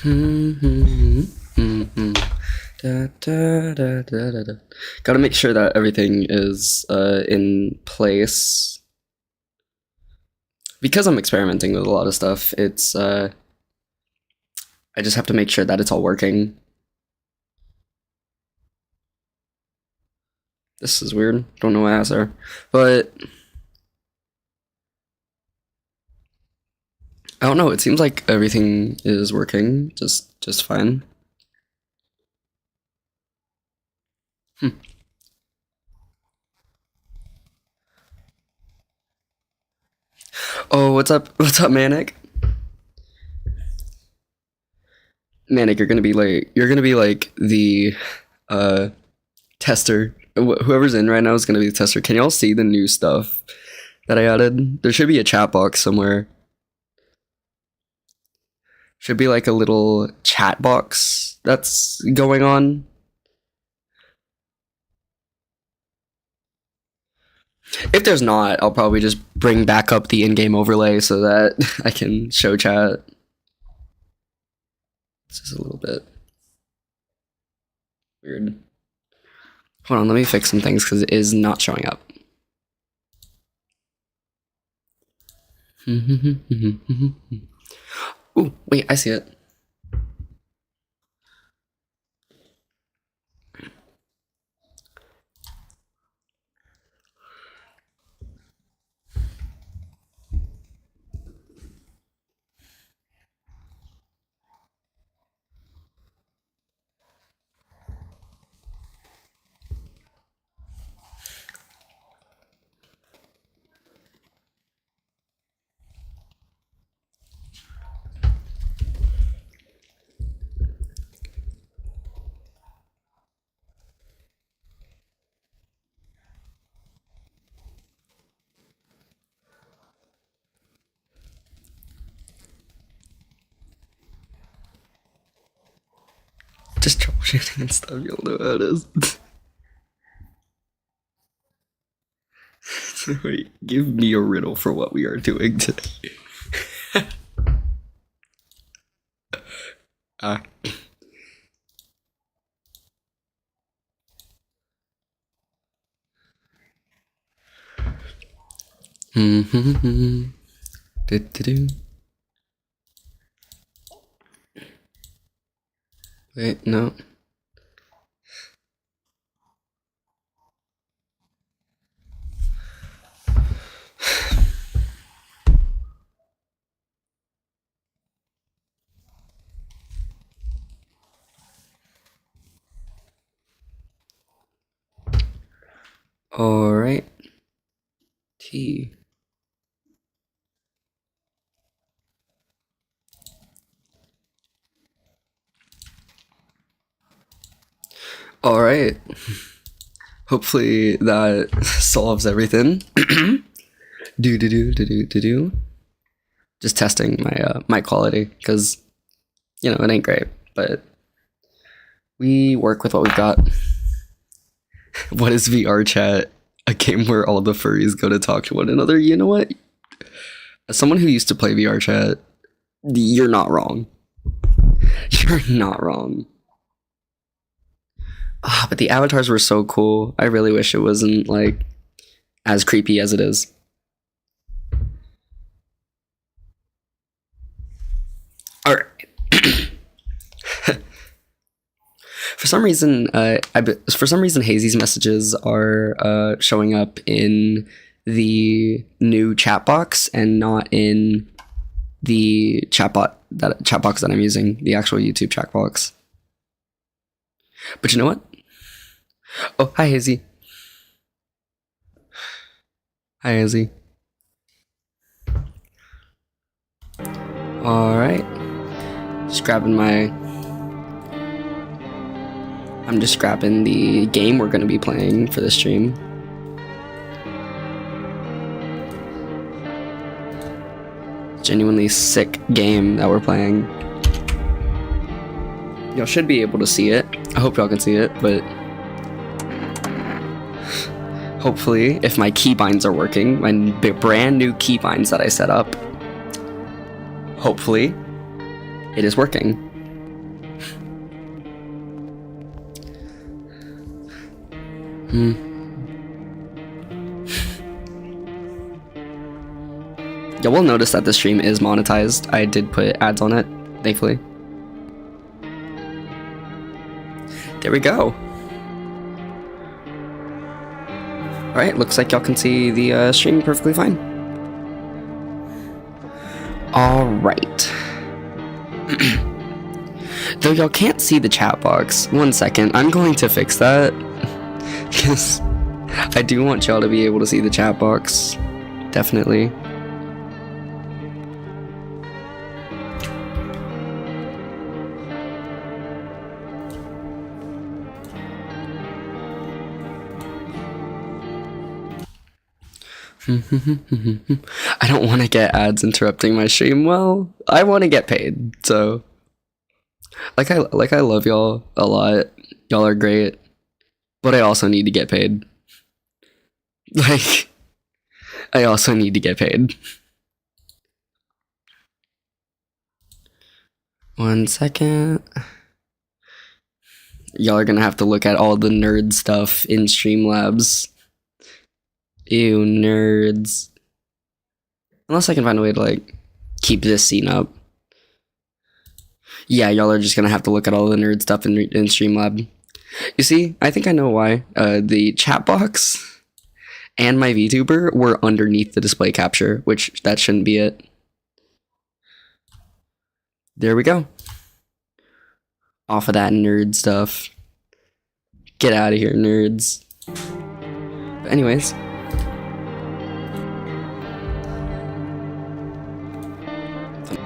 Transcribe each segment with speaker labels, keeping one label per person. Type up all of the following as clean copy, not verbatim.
Speaker 1: Gotta make sure that everything is in place. Because I'm experimenting with a lot of stuff, it's I just have to make sure that it's all working. This is weird. Don't know why I asked her. But I don't know, it seems like everything is working just fine. Oh, what's up? What's up, Manic? Manic, you're gonna be like the uh tester. Whoever's in right now is gonna be the tester. Can y'all see the new stuff that I added? There should be a chat box somewhere. Should be like a little chat box that's going on. If there's not, I'll probably just bring back up the in-game overlay so that I can show chat. It's just a little bit weird. Hold on, let me fix some things because it is not showing up. Ooh, wait, I see it. Just troubleshooting and stuff, you'll know how it is. So wait, give me a riddle for what we are doing today. Ah. Wait, no. All right. T. All right. Hopefully that solves everything. do. Just testing my mic quality because it ain't great, but we work with what we've got. What is VR chat? A game where all the furries go to talk to one another. You know what? As someone who used to play VR chat, you're not wrong. You're not wrong. But the avatars were so cool. I really wish it wasn't like as creepy as it is. All right. For some reason, Hazy's messages are showing up in the new chat box and not in the chat box that I'm using, the actual YouTube chat box. But you know what? Oh, hi Hazy. Hi Hazy. All right. I'm just grabbing the game we're going to be playing for the stream. Genuinely sick game that we're playing. Y'all should be able to see it. I hope y'all can see it, but hopefully, if my keybinds are working, my brand new keybinds that I set up, hopefully it is working. You will notice that the stream is monetized. I did put ads on it, thankfully. There we go. Alright, looks like y'all can see the stream perfectly fine. Alright. Though y'all can't see the chat box. 1 second, I'm going to fix that. Because I do want y'all to be able to see the chat box. Definitely. I don't want to get ads interrupting my stream. Well, I want to get paid, so like I love y'all a lot. Y'all are great, but I also need to get paid. Like, I also need to get paid. 1 second. Y'all are gonna have to look at all the nerd stuff in Streamlabs. Ew, nerds. Unless I can find a way to, like, keep this scene up. Yeah, y'all are just gonna have to look at all the nerd stuff in Streamlab. You see, I think I know why. The chat box and my VTuber were underneath the display capture, which that shouldn't be it. There we go. Off of that nerd stuff. Get out of here, nerds. But anyways.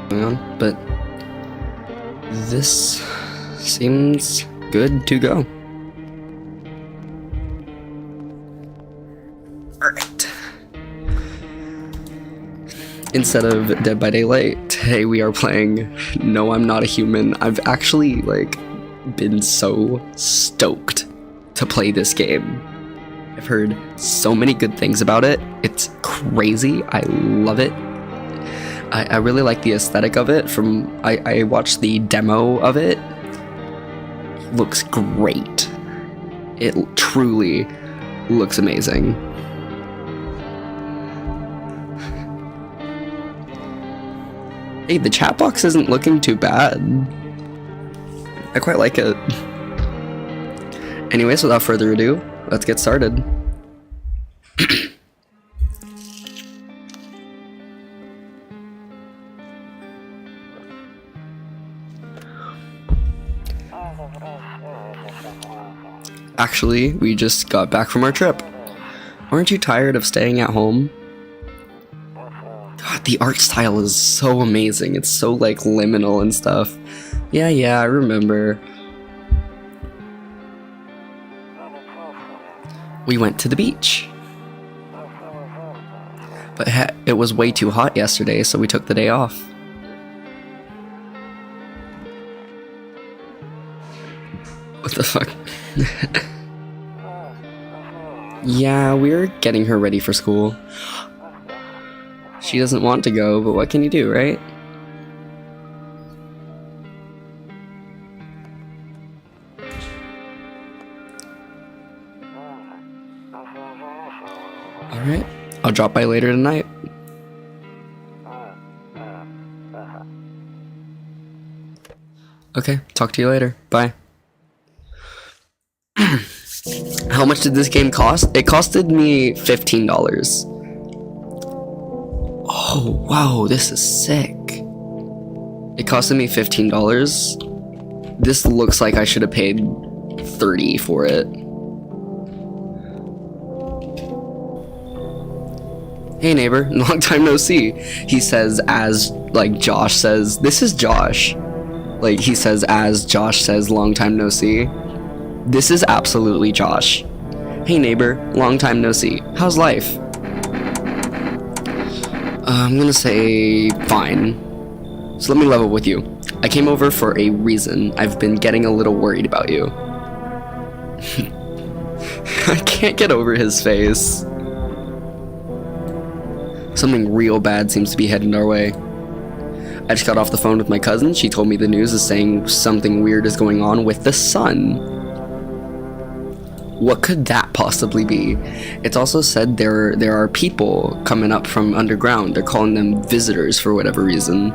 Speaker 1: On, but this seems good to go. Alright. Instead of Dead by Daylight, today we are playing No, I'm Not a Human. I've actually, like, been so stoked to play this game. I've heard so many good things about it. It's crazy. I love it. I really like the aesthetic of it. I watched the demo of it. It looks great. It truly looks amazing. Hey, the chat box isn't looking too bad. I quite like it. Anyways, without further ado, let's get started. Actually, we just got back from our trip. Aren't you tired of staying at home? God, the art style is so amazing. It's so, like, liminal and stuff. Yeah, I remember. We went to the beach. But it was way too hot yesterday, so we took the day off. What the fuck? Yeah, we're getting her ready for school. She doesn't want to go, but what can you do, right? Alright, I'll drop by later tonight. Okay, talk to you later. Bye. How much did this game cost? It costed me $15. Oh, wow, this is sick. It costed me $15. This looks like I should have paid $30 for it. Hey neighbor, long time no see. He says as, like, Josh says, this is Josh. Like, he says as Josh says, long time no see. This is absolutely Josh. Hey neighbor, long time no see. How's life? I'm gonna say fine. So let me level with you. I came over for a reason. I've been getting a little worried about you. I can't get over his face. Something real bad seems to be heading our way. I just got off the phone with my cousin. She told me the news is saying something weird is going on with the sun. What could that possibly be? It's also said there are people coming up from underground. They're calling them visitors for whatever reason.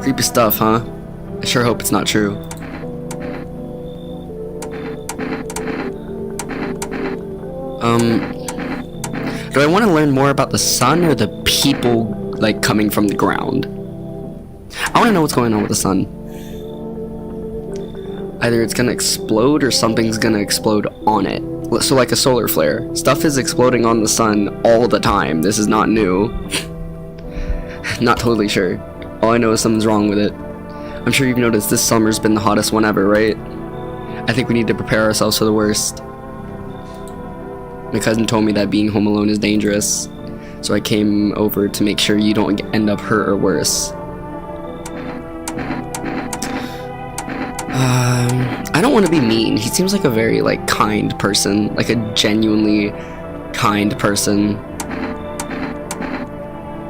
Speaker 1: Creepy stuff, huh? I sure hope it's not true. Do I want to learn more about the sun or the people, like, coming from the ground? I want to know what's going on with the sun. Either it's gonna explode or something's gonna explode on it. So like a solar flare. Stuff is exploding on the sun all the time. This is not new. Not totally sure. All I know is something's wrong with it. I'm sure you've noticed this summer's been the hottest one ever, right? I think we need to prepare ourselves for the worst. My cousin told me that being home alone is dangerous, so I came over to make sure you don't end up hurt or worse. I don't want to be mean. He seems like a very, like, kind person, like a genuinely kind person.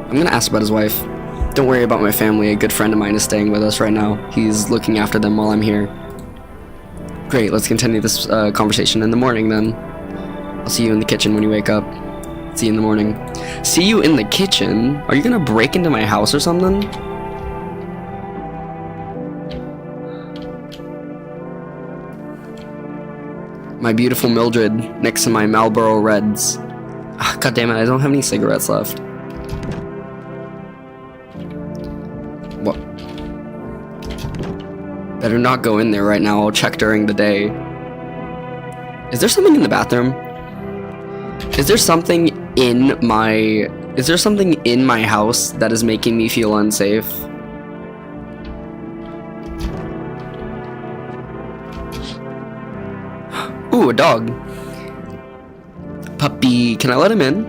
Speaker 1: I'm gonna ask about his wife. Don't worry about my family. A good friend of mine is staying with us right now. He's looking after them while I'm here. Great, let's continue this conversation in the morning then. I'll see you in the kitchen when you wake up. See you in the morning. See you in the kitchen? Are you gonna break into my house or something? My beautiful Mildred next to my Marlboro Reds. God damn it, I don't have any cigarettes left. What? Better not go in there right now. I'll check during the day. Is there something in the bathroom? Is there something in my house that is making me feel unsafe? Ooh, a dog. Puppy. Can I let him in?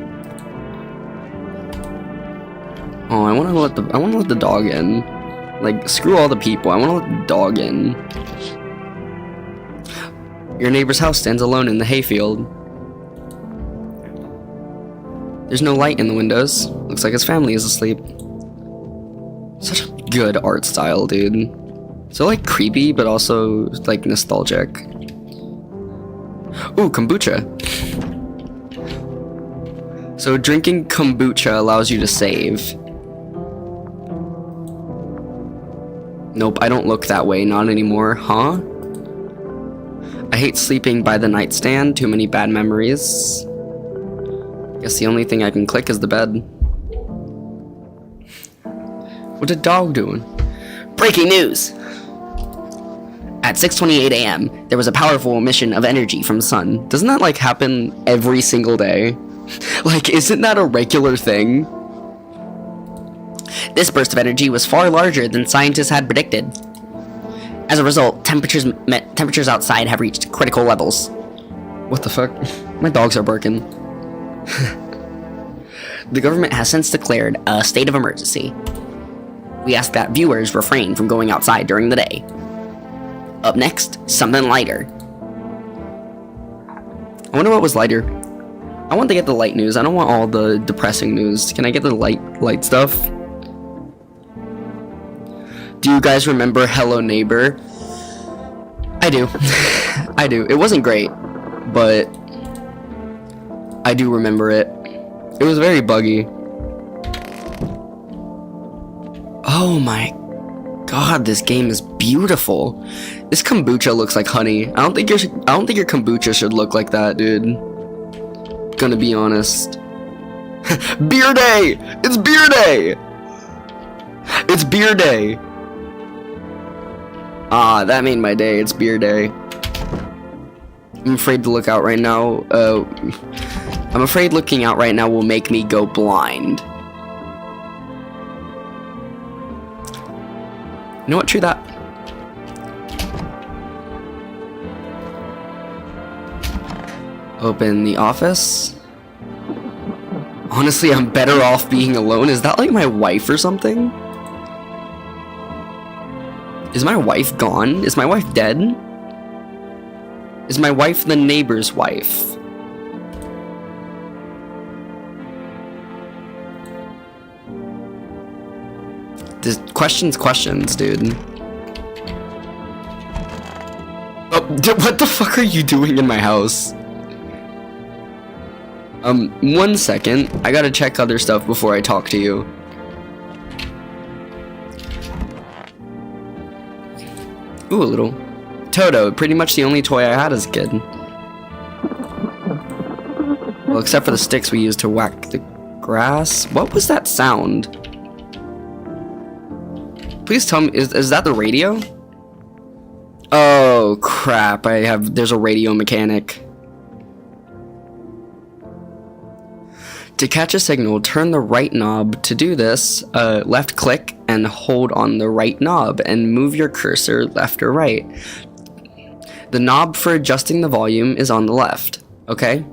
Speaker 1: Oh, I want to let the dog in. Like, screw all the people. I want to let the dog in. Your neighbor's house stands alone in the hayfield. There's no light in the windows. Looks like his family is asleep. Such a good art style, dude. So, like, creepy, but also, like, nostalgic. Ooh, kombucha. So, drinking kombucha allows you to save. Nope, I don't look that way. Not anymore, huh? I hate sleeping by the nightstand. Too many bad memories. Guess the only thing I can click is the bed. What's a dog doing? Breaking news! At 6:28 a.m., there was a powerful emission of energy from the sun. Doesn't that, like, happen every single day? Like, isn't that a regular thing? This burst of energy was far larger than scientists had predicted. As a result, temperatures outside have reached critical levels. What the fuck? My dogs are barking. The government has since declared a state of emergency. We ask that viewers refrain from going outside during the day. Up next, something lighter. I wonder what was lighter. I want to get the light news. I don't want all the depressing news. Can I get the light stuff? Do you guys remember Hello Neighbor? I do. I do. It wasn't great, but I do remember it. It was very buggy. Oh my god, this game is beautiful. This kombucha looks like honey. I don't think your kombucha should look like that, dude. Gonna be honest. Beer day! It's beer day! It's beer day! Ah, that made my day. It's beer day. I'm afraid to look out right now. I'm afraid looking out right now will make me go blind. You know what? True that. Open the office. Honestly, I'm better off being alone. Is that like my wife or something? Is my wife gone? Is my wife dead? Is my wife the neighbor's wife? Questions, dude. Oh, What the fuck are you doing in my house? 1 second. I gotta check other stuff before I talk to you. Ooh, a little Toto. Pretty much the only toy I had as a kid. Well, except for the sticks we used to whack the grass. What was that sound? Please tell me, is that the radio? Oh, crap. There's a radio mechanic. To catch a signal, turn the right knob. To do this, left click and hold on the right knob and move your cursor left or right. The knob for adjusting the volume is on the left, okay?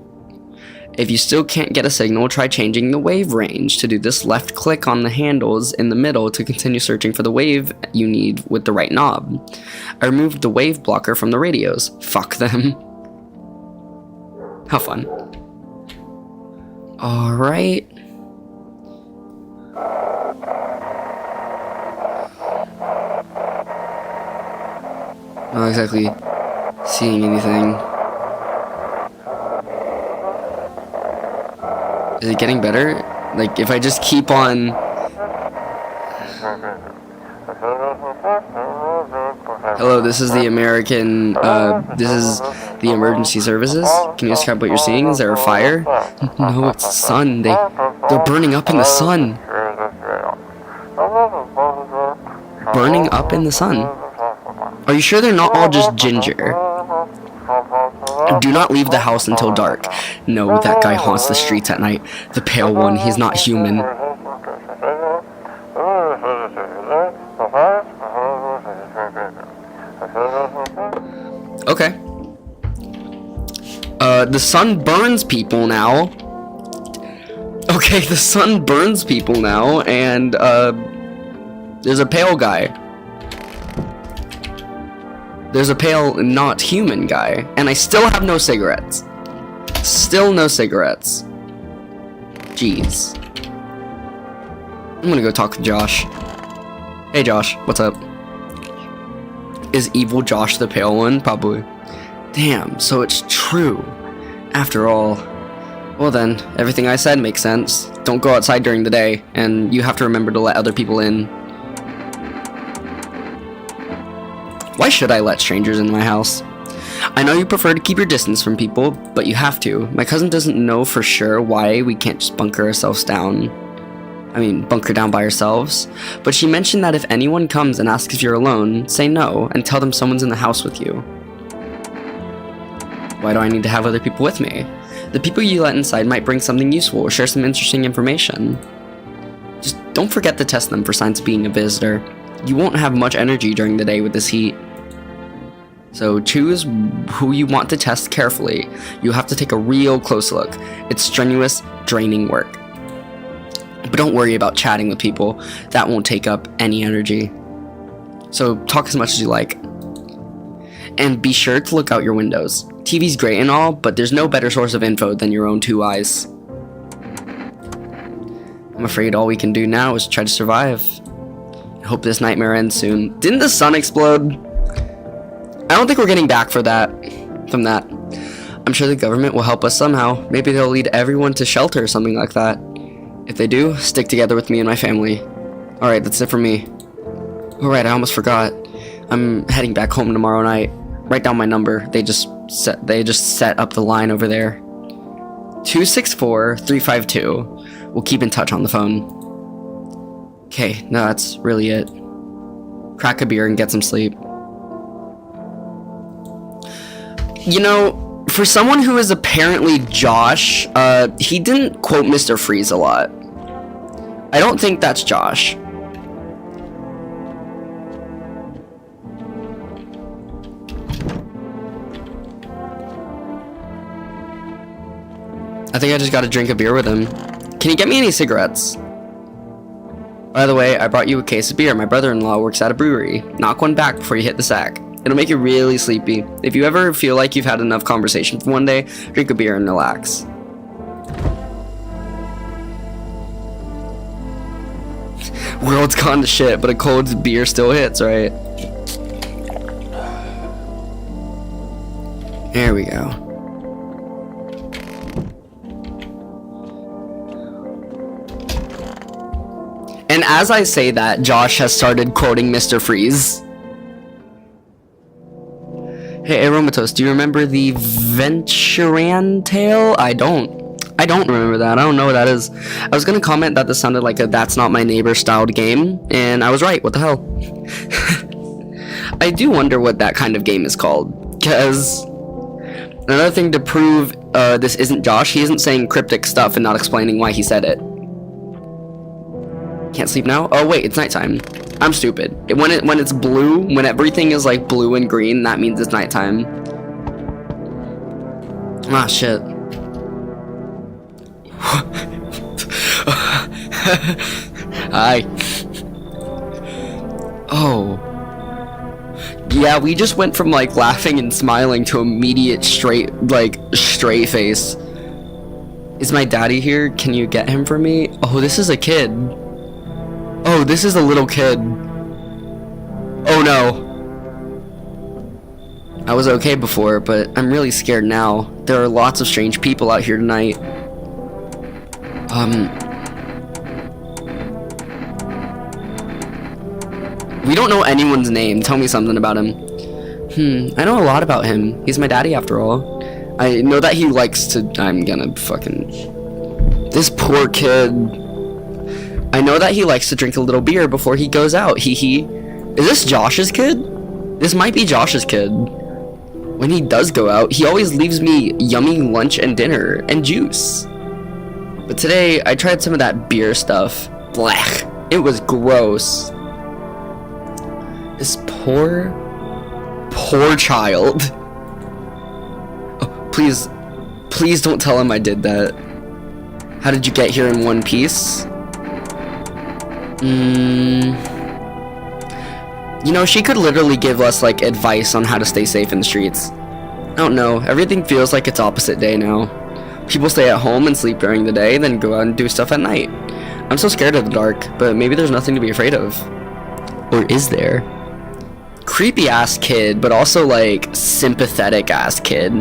Speaker 1: If you still can't get a signal, try changing the wave range. To do this, left click on the handles in the middle to continue searching for the wave you need with the right knob. I removed the wave blocker from the radios. Fuck them. How fun. Alright. Not exactly seeing anything. Is it getting better? Like, if I just keep on... Hello, this is the American, this is the emergency services. Can you describe what you're seeing? Is there a fire? No, it's the sun. They're burning up in the sun. Burning up in the sun. Are you sure they're not all just ginger? Do not leave the house until dark. No, that guy haunts the streets at night. The pale one, he's not human. Okay. The sun burns people now. Okay, the sun burns people now, and, there's a pale guy. There's a pale, not human guy. And I still have no cigarettes. Still no cigarettes. Jeez. I'm gonna go talk to Josh. Hey Josh, what's up? Is evil Josh the pale one? Probably. Damn, so it's true. After all. Well then, everything I said makes sense. Don't go outside during the day, and you have to remember to let other people in. Why should I let strangers into my house? I know you prefer to keep your distance from people, but you have to. My cousin doesn't know for sure why we can't just bunker ourselves down. Bunker down by ourselves. But she mentioned that if anyone comes and asks if you're alone, say no, and tell them someone's in the house with you. Why do I need to have other people with me? The people you let inside might bring something useful or share some interesting information. Just don't forget to test them for signs of being a visitor. You won't have much energy during the day with this heat. So choose who you want to test carefully. You have to take a real close look. It's strenuous, draining work. But don't worry about chatting with people. That won't take up any energy. So talk as much as you like. And be sure to look out your windows. TV's great and all, but there's no better source of info than your own two eyes. I'm afraid all we can do now is try to survive. I hope this nightmare ends soon. Didn't the sun explode? I don't think we're getting back from that. I'm sure the government will help us somehow. Maybe they'll lead everyone to shelter or something like that. If they do, stick together with me and my family. Alright, that's it for me. Alright, I almost forgot. I'm heading back home tomorrow night. Write down my number. They just set up the line over there. 264-352. We'll keep in touch on the phone. Okay, no, that's really it. Crack a beer and get some sleep. You know, for someone who is apparently Josh, he didn't quote Mr. Freeze a lot. I don't think that's Josh. I think I just gotta drink a beer with him. Can you get me any cigarettes? By the way, I brought you a case of beer. My brother-in-law works at a brewery. Knock one back before you hit the sack. It'll make you really sleepy. If you ever feel like you've had enough conversation for one day, drink a beer and relax. World's gone to shit, but a cold beer still hits, right? There we go. And as I say that, Josh has started quoting Mr. Freeze. Hey, Aromatos, do you remember the Venturan tale? I don't remember that. I don't know what that is. I was gonna comment that this sounded like a That's Not My Neighbor styled game, and I was right. What the hell? I do wonder what that kind of game is called, because another thing to prove this isn't Josh, he isn't saying cryptic stuff and not explaining why he said it. Can't sleep now? Oh wait, it's nighttime. I'm stupid. When it's blue, when everything is like blue and green, that means it's nighttime. Ah, shit. Hi. Oh. Yeah, we just went from like laughing and smiling to immediate straight face. Is my daddy here? Can you get him for me? Oh, this is a kid. Oh, this is a little kid. Oh no. I was okay before, but I'm really scared now. There are lots of strange people out here tonight. We don't know anyone's name. Tell me something about him. I know a lot about him. He's my daddy after all. I know that he likes to... I'm gonna fucking... This poor kid. I know that he likes to drink a little beer before he goes out. Hee hee. Is this Josh's kid? This might be Josh's kid. When he does go out, he always leaves me yummy lunch and dinner and juice. But today, I tried some of that beer stuff. Blech. It was gross. This poor child. Oh, please don't tell him I did that. How did you get here in one piece? You know, she could literally give us like advice on how to stay safe in the streets. I don't know, everything feels like it's opposite day now. People stay at home and sleep during the day, then go out and do stuff at night. I'm so scared of the dark, but maybe there's nothing to be afraid of. Or is there? Creepy ass kid, but also like sympathetic ass kid.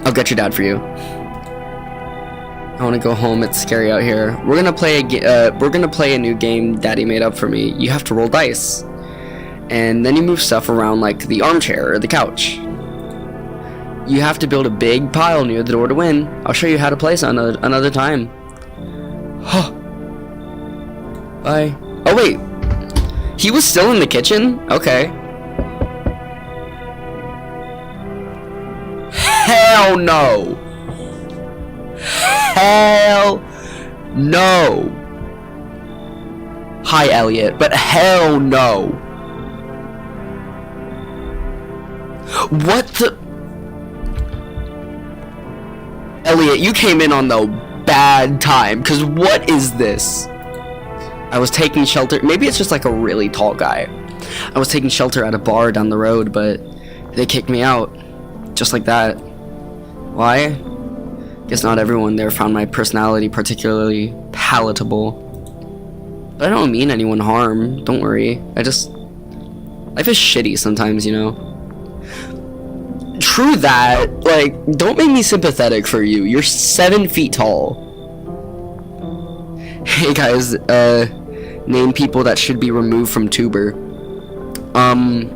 Speaker 1: I'll get your dad for you. I want to go home. It's scary out here. We're gonna play a new game Daddy made up for me. You have to roll dice, and then you move stuff around like the armchair or the couch. You have to build a big pile near the door to win. I'll show you how to play some another time. Huh. Bye. Oh wait, he was still in the kitchen? Okay. Hell no. Hell no. Hi, Elliot, but hell no. What the? Elliot, you came in on the bad time, because what is this? I was taking shelter. Maybe it's just like a really tall guy. I was taking shelter at a bar down the road, but they kicked me out. Just like that. Why? Guess not everyone there found my personality particularly palatable. But I don't mean anyone harm. Don't worry. Life is shitty sometimes, you know? True that. Like, don't make me sympathetic for you. You're 7 feet tall. Hey guys, name people that should be removed from Tuber. I'm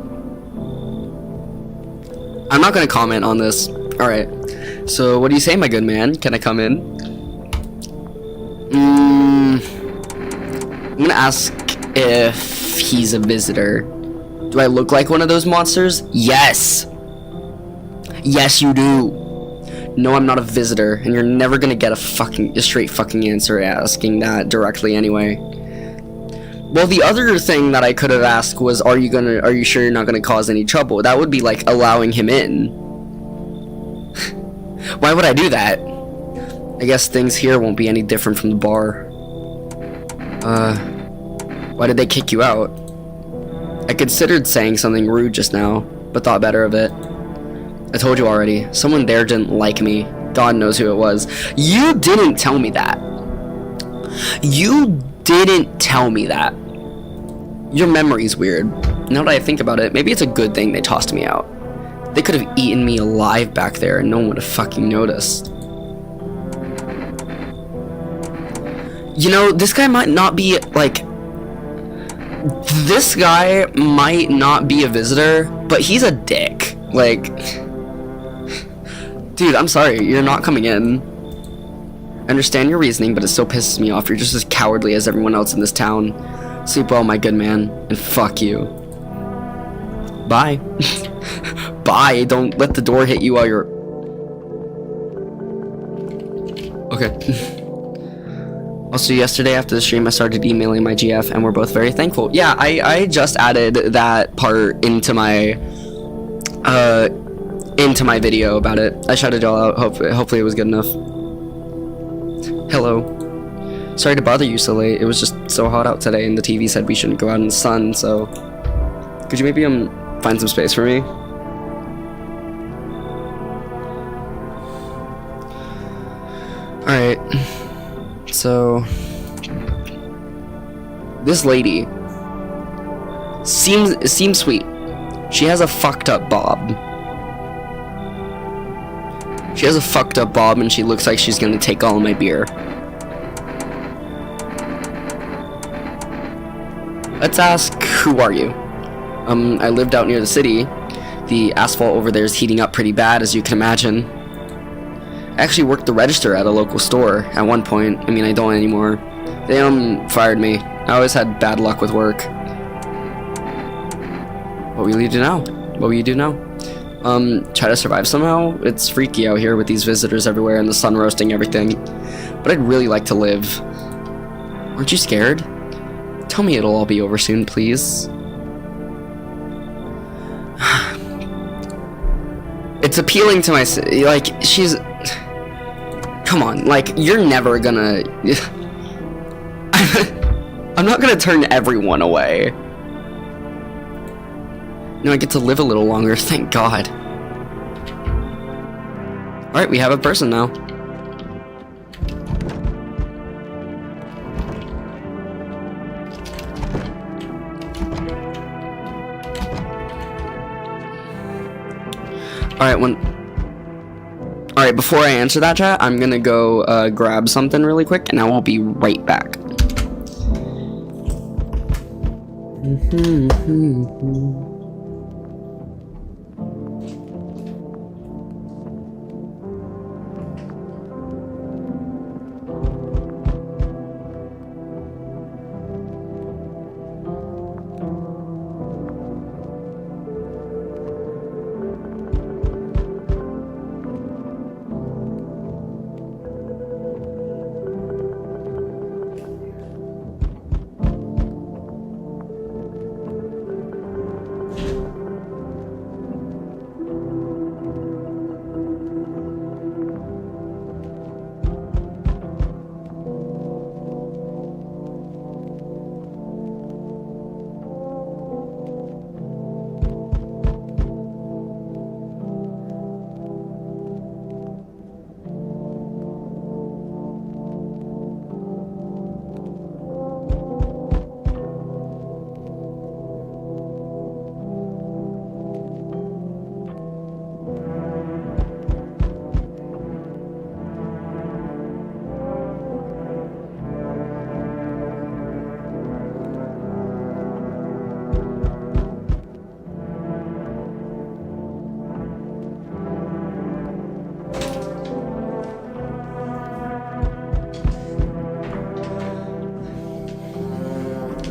Speaker 1: not gonna comment on this. Alright. So, what do you say, my good man? Can I come in? I'm gonna ask if he's a visitor. Do I look like one of those monsters? Yes! Yes, you do! No, I'm not a visitor, and you're never gonna get a straight fucking answer asking that directly anyway. Well, the other thing that I could have asked was, are you sure you're not gonna cause any trouble? That would be like allowing him in. Why would I do that? I guess things here won't be any different from the bar. Why did they kick you out? I considered saying something rude just now, but thought better of it. I told you already, someone there didn't like me. God knows who it was. You didn't tell me that. You didn't tell me that. Your memory's weird. Now that I think about it, maybe it's a good thing they tossed me out. They could have eaten me alive back there and no one would have fucking noticed. You know, this guy might not be, like... This guy might not be a visitor, but he's a dick. Like... Dude, I'm sorry, you're not coming in. I understand your reasoning, but it still pisses me off. You're just as cowardly as everyone else in this town. Sleep well, my good man, and fuck you. Bye. Bye, don't let the door hit you while you're... Okay. Also, yesterday after the stream, I started emailing my GF, and we're both very thankful. Yeah, I just added that part into my video about it. I shouted it all out. Hopefully it was good enough. Hello. Sorry to bother you so late. It was just so hot out today, and the TV said we shouldn't go out in the sun, so... Could you maybe find some space for me? Alright. So... This lady... Seems sweet. She has a fucked up bob. She has a fucked up bob, and she looks like she's gonna take all of my beer. Let's ask, who are you? I lived out near the city. The asphalt over there is heating up pretty bad, as you can imagine. I actually worked the register at a local store at one point. I mean, I don't anymore. They, fired me. I always had bad luck with work. What will you do now? What will you do now? Try to survive somehow? It's freaky out here with these visitors everywhere and the sun roasting everything. But I'd really like to live. Aren't you scared? Tell me it'll all be over soon, please. It's appealing to my... Like, she's... Come on, like, you're never gonna... I'm not gonna turn everyone away. No, I get to live a little longer, thank God. Alright, we have a person now. Alright, before I answer that, chat, I'm gonna go grab something really quick, and I will be right back.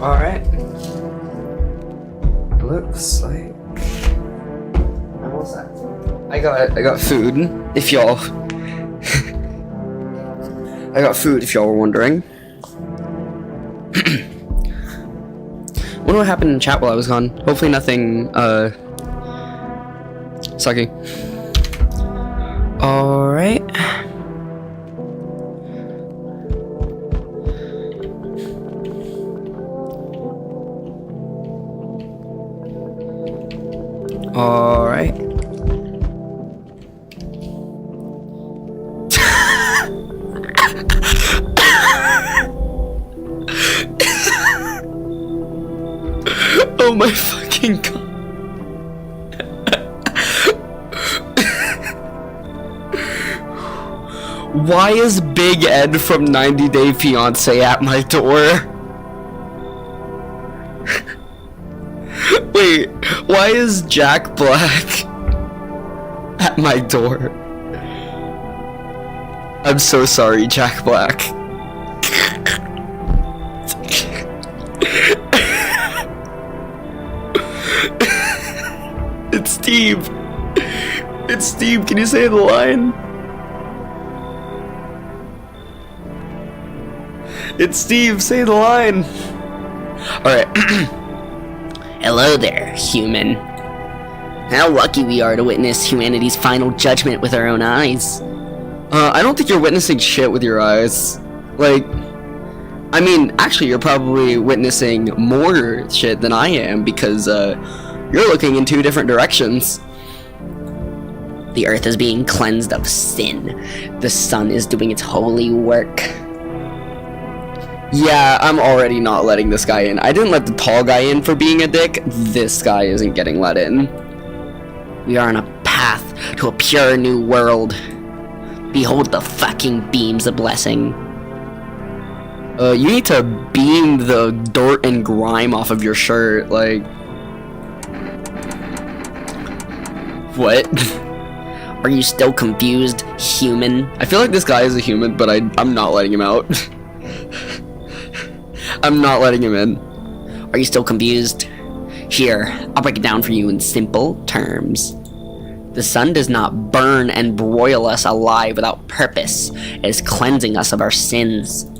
Speaker 1: Alright. Looks like... What's that? I got food, if y'all... I got food, if y'all were wondering. Wonder what happened in chat while I was gone. Hopefully nothing, sucky. Alright. Alright. Oh my fucking God. Why is Big Ed from 90 Day Fiancé at my door? Wait, why is Jack Black at my door? I'm so sorry, Jack Black. It's Steve. It's Steve. Can you say the line? It's Steve. Say the line. Alright. Hello there, human. How lucky we are to witness humanity's final judgment with our own eyes. I don't think you're witnessing shit with your eyes. Like, I mean, actually, you're probably witnessing more shit than I am because, you're looking in two different directions. The earth is being cleansed of sin. The sun is doing its holy work. Yeah, I'm already not letting this guy in. I didn't let the tall guy in for being a dick. This guy isn't getting let in. We are on a path to a pure new world. Behold the fucking beams of blessing. You need to beam the dirt and grime off of your shirt, like... What? Are you still confused, human? I feel like this guy is a human, but I'm not letting him out. I'm not letting him in. Are you still confused? Here, I'll break it down for you in simple terms. The sun does not burn and broil us alive without purpose. It is cleansing us of our sins.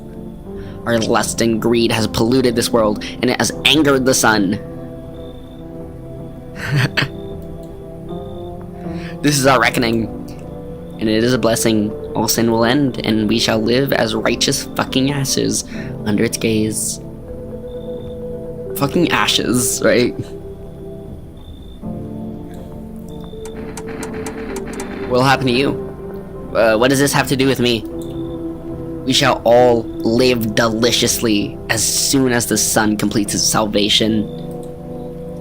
Speaker 1: Our lust and greed has polluted this world, and it has angered the sun. This is our reckoning, and it is a blessing. All sin will end, and we shall live as righteous fucking ashes under its gaze. Fucking ashes, right? What'll happen to you? What does this have to do with me? We shall all live deliciously as soon as the sun completes its salvation.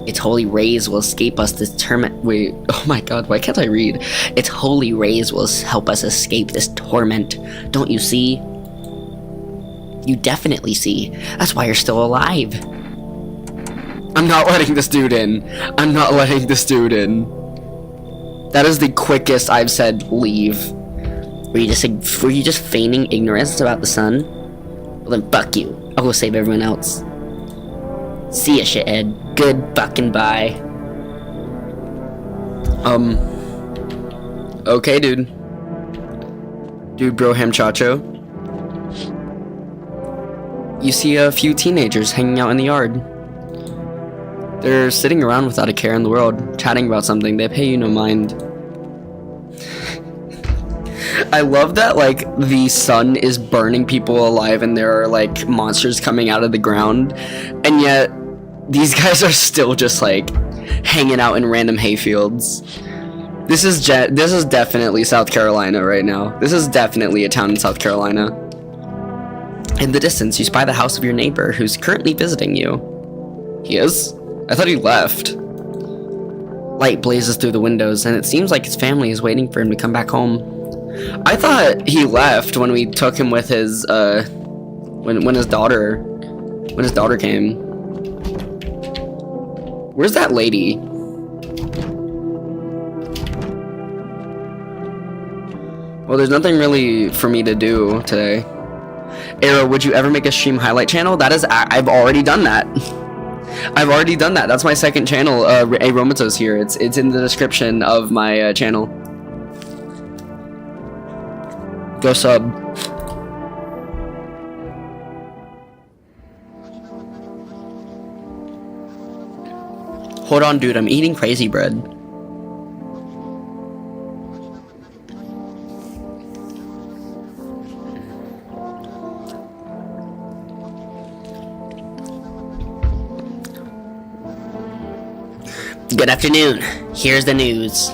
Speaker 1: Its holy rays will escape us this wait, oh my god, why can't I read? Its holy rays will help us escape this torment. Don't you see? You definitely see. That's why you're still alive. I'm not letting this dude in. I'm not letting this dude in. That is the quickest I've said leave. Were you just feigning ignorance about the sun? Well then fuck you. I'll go save everyone else. See ya, shithead. Good fucking bye. Okay, dude. Dude, bro, hamchacho. You see a few teenagers hanging out in the yard. They're sitting around without a care in the world, chatting about something. They pay you no mind. I love that, like, the sun is burning people alive and there are, like, monsters coming out of the ground. And yet, these guys are still just, like, hanging out in random hayfields. This is definitely South Carolina right now. This is definitely a town in South Carolina. In the distance, you spy the house of your neighbor who's currently visiting you. He is? I thought he left. Light blazes through the windows, and it seems like his family is waiting for him to come back home. I thought he left when we took him with his, when his daughter came. Where's that lady? Well, there's nothing really for me to do today. Arrow, would you ever make a stream highlight channel? That is, I've already done that. I've already done that. That's my second channel. Romato's here. It's in the description of my channel. Go sub. Hold on, dude. I'm eating crazy bread. Good afternoon. Here's the news.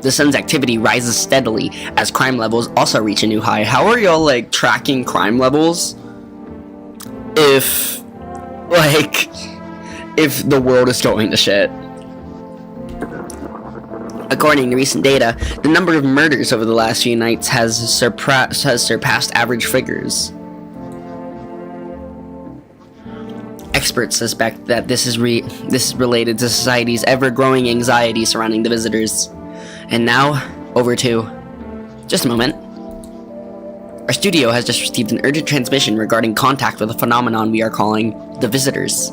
Speaker 1: The sun's activity rises steadily as crime levels also reach a new high. How are y'all, like, tracking crime levels if the world is going to shit? According to recent data, the number of murders over the last few nights has surpassed average figures. Experts suspect that this is related to society's ever-growing anxiety surrounding the visitors. And now, over to... Just a moment. Our studio has just received an urgent transmission regarding contact with a phenomenon we are calling the visitors.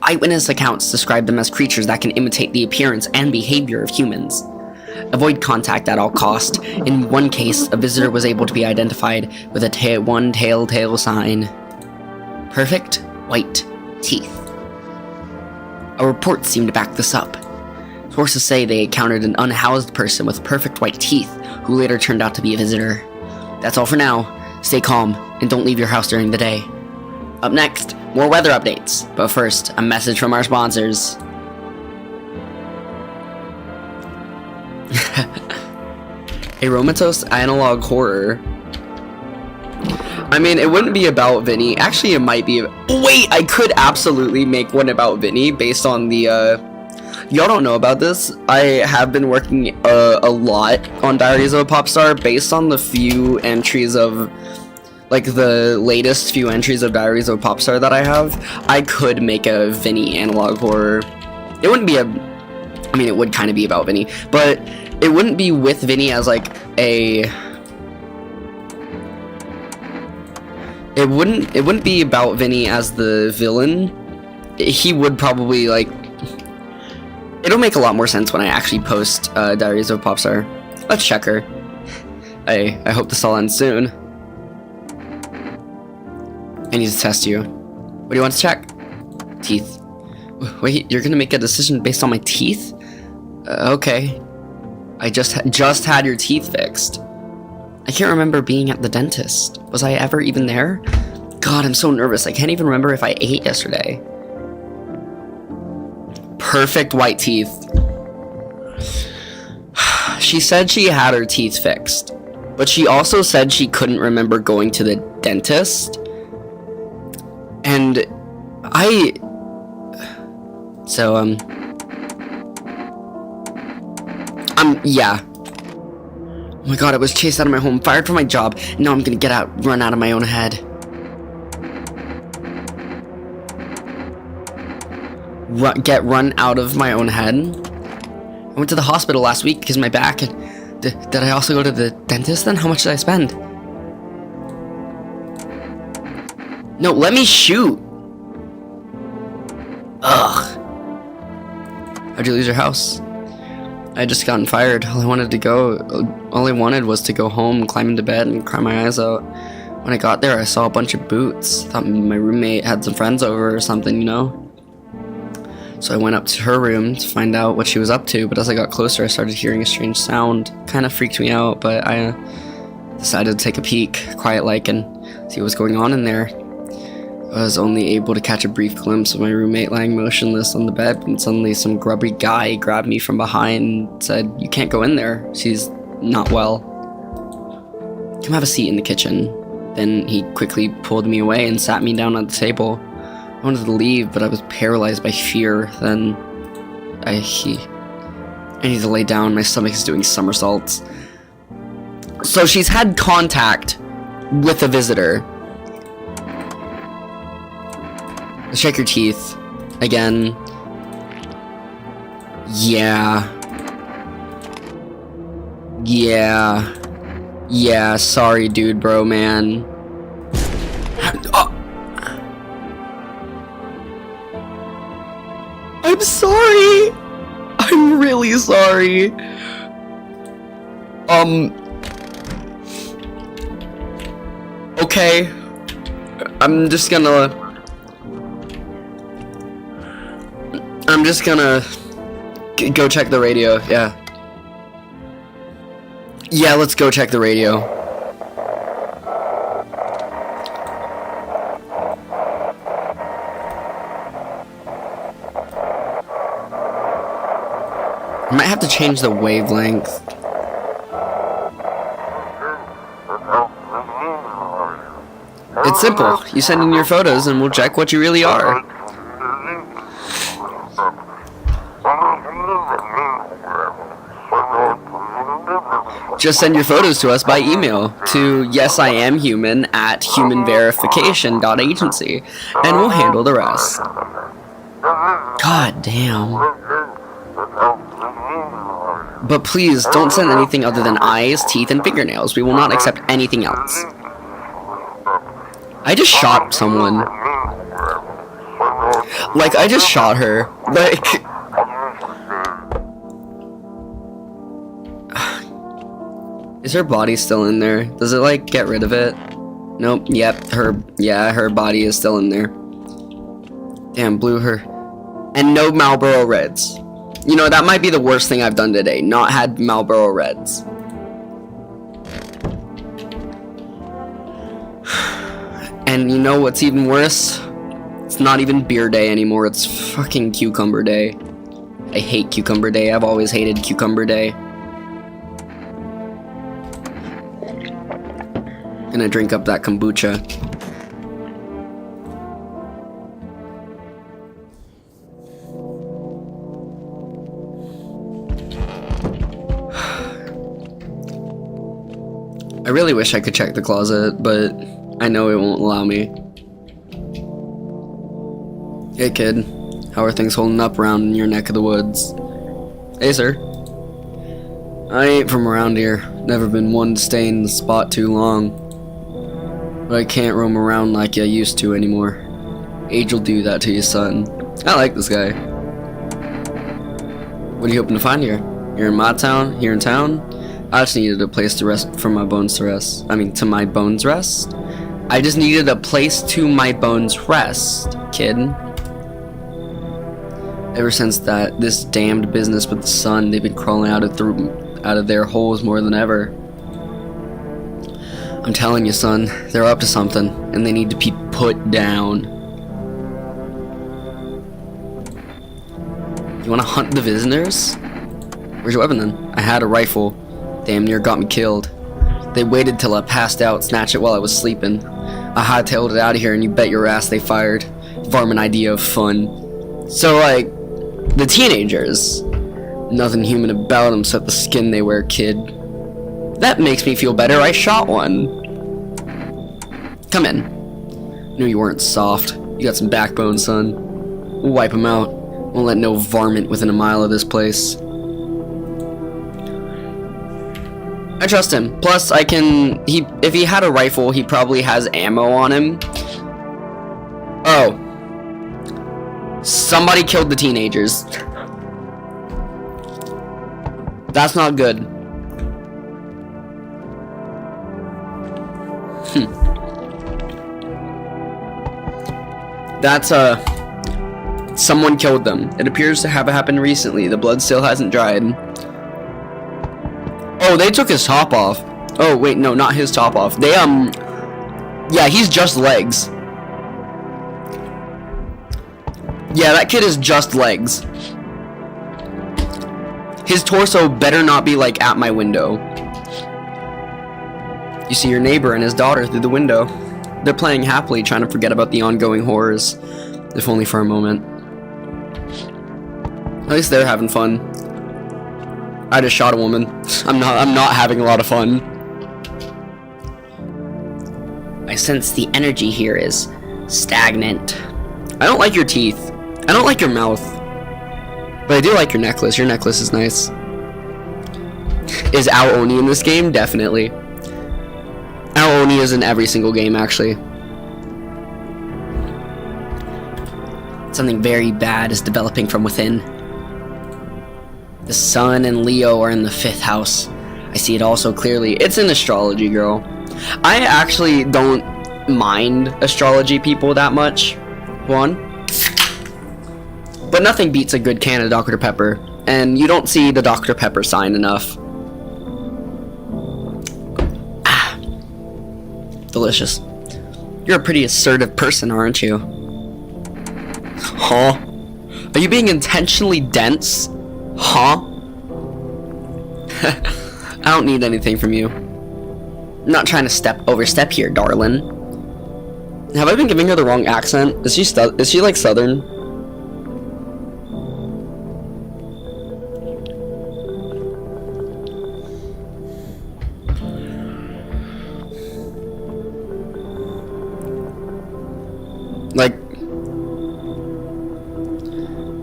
Speaker 1: Eyewitness accounts describe them as creatures that can imitate the appearance and behavior of humans. Avoid contact at all cost. In one case, a visitor was able to be identified with a one telltale sign. Perfect white teeth. A report seemed to back this up. Sources say they encountered an unhoused person with perfect white teeth, who later turned out to be a visitor. That's all for now. Stay calm, and don't leave your house during the day. Up next, more weather updates. But first, a message from our sponsors. Aromatose Analog Horror. I mean, it wouldn't be about Vinny. Actually, it might be. Wait, I could absolutely make one about Vinny based on the, Y'all don't know about this. I have been working a lot on Diaries of a Popstar based on the few entries of, like, the latest few entries of Diaries of a Popstar that I have. I could make a Vinny analog horror. It wouldn't be I mean, it would kind of be about Vinny, but it wouldn't be with Vinny as, like, It wouldn't be about Vinny as the villain. He would probably, like... It'll make a lot more sense when I actually post Diaries of a Popstar. Let's check her. I hope this all ends soon. I need to test you. What do you want to check? Teeth. Wait, you're gonna make a decision based on my teeth? Okay. I just had your teeth fixed. I can't remember being at the dentist. Was I ever even there? God, I'm so nervous. I can't even remember if I ate yesterday. Perfect white teeth. She said she had her teeth fixed, but she also said she couldn't remember going to the dentist. And yeah. Oh my god, I was chased out of my home, fired from my job, and now I'm gonna run out of my own head. Get run out of my own head? I went to the hospital last week because of my back. Did I also go to the dentist then? How much did I spend? No, let me shoot! Ugh. How'd you lose your house? I had just gotten fired. All I wanted was to go home, climb into bed, and cry my eyes out. When I got there, I saw a bunch of boots. Thought my roommate had some friends over or something, you know? So I went up to her room to find out what she was up to, but as I got closer, I started hearing a strange sound. Kind of freaked me out, but I decided to take a peek, quiet-like, and see what was going on in there. I was only able to catch a brief glimpse of my roommate lying motionless on the bed, and suddenly some grubby guy grabbed me from behind and said, "You can't go in there. She's not well. Come have a seat in the kitchen." Then he quickly pulled me away and sat me down at the table. I wanted to leave, but I was paralyzed by fear. Then I need to lay down. My stomach is doing somersaults. So she's had contact with a visitor. Check your teeth. Again. Yeah. Yeah, sorry, dude, bro, man. Oh. I'm sorry. I'm really sorry. Okay. I'm just gonna go check the radio, yeah. Yeah, let's go check the radio. I might have to change the wavelength. It's simple. You send in your photos and we'll check what you really are. just send your photos to us by email to yesiamhuman@humanverification.agency, and we'll handle the rest. God damn. But please, don't send anything other than eyes, teeth, and fingernails. We will not accept anything else. I just shot someone. Like, I just shot her. Like... Is her body still in there? Does it, like, get rid of it? Nope. Yep. her body is still in there. Damn, blew her. And no Marlboro Reds. You know, that might be the worst thing I've done today. Not had Marlboro Reds. And you know what's even worse? It's not even beer day anymore. It's fucking cucumber day. I hate cucumber day. I've always hated cucumber day. Gonna drink up that kombucha. I really wish I could check the closet, but I know it won't allow me. Hey kid, how are things holding up around in your neck of the woods? Hey sir. I ain't from around here. Never been one to stay in the spot too long. But I can't roam around like I used to anymore. Age will do that to you, son. I like this guy. What are you hoping to find here? You're in my town? Here in town? I just needed a place to rest for my bones to rest. To my bones rest? I just needed a place to my bones rest, kid. Ever since this damned business with the sun, they've been crawling out of their holes more than ever. I'm telling you, son, they're up to something, and they need to be put down. You wanna hunt the visitors? Where's your weapon then? I had a rifle. Damn near got me killed. They waited till I passed out, snatched it while I was sleeping. I hightailed it out of here, and you bet your ass they fired. Varmint idea of fun. So, like, the teenagers. Nothing human about them except the skin they wear, kid. That makes me feel better. I shot one. Come in. Knew you weren't soft. You got some backbone, son. We'll wipe him out. Won't let no varmint within a mile of this place. I trust him. Plus, if he had a rifle, he probably has ammo on him. Oh. Somebody killed the teenagers. That's not good. That's, someone killed them. It appears to have happened recently. The blood still hasn't dried. Oh, they took his top off. Oh, wait, no, not his top off. They, yeah, he's just legs. Yeah, that kid is just legs. His torso better not be, like, at my window. You see your neighbor and his daughter through the window. They're playing happily, trying to forget about the ongoing horrors. If only for a moment. At least they're having fun. I just shot a woman. I'm not having a lot of fun. I sense the energy here is stagnant. I don't like your teeth. I don't like your mouth. But I do like your necklace. Your necklace is nice. Is Ao Oni in this game? Definitely. Ao Oni is in every single game, actually. Something very bad is developing from within. The sun and Leo are in the 5th house. I see it all so clearly. It's an astrology, girl. I actually don't mind astrology people that much. One. But nothing beats a good can of Dr. Pepper. And you don't see the Dr. Pepper sign enough. Ah. Delicious. You're a pretty assertive person, aren't you? Huh? Are you being intentionally dense? Huh? I don't need anything from you. I'm not trying to overstep here, darling. Have I been giving her the wrong accent? Is she like Southern?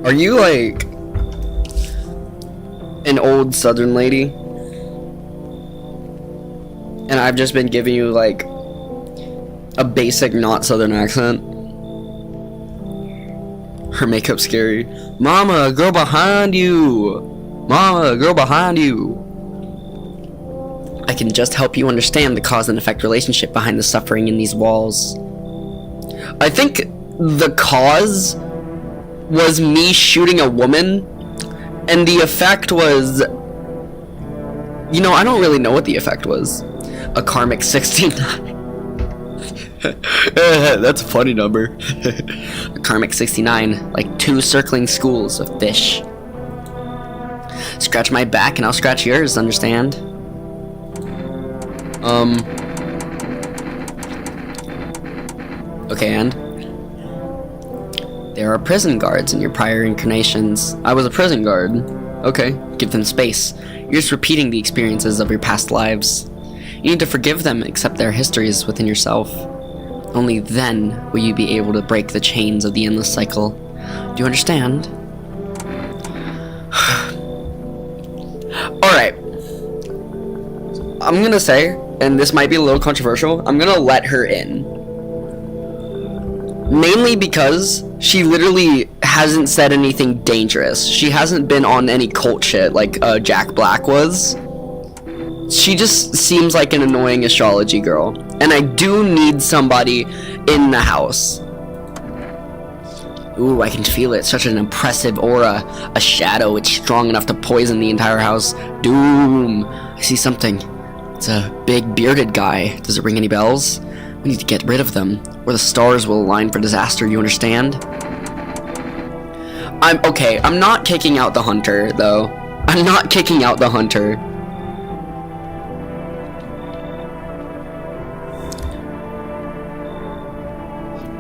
Speaker 1: Are you like an old southern lady? And I've just been giving you like a basic not southern accent. Her makeup's scary. Mama, girl behind you! Mama, girl behind you! I can just help you understand the cause and effect relationship behind the suffering in these walls. I think the cause was me shooting a woman, and the effect was... You know, I don't really know what the effect was. A karmic 69. That's a funny number. A karmic 69, like 2 circling schools of fish. Scratch my back and I'll scratch yours, understand? Okay, and? There are prison guards in your prior incarnations. I was a prison guard. Okay, give them space. You're just repeating the experiences of your past lives. You need to forgive them and accept their histories within yourself. Only then will you be able to break the chains of the endless cycle. Do you understand? Alright. I'm gonna say, and this might be a little controversial, I'm gonna let her in. Mainly because she literally hasn't said anything dangerous. She hasn't been on any cult shit like Jack Black was. She just seems like an annoying astrology girl. And I do need somebody in the house. Ooh, I can feel it. Such an impressive aura. A shadow. It's strong enough to poison the entire house. Doom. I see something. It's a big bearded guy. Does it ring any bells? We need to get rid of them, or the stars will align for disaster, you understand? I'm not kicking out the hunter, though. I'm not kicking out the hunter.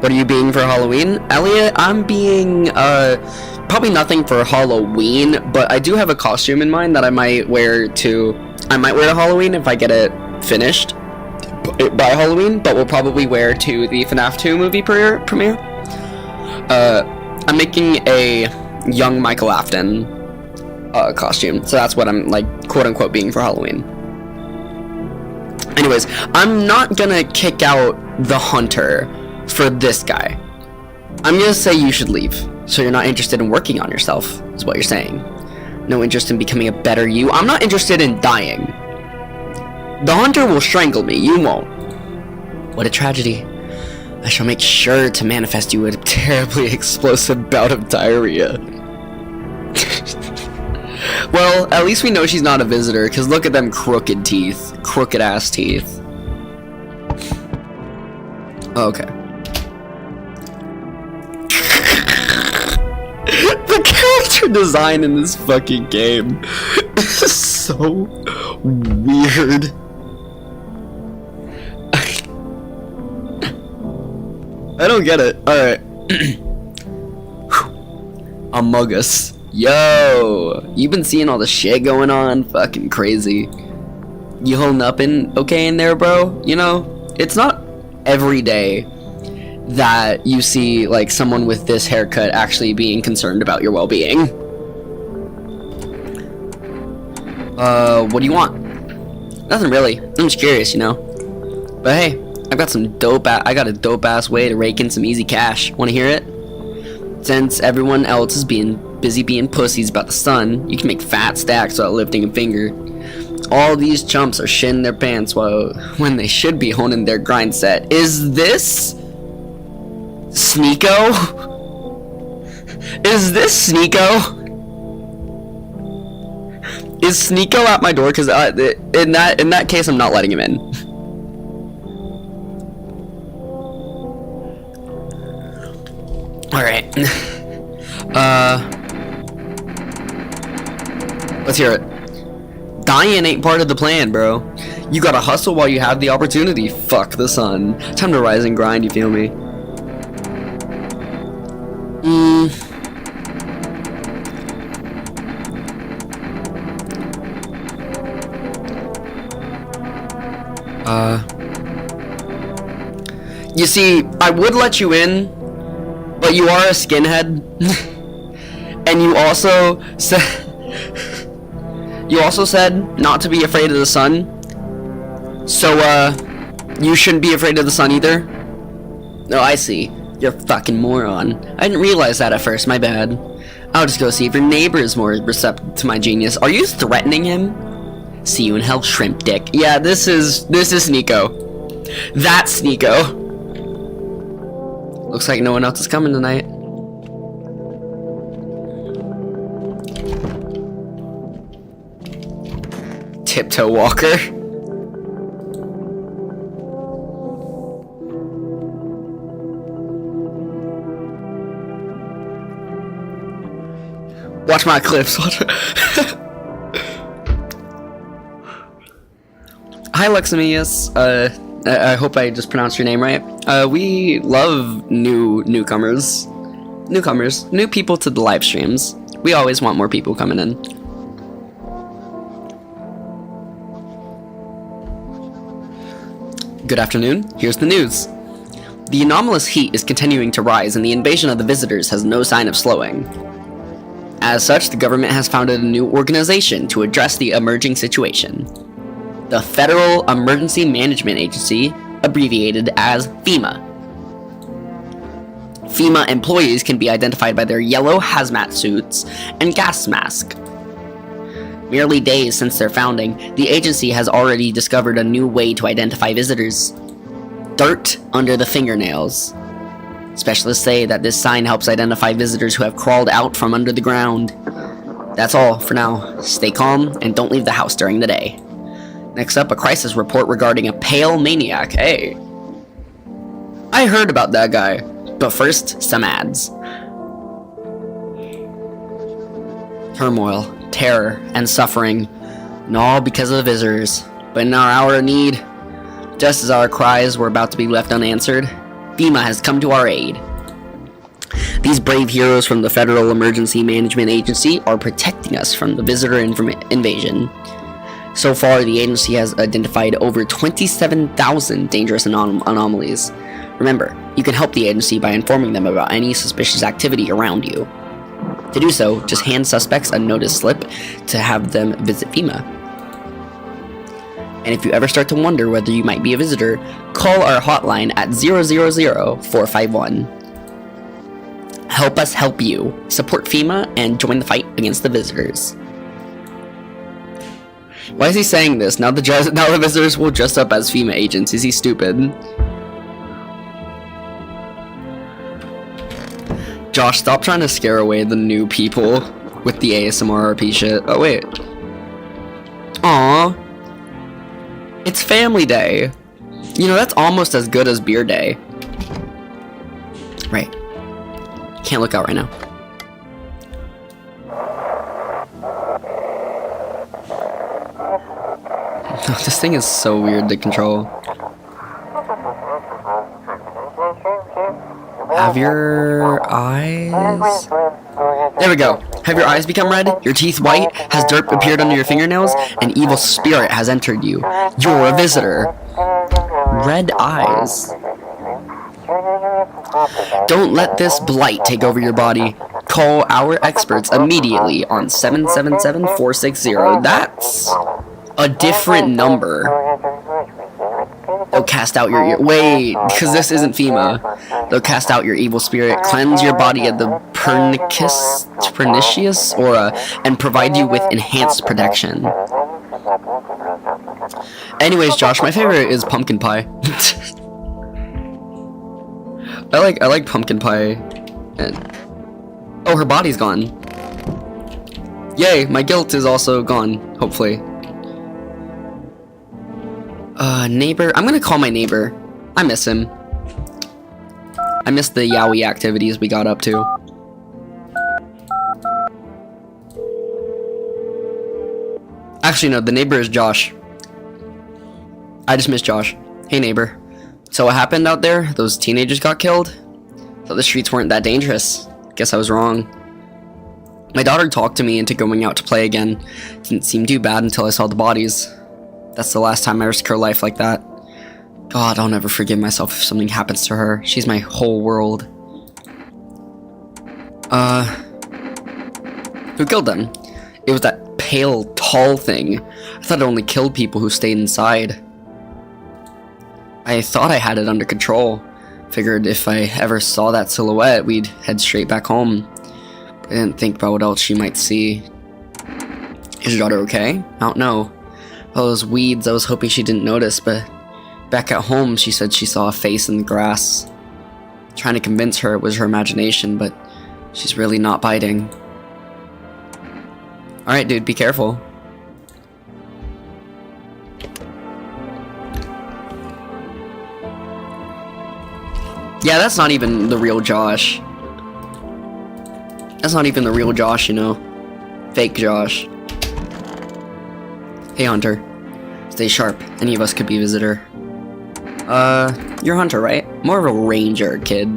Speaker 1: What are you being for Halloween? Elliot, I'm being, probably nothing for Halloween, but I do have a costume in mind that I might wear to Halloween if I get it finished by Halloween, but we'll probably wear to the FNAF 2 movie premiere. I'm making a young Michael Afton costume, so that's what I'm, like, quote-unquote being for Halloween. Anyways, I'm not gonna kick out the hunter for this guy. I'm gonna say you should leave, so you're not interested in working on yourself, is what you're saying. No interest in becoming a better you. I'm not interested in dying. The hunter will strangle me, you won't. What a tragedy. I shall make sure to manifest you a terribly explosive bout of diarrhea. Well, at least we know she's not a visitor, because look at them crooked teeth. Crooked ass teeth. Okay. The character design in this fucking game is so weird. I don't get it. Alright. Among Us. Yo! You been seeing all the shit going on? Fucking crazy. You holding up okay in there, bro? You know, it's not every day that you see, like, someone with this haircut actually being concerned about your well-being. What do you want? Nothing really. I'm just curious, you know? But hey, I got a dope ass way to rake in some easy cash. Wanna hear it? Since everyone else is busy being pussies about the sun, you can make fat stacks without lifting a finger. All these chumps are shitting their pants when they should be honing their grind set. Is this Sneeko? Is this Sneeko? Is Sneeko at my door? Because in that case, I'm not letting him in. All right. Let's hear it. Dying ain't part of the plan, bro. You gotta hustle while you have the opportunity. Fuck the sun. Time to rise and grind, you feel me? You see, I would let you in, but you are a skinhead. And you also said not to be afraid of the sun. So you shouldn't be afraid of the sun either. Oh, I see. You're a fucking moron. I didn't realize that at first. My bad. I'll just go see if your neighbor is more receptive to my genius. Are you threatening him? See you in hell, shrimp dick. Yeah, this is Nico. That's Nico. Looks like no one else is coming tonight. Tiptoe Walker. Watch my clips. Hi, Leximius. I hope I just pronounced your name right. We love newcomers, new people to the live streams. We always want more people coming in. Good afternoon. Here's the news. The anomalous heat is continuing to rise, and the invasion of the visitors has no sign of slowing. As such, the government has founded a new organization to address the emerging situation. The Federal Emergency Management Agency, abbreviated as FEMA. FEMA employees can be identified by their yellow hazmat suits and gas mask. Merely days since their founding, the agency has already discovered a new way to identify visitors. Dirt under the fingernails. Specialists say that this sign helps identify visitors who have crawled out from under the ground. That's all for now. Stay calm and don't leave the house during the day. Next up, a crisis report regarding a pale maniac. Hey, I heard about that guy. But first, some ads. Turmoil, terror, and suffering, and all because of the visitors. But in our hour of need, just as our cries were about to be left unanswered, FEMA has come to our aid. These brave heroes from the Federal Emergency Management Agency are protecting us from the visitor invasion. So far, the agency has identified over 27,000 dangerous anomalies. Remember, you can help the agency by informing them about any suspicious activity around you. To do so, just hand suspects a notice slip to have them visit FEMA. And if you ever start to wonder whether you might be a visitor, call our hotline at 000-451. Help us help you. Support FEMA and join the fight against the visitors. Why is he saying this? Now the visitors will dress up as FEMA agents. Is he stupid? Josh, stop trying to scare away the new people with the ASMR RP shit. Oh, wait. Aww. It's family day. You know, that's almost as good as beer day. Right. Can't look out right now. This thing is so weird to control. Have your eyes... There we go. Have your eyes become red? Your teeth white? Has dirt appeared under your fingernails? An evil spirit has entered you. You're a visitor. Red eyes. Don't let this blight take over your body. Call our experts immediately on 777-460. That's a different number. They'll cast out your... Wait, because this isn't FEMA. They'll cast out your evil spirit, cleanse your body of the pernicious aura, and provide you with enhanced protection. Anyways, Josh, my favorite is pumpkin pie. I like pumpkin pie. And oh, her body's gone. Yay, my guilt is also gone, hopefully. Neighbor. I'm gonna call my neighbor. I miss him. I miss the yaoi activities we got up to. Actually, no, the neighbor is Josh. I just miss Josh. Hey, neighbor. So what happened out there? Those teenagers got killed? Thought the streets weren't that dangerous. Guess I was wrong. My daughter talked to me into going out to play again. Didn't seem too bad until I saw the bodies. That's the last time I risk her life like that. God, I'll never forgive myself if something happens to her. She's my whole world. Who killed them? It was that pale, tall thing. I thought it only killed people who stayed inside. I thought I had it under control. Figured if I ever saw that silhouette, we'd head straight back home. But I didn't think about what else she might see. Is your daughter okay? I don't know. All those weeds, I was hoping she didn't notice, but back at home, she said she saw a face in the grass. Trying to convince her it was her imagination, but she's really not biting. Alright, dude, be careful. Yeah, that's not even the real Josh. That's not even the real Josh, you know. Fake Josh. Hey, Hunter. Stay sharp. Any of us could be a visitor. You're Hunter, right? More of a ranger, kid.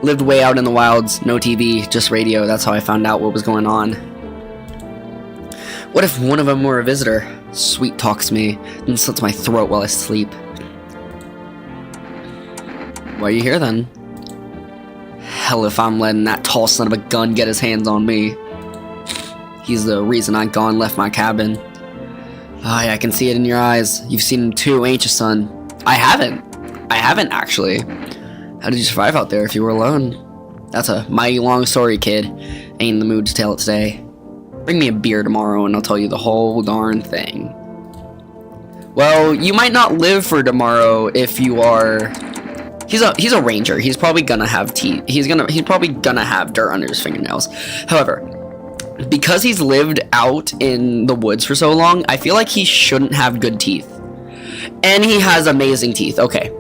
Speaker 1: Lived way out in the wilds. No TV, just radio. That's how I found out what was going on. What if one of them were a visitor? Sweet talks me, then slits my throat while I sleep. Why are you here then? Hell if I'm letting that tall son of a gun get his hands on me. He's the reason I gone left my cabin. I can see it in your eyes. You've seen him too, ain't you, son? I haven't actually. How did you survive out there if you were alone? That's a mighty long story, kid. Ain't in the mood to tell it today. Bring me a beer tomorrow and I'll tell you the whole darn thing. Well, you might not live for tomorrow if you are... He's a ranger. He's probably gonna have teeth. He's probably gonna have dirt under his fingernails. However, because he's lived out in the woods for so long, I feel like he shouldn't have good teeth. And he has amazing teeth. Okay.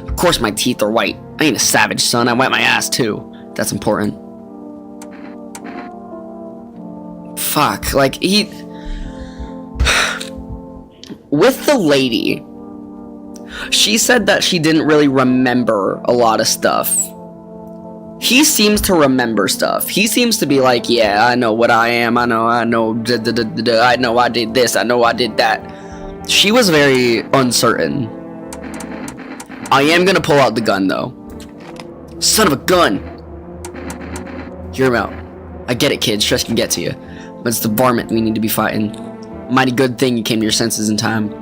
Speaker 1: Of course my teeth are white. I ain't a savage, son. I wipe my ass too. That's important. Fuck. Like, he... With the lady, she said that she didn't really remember a lot of stuff. He seems to remember stuff. He seems to be like, yeah, I know what I am. I know, I know I did this. I know I did that. She was very uncertain. I am gonna pull out the gun, though. Son of a gun! Hear him out. I get it, kid. Stress can get to you. But it's the varmint we need to be fighting. Mighty good thing you came to your senses in time.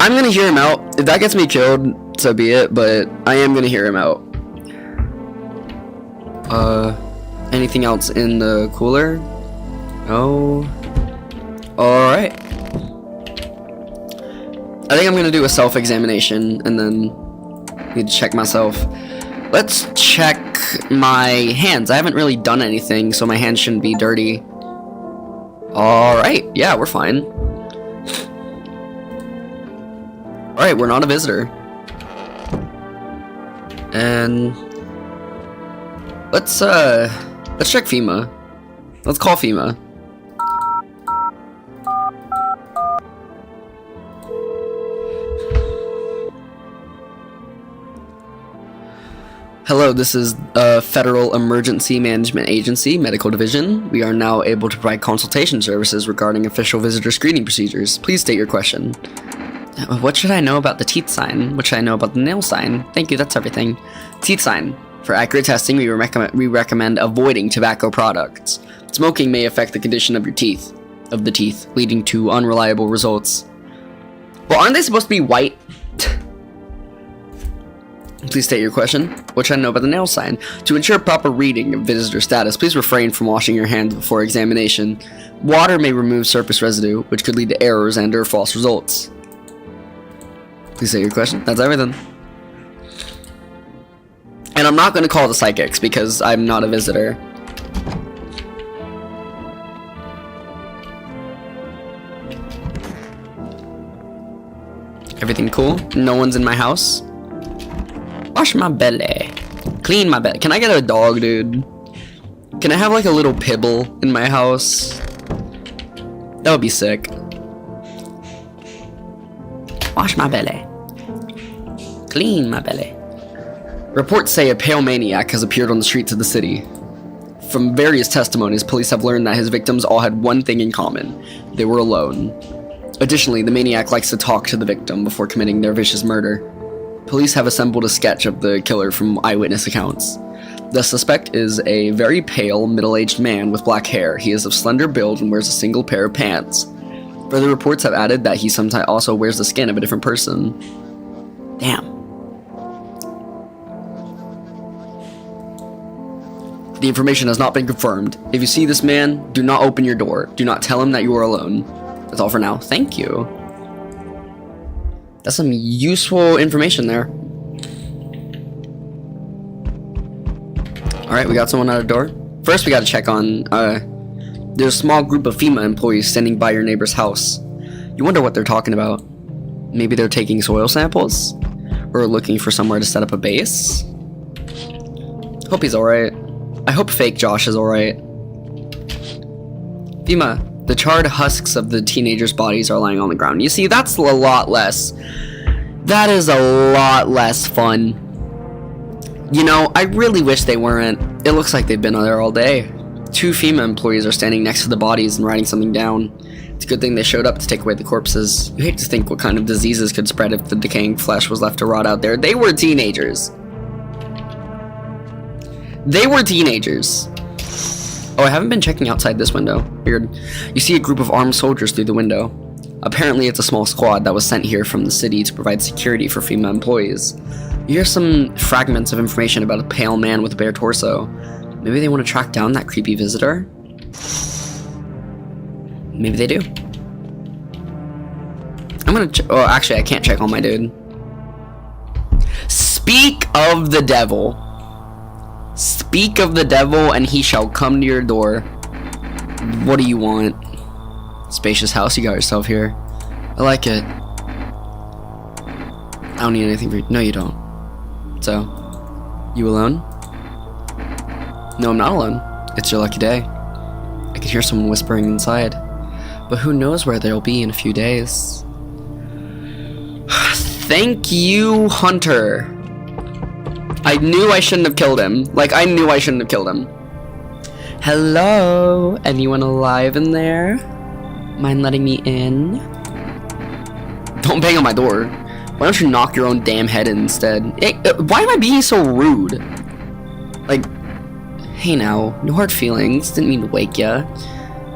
Speaker 1: I'm gonna hear him out. If that gets me killed, so be it, but I am gonna hear him out. Anything else in the cooler? No. Alright. I think I'm gonna do a self-examination and then need to check myself. Let's check my hands. I haven't really done anything, so my hands shouldn't be dirty. Alright, yeah, we're fine. Alright, we're not a visitor. And let's check FEMA. Let's call FEMA. Hello, this is Federal Emergency Management Agency, Medical Division. We are now able to provide consultation services regarding official visitor screening procedures. Please state your question. What should I know about the teeth sign? What should I know about the nail sign? Thank you, that's everything. Teeth sign. For accurate testing, we recommend avoiding tobacco products. Smoking may affect the condition of your teeth, leading to unreliable results. Well, aren't they supposed to be white? Please state your question. What should I know about the nail sign? To ensure proper reading of visitor status, please refrain from washing your hands before examination. Water may remove surface residue, which could lead to errors and/or false results. Please state your question. That's everything. And I'm not going to call the psychics because I'm not a visitor. Everything cool? No one's in my house? Wash my belly. Clean my belly. Can I get a dog, dude? Can I have like a little pibble in my house? That would be sick. Wash my belly. Clean my belly. Reports say a pale maniac has appeared on the streets of the city. From various testimonies, police have learned that his victims all had one thing in common. They were alone. Additionally, the maniac likes to talk to the victim before committing their vicious murder. Police have assembled a sketch of the killer from eyewitness accounts. The suspect is a very pale, middle-aged man with black hair. He is of slender build and wears a single pair of pants. Further reports have added that he sometimes also wears the skin of a different person. Damn. The information has not been confirmed. If you see this man, do not open your door. Do not tell him that you are alone. That's all for now. Thank you. That's some useful information there. Alright, we got someone at our door. First, we gotta check on, there's a small group of FEMA employees standing by your neighbor's house. You wonder what they're talking about. Maybe they're taking soil samples? Or looking for somewhere to set up a base? Hope he's alright. I hope fake Josh is alright. FEMA, the charred husks of the teenagers' bodies are lying on the ground. You see, that's a lot less. That is a lot less fun. You know, I really wish they weren't. It looks like they've been there all day. 2 FEMA employees are standing next to the bodies and writing something down. It's a good thing they showed up to take away the corpses. You hate to think what kind of diseases could spread if the decaying flesh was left to rot out there. They were teenagers. They were teenagers. Oh, I haven't been checking outside this window. Weird. You see a group of armed soldiers through the window. Apparently it's a small squad that was sent here from the city to provide security for FEMA employees. You hear some fragments of information about a pale man with a bare torso. Maybe they want to track down that creepy visitor? Maybe they do. I'm gonna oh, actually, I can't check on my dude. Speak of the devil. Speak of the devil, and he shall come to your door. What do you want? Spacious house you got yourself here. I like it. I don't need anything for you. No, you don't. So, you alone? No, I'm not alone. It's your lucky day. I can hear someone whispering inside. But who knows where they'll be in a few days. Thank you, Hunter. I knew I shouldn't have killed him. Like, I knew I shouldn't have killed him. Hello? Anyone alive in there? Mind letting me in? Don't bang on my door. Why don't you knock your own damn head in instead? Hey, why am I being so rude? Like, hey now, no hard feelings. Didn't mean to wake ya.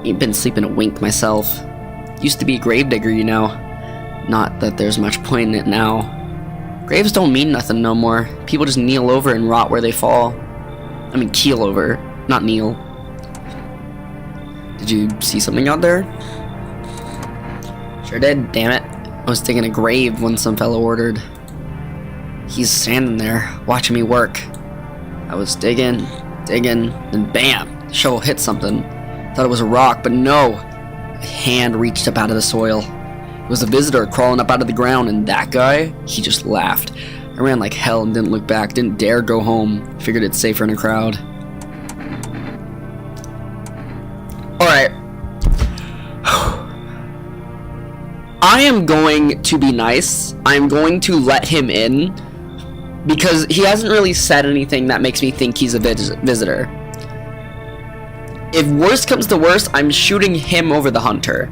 Speaker 1: Ain't been sleeping a wink myself. Used to be a gravedigger, you know. Not that there's much point in it now. Graves don't mean nothing no more. People just kneel over and rot where they fall. I mean, keel over, not kneel. Did you see something out there? Sure did, damn it. I was digging a grave when some fellow ordered. He's standing there, watching me work. I was digging, then bam, the shovel hit something. Thought it was a rock, but no. A hand reached up out of the soil. It was a visitor crawling up out of the ground, and that guy, he just laughed. I ran like hell and didn't look back, didn't dare go home. Figured it's safer in a crowd. Alright. I am going to be nice. I'm going to let him in because he hasn't really said anything that makes me think he's a visitor. If worst comes to worst, I'm shooting him over the hunter.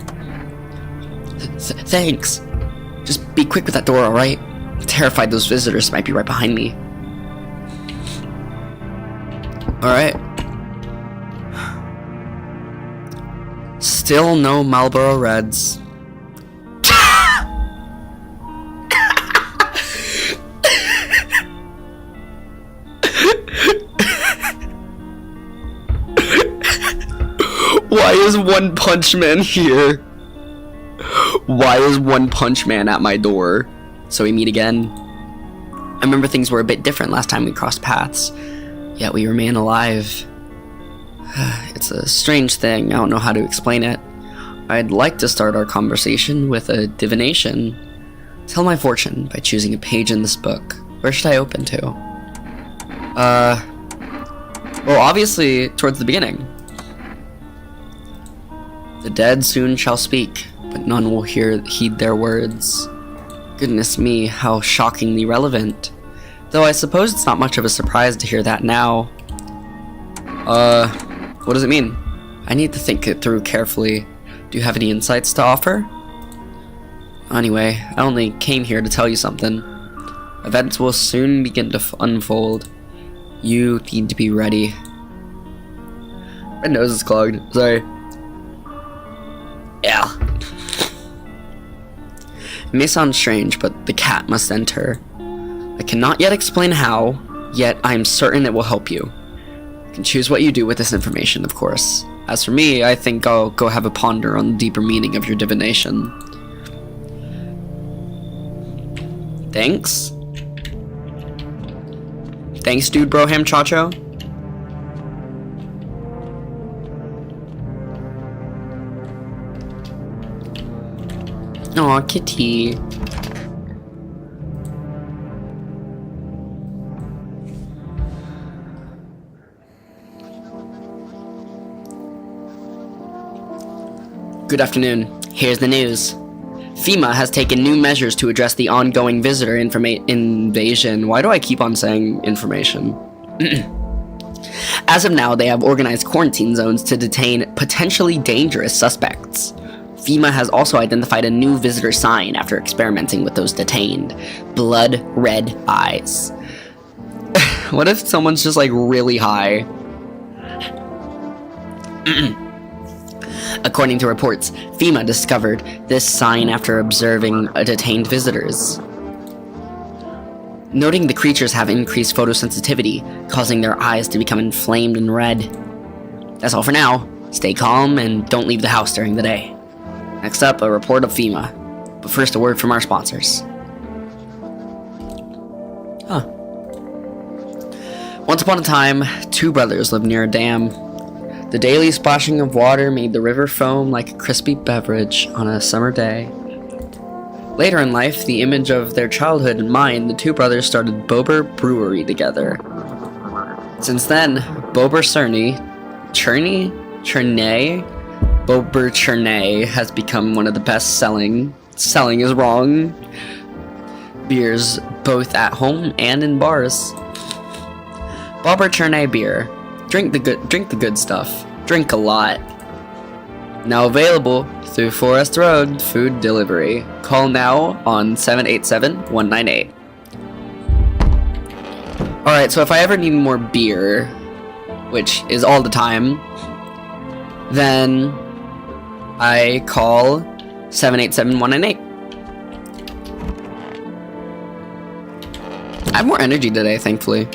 Speaker 1: Thanks. Just be quick with that door, alright? I'm terrified those visitors might be right behind me. Alright. Still no Marlboro Reds. Why is One Punch Man here? Why is One Punch Man at my door? So we meet again. I remember things were a bit different last time we crossed paths, yet we remain alive. It's a strange thing, I don't know how to explain it. I'd like to start our conversation with a divination. Tell my fortune by choosing a page in this book. Where should I open to? Well, obviously, towards the beginning. The dead soon shall speak, but none will heed their words. Goodness me, how shockingly relevant. Though I suppose it's not much of a surprise to hear that now. What does it mean? I need to think it through carefully. Do you have any insights to offer? Anyway, I only came here to tell you something. Events will soon begin to unfold. You need to be ready. My nose is clogged. Sorry. Yeah. It may sound strange, but the cat must enter. I cannot yet explain how, yet I am certain it will help you. You can choose what you do with this information, of course. As for me, I think I'll go have a ponder on the deeper meaning of your divination. Thanks? Thanks, dude, Broham Chacho? Aw, kitty. Good afternoon. Here's the news. FEMA has taken new measures to address the ongoing visitor invasion. Why do I keep on saying information? As of now, they have organized quarantine zones to detain potentially dangerous suspects. FEMA has also identified a new visitor sign after experimenting with those detained. Blood red eyes. What if someone's just like really high? According to reports, FEMA discovered this sign after observing detained visitors. Noting the creatures have increased photosensitivity, causing their eyes to become inflamed and red. That's all for now. Stay calm and don't leave the house during the day. Next up, a report of FEMA. But first, a word from our sponsors. Once upon a time, two brothers lived near a dam. The daily splashing of water made the river foam like a crispy beverage on a summer day. Later in life, the image of their childhood in mind, the two brothers started Bober Brewery together. Since then, Bober Chernay has become one of the best-selling is wrong beers both at home and in bars. Bober Chernay beer. Drink the good stuff. Drink a lot. Now available through Forest Road Food Delivery. Call now on 787-198. Alright, so if I ever need more beer, which is all the time, then I call 787-198. I have more energy today, thankfully.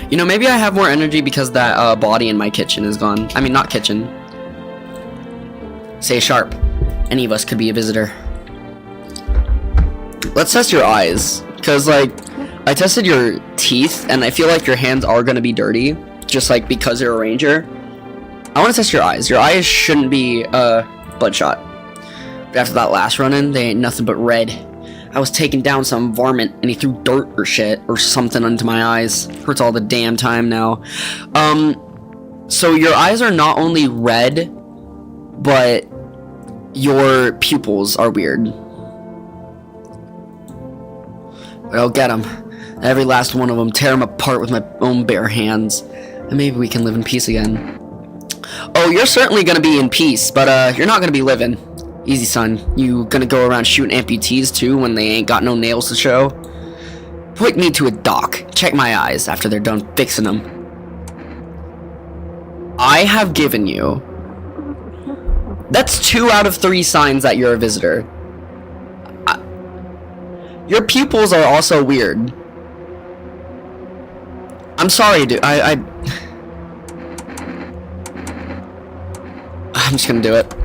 Speaker 1: You know, maybe I have more energy because that body in my kitchen is gone. I mean, not kitchen. Stay sharp. Any of us could be a visitor. Let's test your eyes. Because, like, I tested your teeth, and I feel like your hands are going to be dirty. Just, like, because you're a ranger. I want to test your eyes. Your eyes shouldn't be bloodshot. But after that last run-in, they ain't nothing but red. I was taking down some varmint and he threw dirt or shit or something into my eyes. Hurts all the damn time now. So your eyes are not only red, but your pupils are weird. But I'll get them. Every last one of them. Tear them apart with my own bare hands. And maybe we can live in peace again. Oh, you're certainly gonna be in peace, but you're not gonna be living. Easy, son. You gonna go around shooting amputees too when they ain't got no nails to show? Point me to a doc. Check my eyes after they're done fixing them. I have given you... That's 2 out of 3 signs that you're a visitor. Your pupils are also weird. I'm sorry, dude. I'm just gonna do it.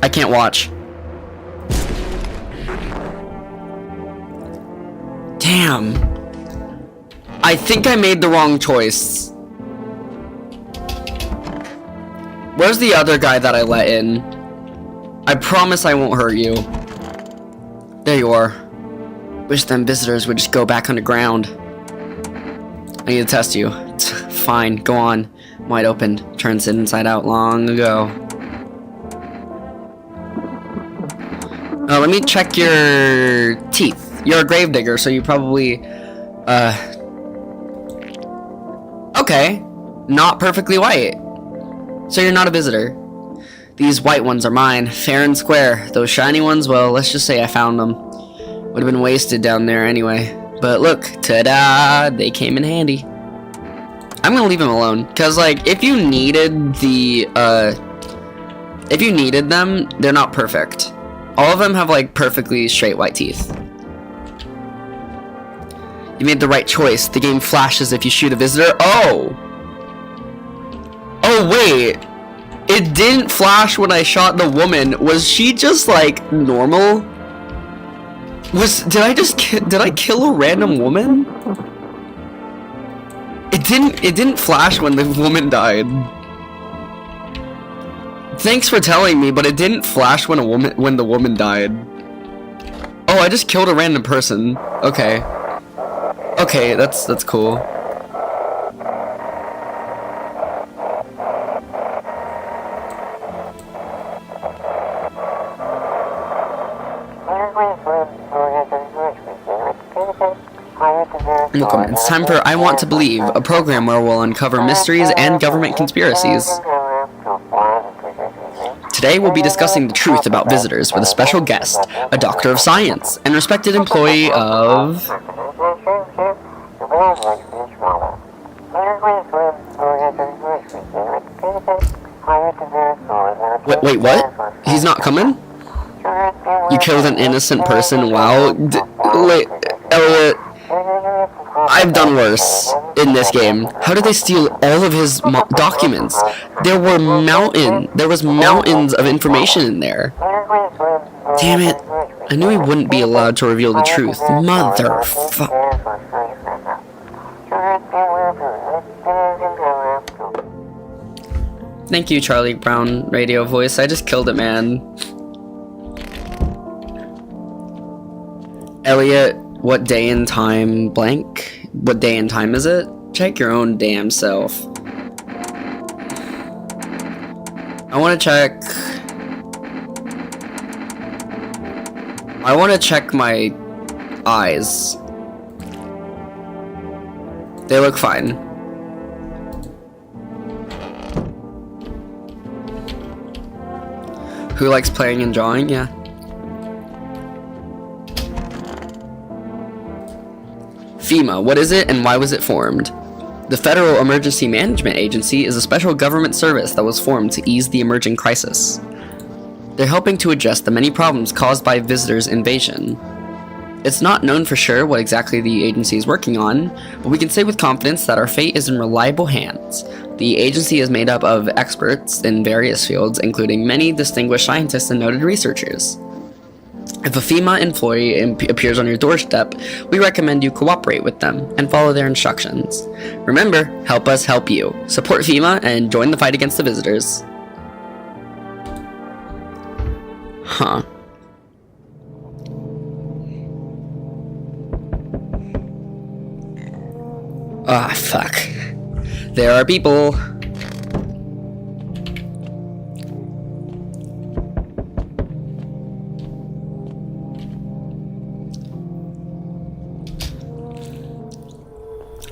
Speaker 1: I can't watch. Damn. I think I made the wrong choice. Where's the other guy that I let in? I promise I won't hurt you. There you are. Wish them visitors would just go back underground. I need to test you. Fine, go on. Wide open. Turns it inside out long ago. Let me check your teeth. You're a gravedigger, so you probably, okay. Not perfectly white. So you're not a visitor. These white ones are mine, fair and square. Those shiny ones, well, let's just say I found them. Would have been wasted down there anyway. But look, ta-da, they came in handy. I'm gonna leave him alone, cause like if you needed them, they're not perfect. All of them have like perfectly straight white teeth. You made the right choice. The game flashes if you shoot a visitor. Oh! Oh wait! It didn't flash when I shot the woman. Was she just like normal? Did I kill a random woman? It didn't flash when the woman died. Thanks for telling me, but it didn't flash when the woman died. Oh, I just killed a random person. Okay. Okay, that's cool. Welcome. It's time for I Want to Believe, a program where we'll uncover mysteries and government conspiracies. Today we'll be discussing the truth about visitors with a special guest, a doctor of science, and respected employee of... Wait, what? He's not coming? You killed an innocent person, wow. Elliot, I've done worse in this game. How did they steal all of his documents? There was mountains of information in there. Damn it. I knew he wouldn't be allowed to reveal the truth. Motherfucker. Thank you, Charlie Brown radio voice. I just killed it, man. Elliot, what day and time blank? What day and time is it? Check your own damn self. I want to check my eyes. They look fine. Who likes playing and drawing? Yeah. FEMA, what is it and why was it formed? The Federal Emergency Management Agency is a special government service that was formed to ease the emerging crisis. They're helping to address the many problems caused by visitors' invasion. It's not known for sure what exactly the agency is working on, but we can say with confidence that our fate is in reliable hands. The agency is made up of experts in various fields, including many distinguished scientists and noted researchers. If a FEMA employee appears on your doorstep, we recommend you cooperate with them and follow their instructions. Remember, help us help you. Support FEMA and join the fight against the visitors. Huh. Ah, fuck. There are people.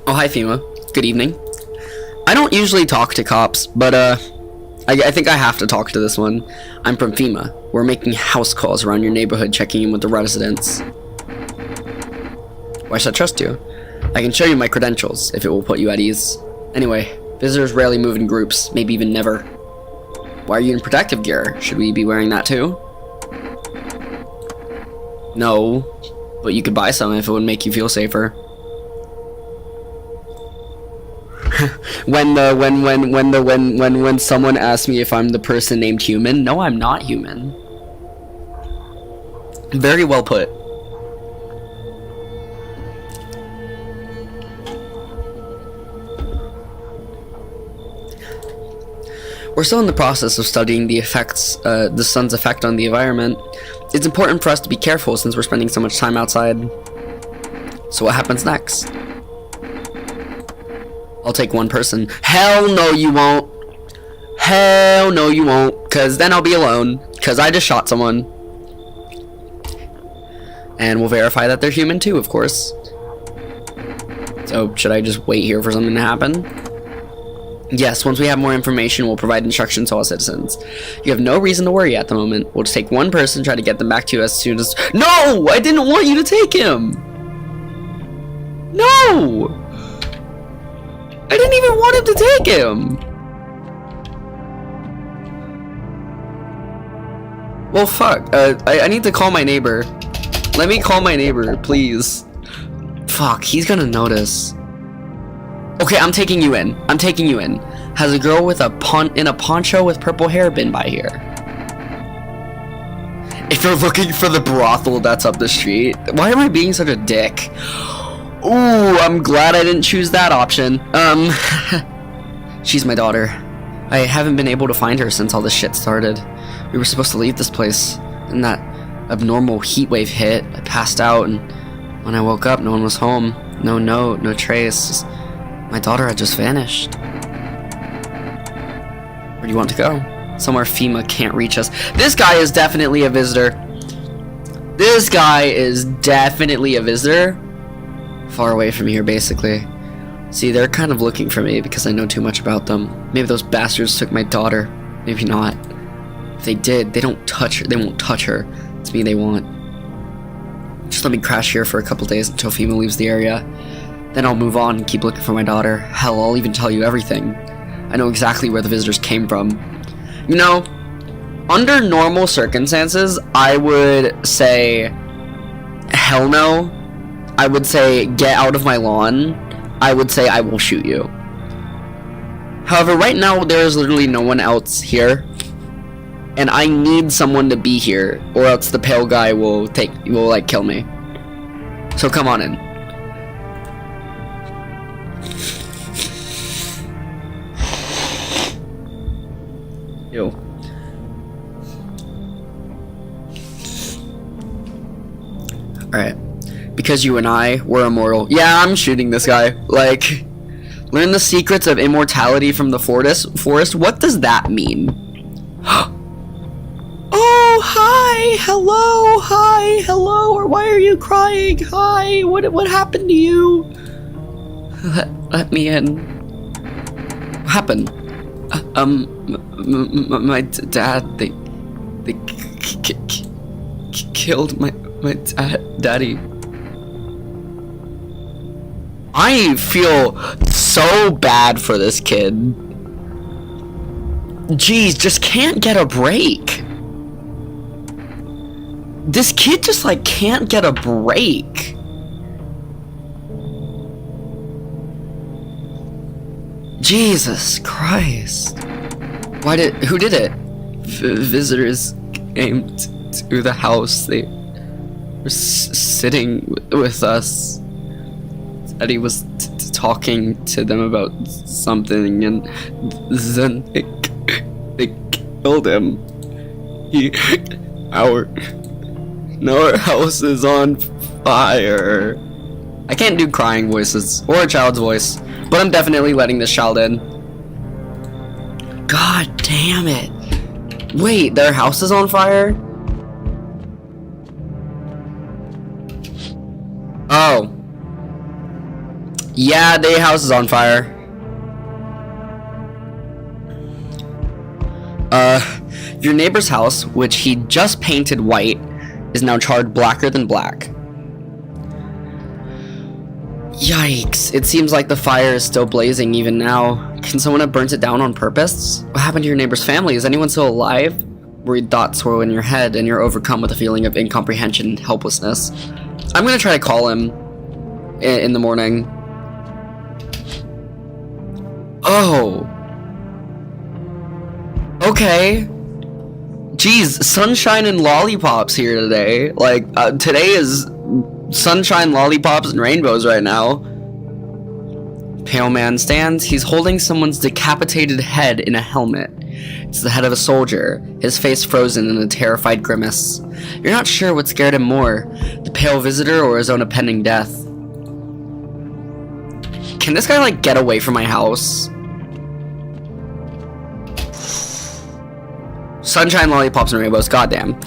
Speaker 1: Oh, hi FEMA. Good evening. I don't usually talk to cops, but I think I have to talk to this one. I'm from FEMA. We're making house calls around your neighborhood, checking in with the residents. Why should I trust you? I can show you my credentials, if it will put you at ease. Anyway, visitors rarely move in groups, maybe even never. Why are you in protective gear? Should we be wearing that too? No, but you could buy some if it would make you feel safer. when someone asks me if I'm the person named Human, no, I'm not human. Very well put. We're still in the process of studying the sun's effect on the environment. It's important for us to be careful since we're spending so much time outside. So what happens next? I'll take one person. Hell no you won't. Hell no you won't. Cause then I'll be alone. Cause I just shot someone. And we'll verify that they're human too, of course. So should I just wait here for something to happen? Yes, once we have more information, we'll provide instructions to all citizens. You have no reason to worry at the moment. We'll just take one person, try to get them back to you as soon as... No! I didn't want you to take him! No! I didn't even want him to take him! Well, fuck. I need to call my neighbor. Let me call my neighbor, please. Fuck, he's gonna notice. Okay, I'm taking you in. I'm taking you in. Has a girl with a poncho with purple hair been by here? If you're looking for the brothel that's up the street, why am I being such a dick? Ooh, I'm glad I didn't choose that option. She's my daughter. I haven't been able to find her since all this shit started. We were supposed to leave this place, and that abnormal heat wave hit. I passed out, and when I woke up, no one was home. No note, no trace. My daughter had just vanished. Where do you want to go? Somewhere FEMA can't reach us. This guy is definitely a visitor. This guy is definitely a visitor. Far away from here, basically. See, they're kind of looking for me because I know too much about them. Maybe those bastards took my daughter. Maybe not. If they did, they don't touch her. They won't touch her. It's me they want. Just let me crash here for a couple days until FEMA leaves the area. Then I'll move on and keep looking for my daughter. Hell, I'll even tell you everything. I know exactly where the visitors came from. You know, under normal circumstances, I would say, hell no. I would say, get out of my lawn. I would say, I will shoot you. However, right now, there is literally no one else here. And I need someone to be here, or else the pale guy will kill me. So come on in. Ew. Alright. Because you and I were immortal. Yeah, I'm shooting this guy. Like, learn the secrets of immortality from the forest. What does that mean? Oh, hi, hello, hi, hello, or why are you crying? Hi, what happened to you? Let me in. What happened? My dad, they killed my daddy. I feel so bad for this kid. Jeez, just can't get a break. This kid just like can't get a break. Jesus Christ. Who did it? Visitors came to the house. They were sitting with us. Eddie was talking to them about something, and then they killed him. Our house is on fire. I can't do crying voices or a child's voice, but I'm definitely letting this child in. God damn it. Wait, their house is on fire? Oh. Yeah, their house is on fire. Your neighbor's house, which he just painted white, is now charred blacker than black. Yikes, it seems like the fire is still blazing even now. Can someone have burnt it down on purpose? What happened to your neighbor's family? Is anyone still alive? Worried thoughts swirl in your head, and you're overcome with a feeling of incomprehension and helplessness. I'm gonna try to call him in the morning. Oh. Okay. Jeez, sunshine and lollipops here today. Like, today is sunshine, lollipops, and rainbows right now. Pale man stands. He's holding someone's decapitated head in a helmet. It's the head of a soldier, his face frozen in a terrified grimace. You're not sure what scared him more, the pale visitor or his own impending death. Can this guy, like, get away from my house? Sunshine, lollipops, and rainbows, goddamn.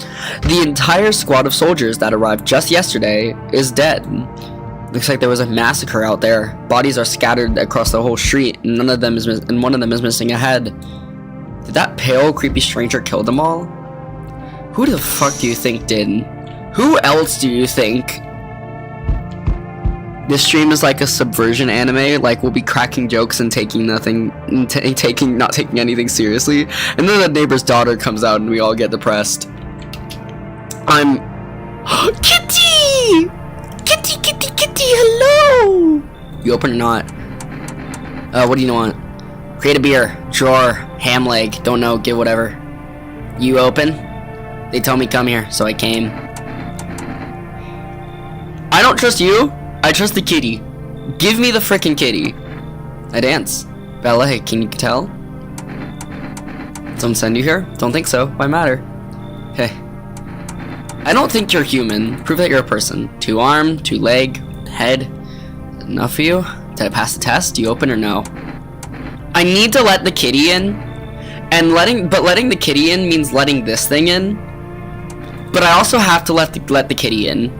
Speaker 1: The entire squad of soldiers that arrived just yesterday is dead. Looks like there was a massacre out there. Bodies are scattered across the whole street, and one of them is missing a head. Did that pale, creepy stranger kill them all? Who the fuck do you think did? Who else do you think This stream is like a subversion anime. Like we'll be cracking jokes and taking not taking anything seriously. And then the neighbor's daughter comes out and we all get depressed. I'm Kitty! Kitty, hello! You open or not? What do you want? Create a beer, drawer, ham leg, don't know, give whatever. You open? They told me come here, so I came. I don't trust you. I trust the kitty. Give me the frickin' kitty. I dance. Ballet, can you tell? Someone send you here? Don't think so. Why matter? Hey. I don't think you're human. Prove that you're a person. 2 arm, 2 leg, head. Enough for you? Did I pass the test? Do you open or no? I need to let the kitty in. And letting the kitty in means letting this thing in. But I also have to let the kitty in.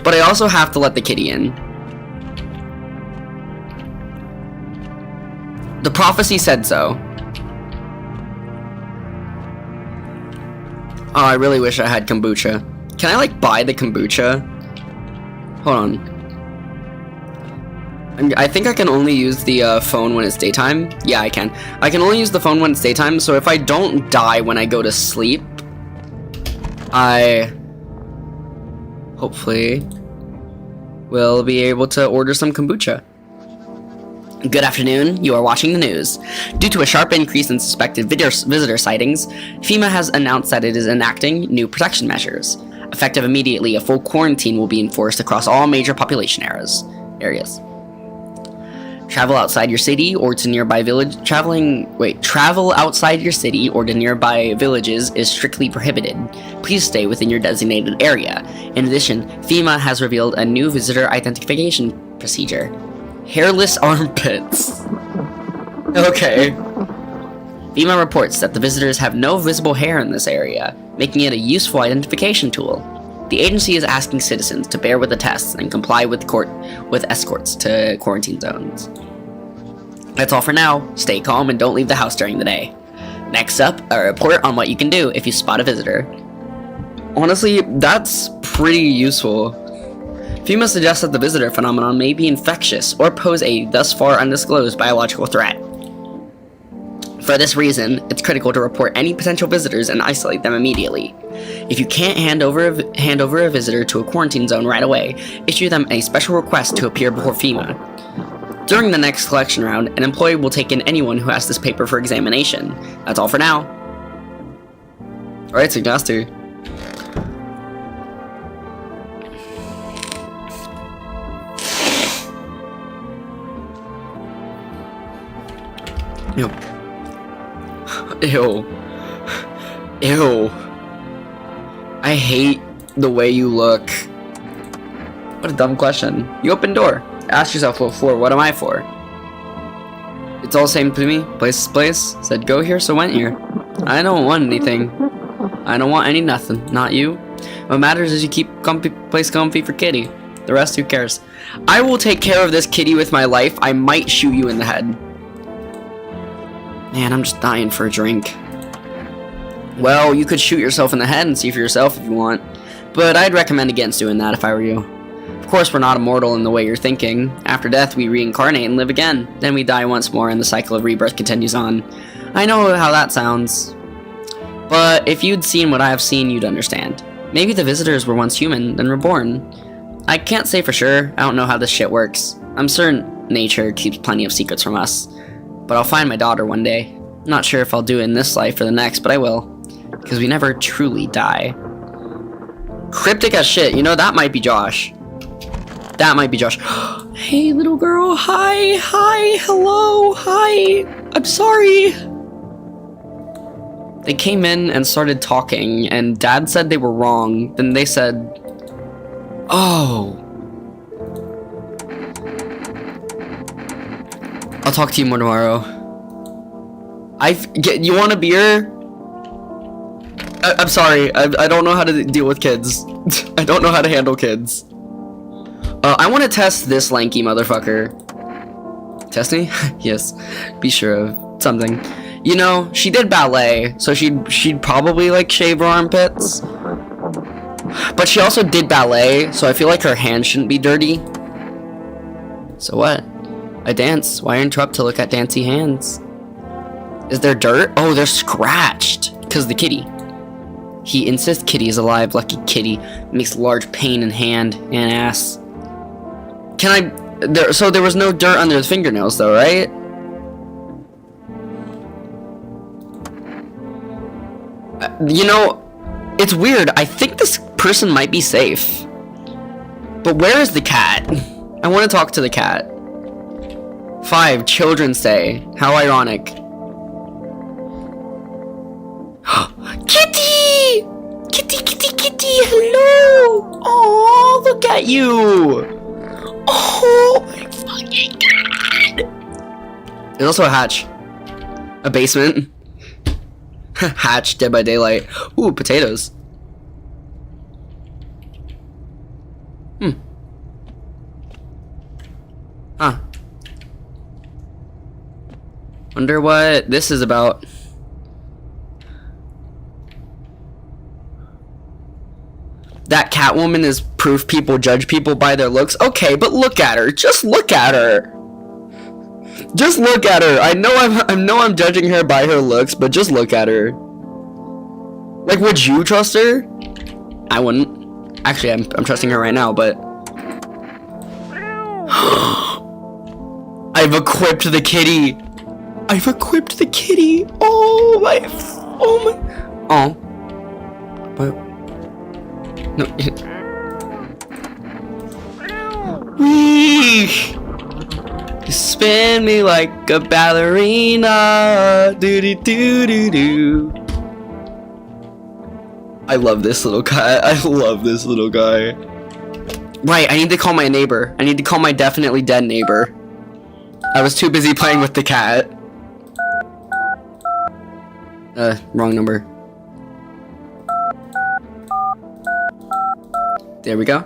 Speaker 1: But I also have to let the kitty in. The prophecy said so. Oh, I really wish I had kombucha. Can I like buy the kombucha? Hold on. I think I can only use the phone when it's daytime. Yeah, I can. I can only use the phone when it's daytime, so if I don't die when I go to sleep, I hopefully will be able to order some kombucha. Good afternoon, you are watching the news. Due to a sharp increase in suspected visitor sightings, FEMA has announced that it is enacting new protection measures. Effective immediately, a full quarantine will be enforced across all major population areas. Travel outside your city or to nearby travel outside your city or to nearby villages is strictly prohibited. Please stay within your designated area. In addition, FEMA has revealed a new visitor identification procedure. Hairless armpits. Okay. FEMA reports that the visitors have no visible hair in this area, making it a useful identification tool. The agency is asking citizens to bear with the tests and comply with escorts to quarantine zones. That's all for now. Stay calm and don't leave the house during the day. Next up, a report on what you can do if you spot a visitor. Honestly, that's pretty useful. FEMA suggests that the visitor phenomenon may be infectious or pose a thus far undisclosed biological threat. For this reason, it's critical to report any potential visitors and isolate them immediately. If you can't hand over a visitor to a quarantine zone right away, issue them a special request to appear before FEMA. During the next collection round, an employee will take in anyone who has this paper for examination. That's all for now. Alright, Signaster. Ew. Ew. Ew. I hate the way you look. What a dumb question. You open door. Ask yourself, what am I for? It's all the same to me. Place is place. Said go here, so went here. I don't want anything. I don't want any nothing. Not you. What matters is you keep place comfy for kitty. The rest, who cares? I will take care of this kitty with my life. I might shoot you in the head. Man, I'm just dying for a drink. Well, you could shoot yourself in the head and see for yourself if you want. But I'd recommend against doing that if I were you. Of course, we're not immortal in the way you're thinking. After death, we reincarnate and live again. Then we die once more and the cycle of rebirth continues on. I know how that sounds. But if you'd seen what I have seen, you'd understand. Maybe the visitors were once human, then reborn. I can't say for sure. I don't know how this shit works. I'm certain nature keeps plenty of secrets from us. But I'll find my daughter one day. Not sure if I'll do it in this life or the next, but I will. Because we never truly die. Cryptic as shit. You know, that might be Josh. That might be Josh. Hey, little girl. Hi. Hi. Hello. Hi. I'm sorry. They came in and started talking, and Dad said they were wrong. Then they said, oh. I'll talk to you more tomorrow. You want a beer? I'm sorry. I don't know how to deal with kids. I don't know how to handle kids. I want to test this lanky motherfucker. Test me? Yes. Be sure of something. You know, she did ballet, so she'd probably like shave her armpits. But she also did ballet, so I feel like her hands shouldn't be dirty. So what? I dance. Why interrupt to look at dancy hands? Is there dirt? Oh, they're scratched. Because the kitty. He insists kitty is alive. Lucky kitty. Makes large pain in hand and ass. Can I... So there was no dirt under his fingernails though, right? You know, it's weird. I think this person might be safe. But where is the cat? I want to talk to the cat. 5. Children's Day. How ironic. Kitty! Kitty, kitty, kitty, hello! Oh, look at you! Oh my fucking god! There's also a hatch. A basement. Hatch, Dead by Daylight. Ooh, potatoes. Huh. Wonder what this is about. That Catwoman is proof people judge people by their looks. Okay, but look at her. Just look at her. Just look at her. I know I'm judging her by her looks, but just look at her. Like, would you trust her? I wouldn't. Actually, I'm trusting her right now, but I've equipped the kitty. I've equipped the kitty. Oh my. Oh. What? No. Wee. You spin me like a ballerina. Doo doo doo doo. I love this little guy. I love this little guy. Right, I need to call my neighbor. I need to call my definitely dead neighbor. I was too busy playing with the cat. Wrong number. There we go.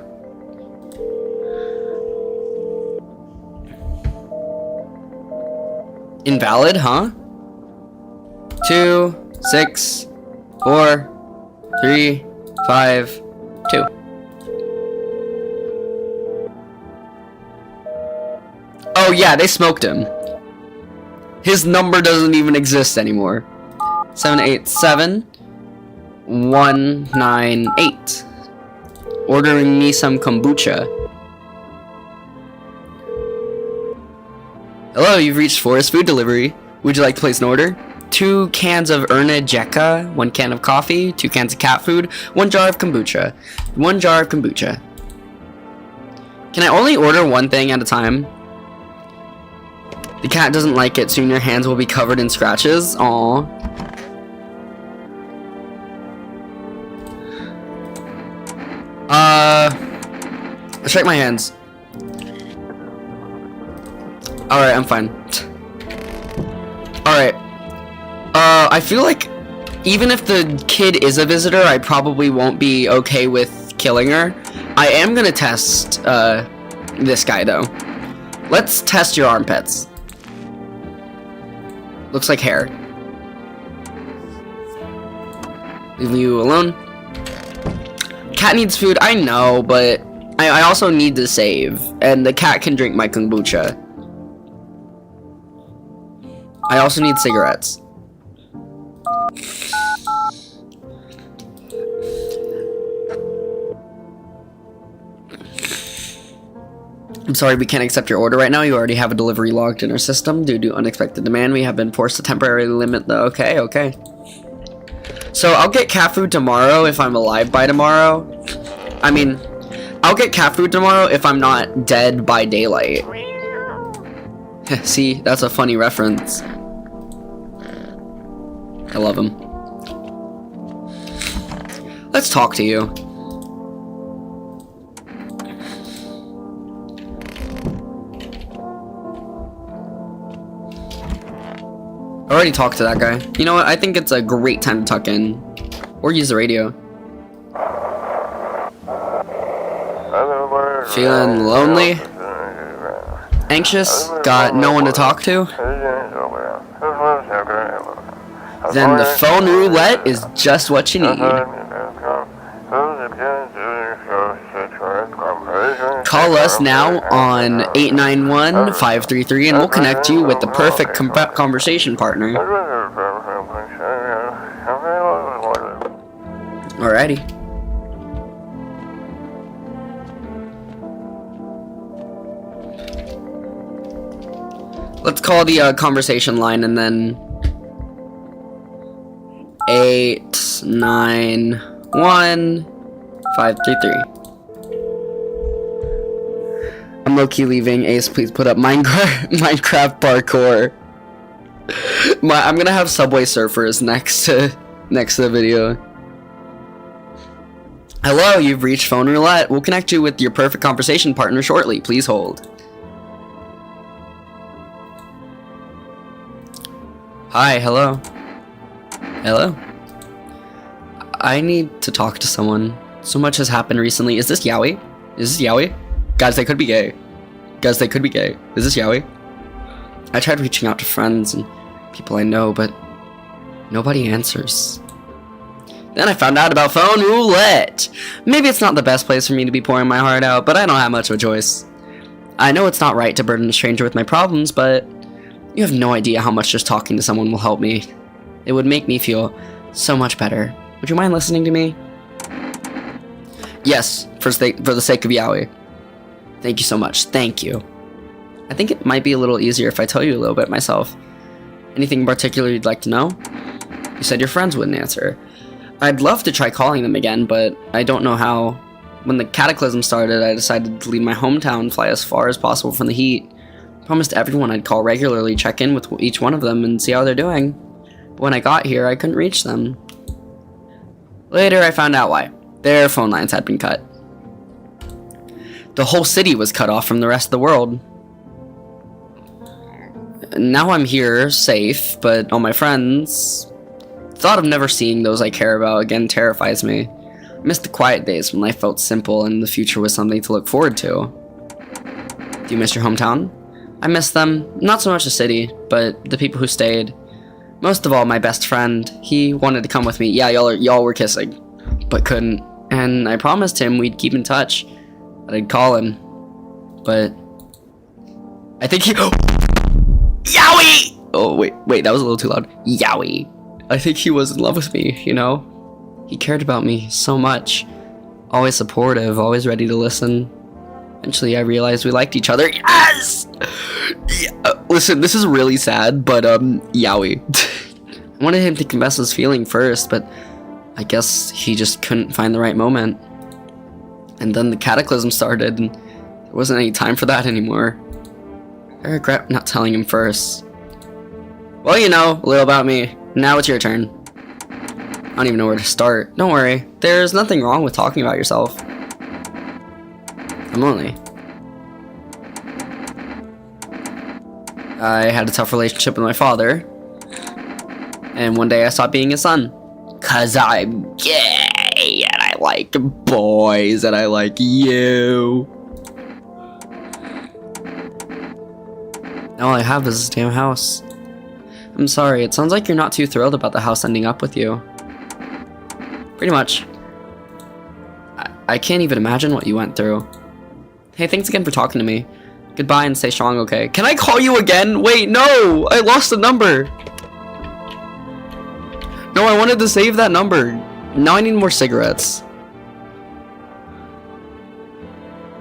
Speaker 1: Invalid, huh? 2, 6, 4, 3, 5, 2. Oh yeah, they smoked him. His number doesn't even exist anymore. 787198. Ordering me some kombucha. Hello, you've reached Forest Food Delivery. Would you like to place an order? 2 cans of Erna Jekka, 1 can of coffee, 2 cans of cat food, 1 jar of kombucha. 1 jar of kombucha. Can I only order one thing at a time? The cat doesn't like it, soon your hands will be covered in scratches. Aww. Check my hands. Alright, I'm fine. Alright. I feel like even if the kid is a visitor, I probably won't be okay with killing her. I am gonna test, this guy, though. Let's test your armpits. Looks like hair. Leave you alone. Cat needs food, I know, but I also need to save. And the cat can drink my kombucha. I also need cigarettes. I'm sorry, we can't accept your order right now. You already have a delivery logged in our system. Due to unexpected demand, we have been forced to temporarily limit the... Okay. So, I'll get cat food tomorrow if I'm alive by tomorrow. I mean, I'll get cat food tomorrow if I'm not dead by daylight. See, that's a funny reference. I love him. Let's talk to you. I already talked to that guy. You know what? I think it's a great time to tuck in. Or use the radio. Feeling lonely? Anxious? Got no one to talk to? Then the phone roulette is just what you need. Call Call us now on 891-533 and we'll connect you with the perfect conversation partner. Alrighty. Let's call the conversation line and then 891-533. I'm low-key leaving. Ace, please put up Minecraft parkour. I'm gonna have Subway Surfers next to the video. Hello, you've reached Phone Roulette. We'll connect you with your perfect conversation partner shortly. Please hold. Hi, hello. Hello. I need to talk to someone. So much has happened recently. Is this Yaoi? Is this Yaoi? Guys, they could be gay. Guys, they could be gay. Is this Yaoi? I tried reaching out to friends and people I know, but nobody answers. Then I found out about Phone Roulette. Maybe it's not the best place for me to be pouring my heart out, but I don't have much of a choice. I know it's not right to burden a stranger with my problems, but you have no idea how much just talking to someone will help me. It would make me feel so much better. Would you mind listening to me? Yes, for the sake of Yaoi. Thank you so much. Thank you. I think it might be a little easier if I tell you a little bit myself. Anything in particular you'd like to know? You said your friends wouldn't answer. I'd love to try calling them again, but I don't know how. When the cataclysm started, I decided to leave my hometown and fly as far as possible from the heat. I promised everyone I'd call regularly, check in with each one of them, and see how they're doing. But when I got here, I couldn't reach them. Later, I found out why. Their phone lines had been cut. The whole city was cut off from the rest of the world. Now I'm here, safe, but all my friends... The thought of never seeing those I care about again terrifies me. I miss the quiet days when life felt simple and the future was something to look forward to. Do you miss your hometown? I miss them, not so much the city, but the people who stayed. Most of all, my best friend. He wanted to come with me. Yeah, y'all were kissing, but couldn't. And I promised him we'd keep in touch, that I'd call him. But I think he... Yaoi! Oh, wait, that was a little too loud. Yaoi. I think he was in love with me, you know? He cared about me so much. Always supportive, always ready to listen. Eventually, I realized we liked each other. Yes! Yeah, listen, this is really sad, but, Yaoi. I wanted him to confess his feeling first, but I guess he just couldn't find the right moment. And then the cataclysm started, and there wasn't any time for that anymore. I regret not telling him first. Well, you know, a little about me. Now it's your turn. I don't even know where to start. Don't worry, there's nothing wrong with talking about yourself. I'm lonely. I had a tough relationship with my father. And one day I stopped being his son. 'Cause I'm gay and I like boys and I like you. Now all I have is this damn house. I'm sorry, it sounds like you're not too thrilled about the house ending up with you. Pretty much. I can't even imagine what you went through. Hey, thanks again for talking to me. Goodbye and stay strong, okay? Can I call you again? Wait, no! I lost the number! No, I wanted to save that number. Now I need more cigarettes.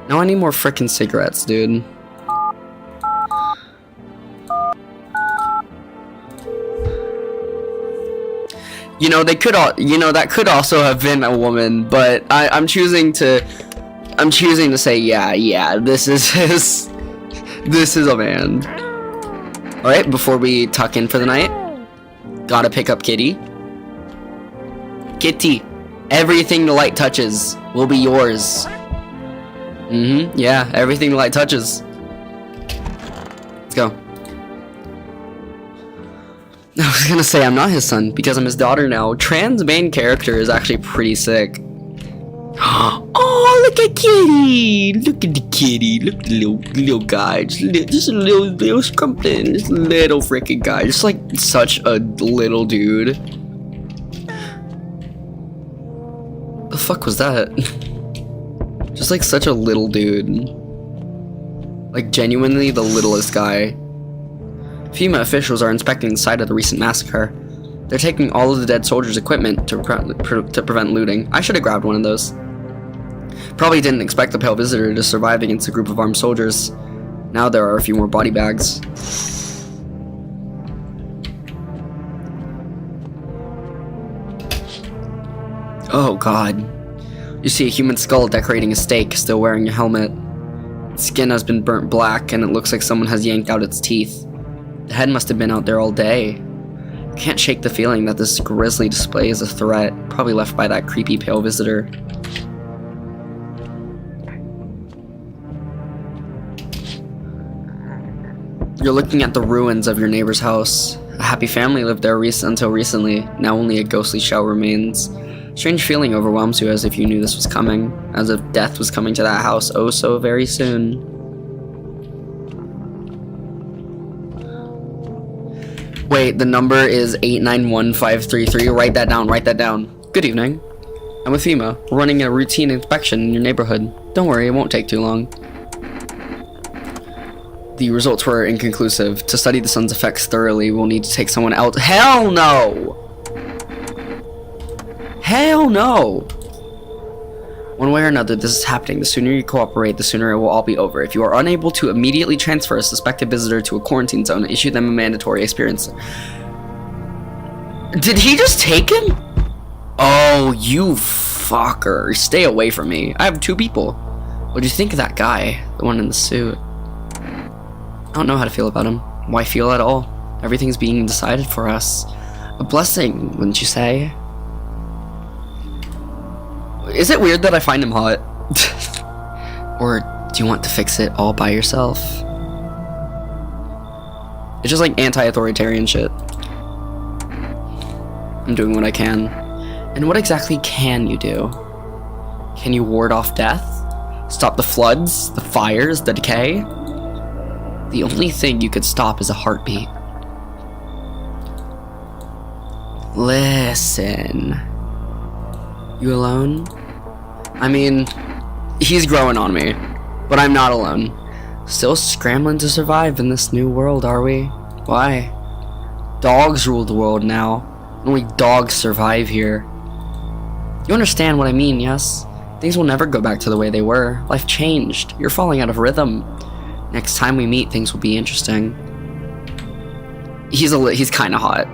Speaker 1: Now I need more frickin' cigarettes, dude. You know, they could all, you know, that could also have been a woman, but I'm choosing to say, yeah, this is a man. Alright, before we tuck in for the night, gotta pick up Kitty. Kitty, everything the light touches will be yours. Yeah, everything the light touches. Let's go. I was gonna say I'm not his son because I'm his daughter now. Tran's main character is actually pretty sick. Oh, look at Kitty! Look at the kitty! Look at the little guy. Just a little scrumpin'. Just a little freaking guy. Just like such a little dude. The fuck was that? Just like such a little dude. Like, genuinely the littlest guy. FEMA officials are inspecting the site of the recent massacre. They're taking all of the dead soldiers' equipment to prevent looting. I should have grabbed one of those. Probably didn't expect the Pale Visitor to survive against a group of armed soldiers. Now there are a few more body bags. Oh god. You see a human skull decorating a stake, still wearing a helmet. Its skin has been burnt black, and it looks like someone has yanked out its teeth. The head must have been out there all day. I can't shake the feeling that this grisly display is a threat, probably left by that creepy Pale Visitor. You're looking at the ruins of your neighbor's house. A happy family lived there until recently. Now only a ghostly shell remains. Strange feeling overwhelms you, as if you knew this was coming. As if death was coming to that house oh so very soon. Wait, the number is 891533. Write that down, write that down. Good evening. I'm with FEMA. We're running a routine inspection in your neighborhood. Don't worry, it won't take too long. The results were inconclusive. To study the sun's effects thoroughly, we'll need to take someone else. Hell no! Hell no! One way or another, this is happening. The sooner you cooperate, the sooner it will all be over. If you are unable to immediately transfer a suspected visitor to a quarantine zone, issue them a mandatory experience. Did he just take him? Oh, you fucker. Stay away from me. I have 2 people. What do you think of that guy? The one in the suit. I don't know how to feel about him. Why feel at all? Everything's being decided for us. A blessing, wouldn't you say? Is it weird that I find him hot? Or do you want to fix it all by yourself? It's just like anti-authoritarian shit. I'm doing what I can. And what exactly can you do? Can you ward off death? Stop the floods, the fires, the decay? The only thing you could stop is a heartbeat. Listen. You alone? I mean, he's growing on me, but I'm not alone. Still scrambling to survive in this new world, are we? Why? Dogs rule the world now. Only dogs survive here. You understand what I mean, yes? Things will never go back to the way they were. Life changed. You're falling out of rhythm. Next time we meet, things will be interesting. He's kind of hot.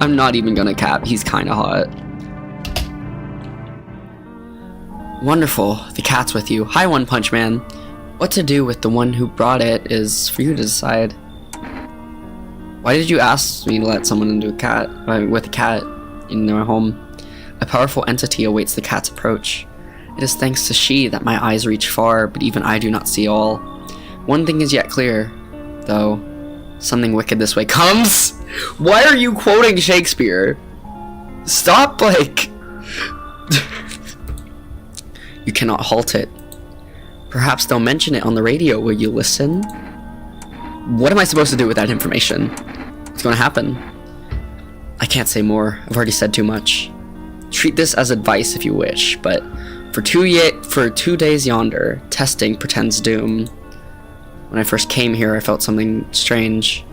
Speaker 1: I'm not even gonna cap. He's kind of hot. Wonderful. The cat's with you. Hi, One Punch Man. What to do with the one who brought it is for you to decide. Why did you ask me to let someone into with a cat in their home? A powerful entity awaits the cat's approach. It is thanks to she that my eyes reach far, but even I do not see all. One thing is yet clear, though. Something wicked this way comes. Why are you quoting Shakespeare? Stop, like... You cannot halt it. Perhaps they'll mention it on the radio. Will you listen? What am I supposed to do with that information? What's going to happen? I can't say more. I've already said too much. Treat this as advice if you wish, but for 2 days yonder, testing pretends doom. When I first came here, I felt something strange.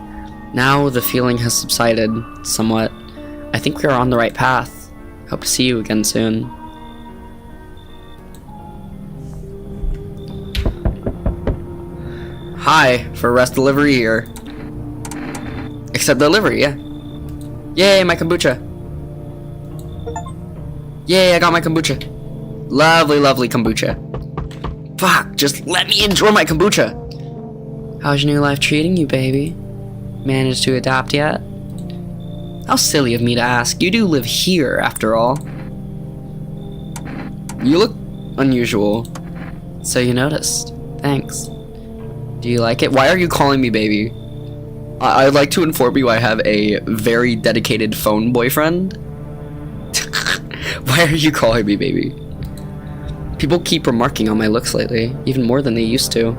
Speaker 1: Now the feeling has subsided somewhat. I think we are on the right path. Hope to see you again soon. Hi, for rest delivery here. Accept delivery, yeah. Yay, my kombucha. Yay, I got my kombucha. Lovely, lovely kombucha. Fuck, just let me enjoy my kombucha. How's your new life treating you, baby? Managed to adapt yet? How silly of me to ask. You do live here, after all. You look unusual. So you noticed. Thanks. Do you like it? Why are you calling me baby? I'd like to inform you I have a very dedicated phone boyfriend. Why are you calling me baby? People keep remarking on my looks lately, even more than they used to.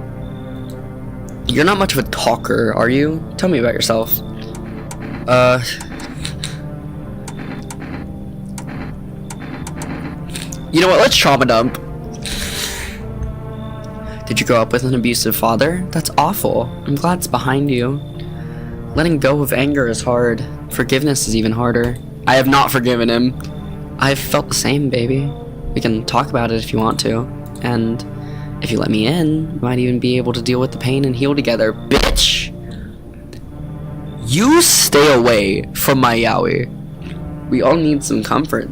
Speaker 1: You're not much of a talker, are you? Tell me about yourself. You know what? Let's trauma dump. Did you grow up with an abusive father? That's awful. I'm glad it's behind you. Letting go of anger is hard. Forgiveness is even harder. I have not forgiven him. I've felt the same, baby. We can talk about it if you want to. And if you let me in, we might even be able to deal with the pain and heal together. Bitch! You stay away from my yaoi. We all need some comfort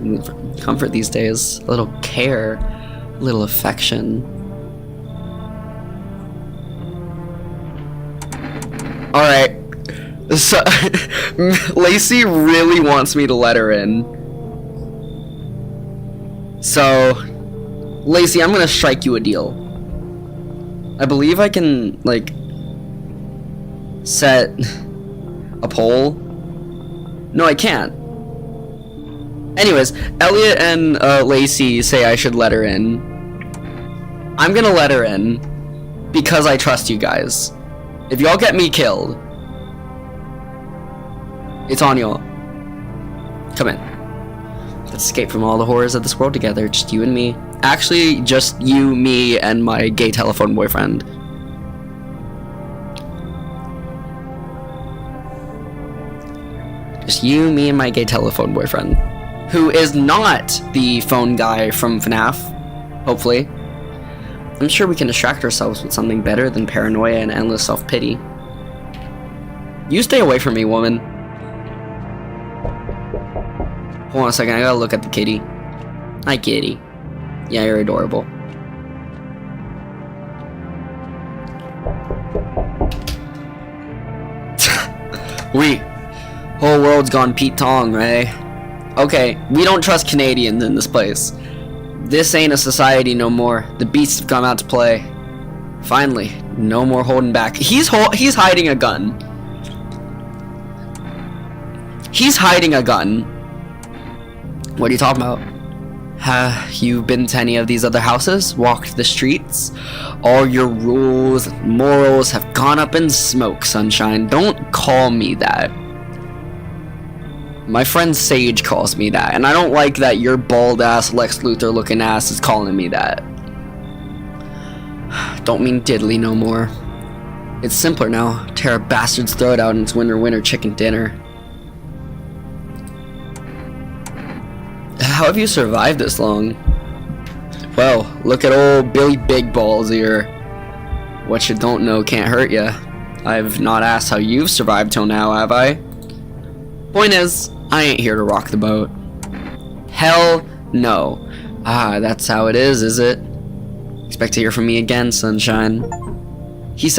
Speaker 1: these days. A little care, a little affection. Alright. So, Lacey really wants me to let her in. So, Lacey, I'm gonna strike you a deal. I believe I can, like, set a poll. No, I can't. Anyways, Elliot and Lacey say I should let her in. I'm gonna let her in because I trust you guys. If y'all get me killed, it's on y'all. Come in. Let's escape from all the horrors of this world together. Just you and me. Actually, just you, me, and my gay telephone boyfriend. Just you, me, and my gay telephone boyfriend. Who is not the phone guy from FNAF. Hopefully. I'm sure we can distract ourselves with something better than paranoia and endless self-pity. You stay away from me, woman. Hold on a second, I gotta look at the kitty. Hi, kitty. Yeah, you're adorable. Whole world's gone Pete Tong, right? Okay, we don't trust Canadians in this place. This ain't a society no more. The beasts have come out to play. Finally, no more holding back. He's hiding a gun. He's hiding a gun. What are you talking about? Have you been to any of these other houses? Walked the streets? All your rules and morals have gone up in smoke, sunshine. Don't call me that. My friend Sage calls me that, and I don't like that your bald-ass Lex Luthor-looking ass is calling me that. Don't mean diddly no more. It's simpler now. Tear a bastard's throat out and it's winner chicken dinner. How have you survived this long? Well, look at old Billy Big Balls here. What you don't know can't hurt ya. I've not asked how you've survived till now, have I? Point is, I ain't here to rock the boat. Hell no. Ah, that's how it is it? Expect to hear from me again, sunshine.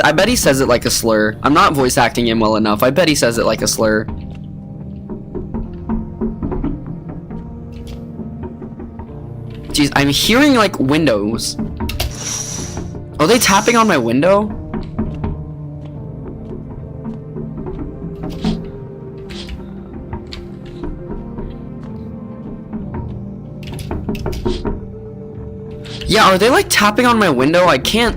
Speaker 1: I bet he says it like a slur. I'm not voice acting him well enough. I bet he says it like a slur. Jeez, I'm hearing like windows. Are they tapping on my window? Yeah, are they like tapping on my window? I can't.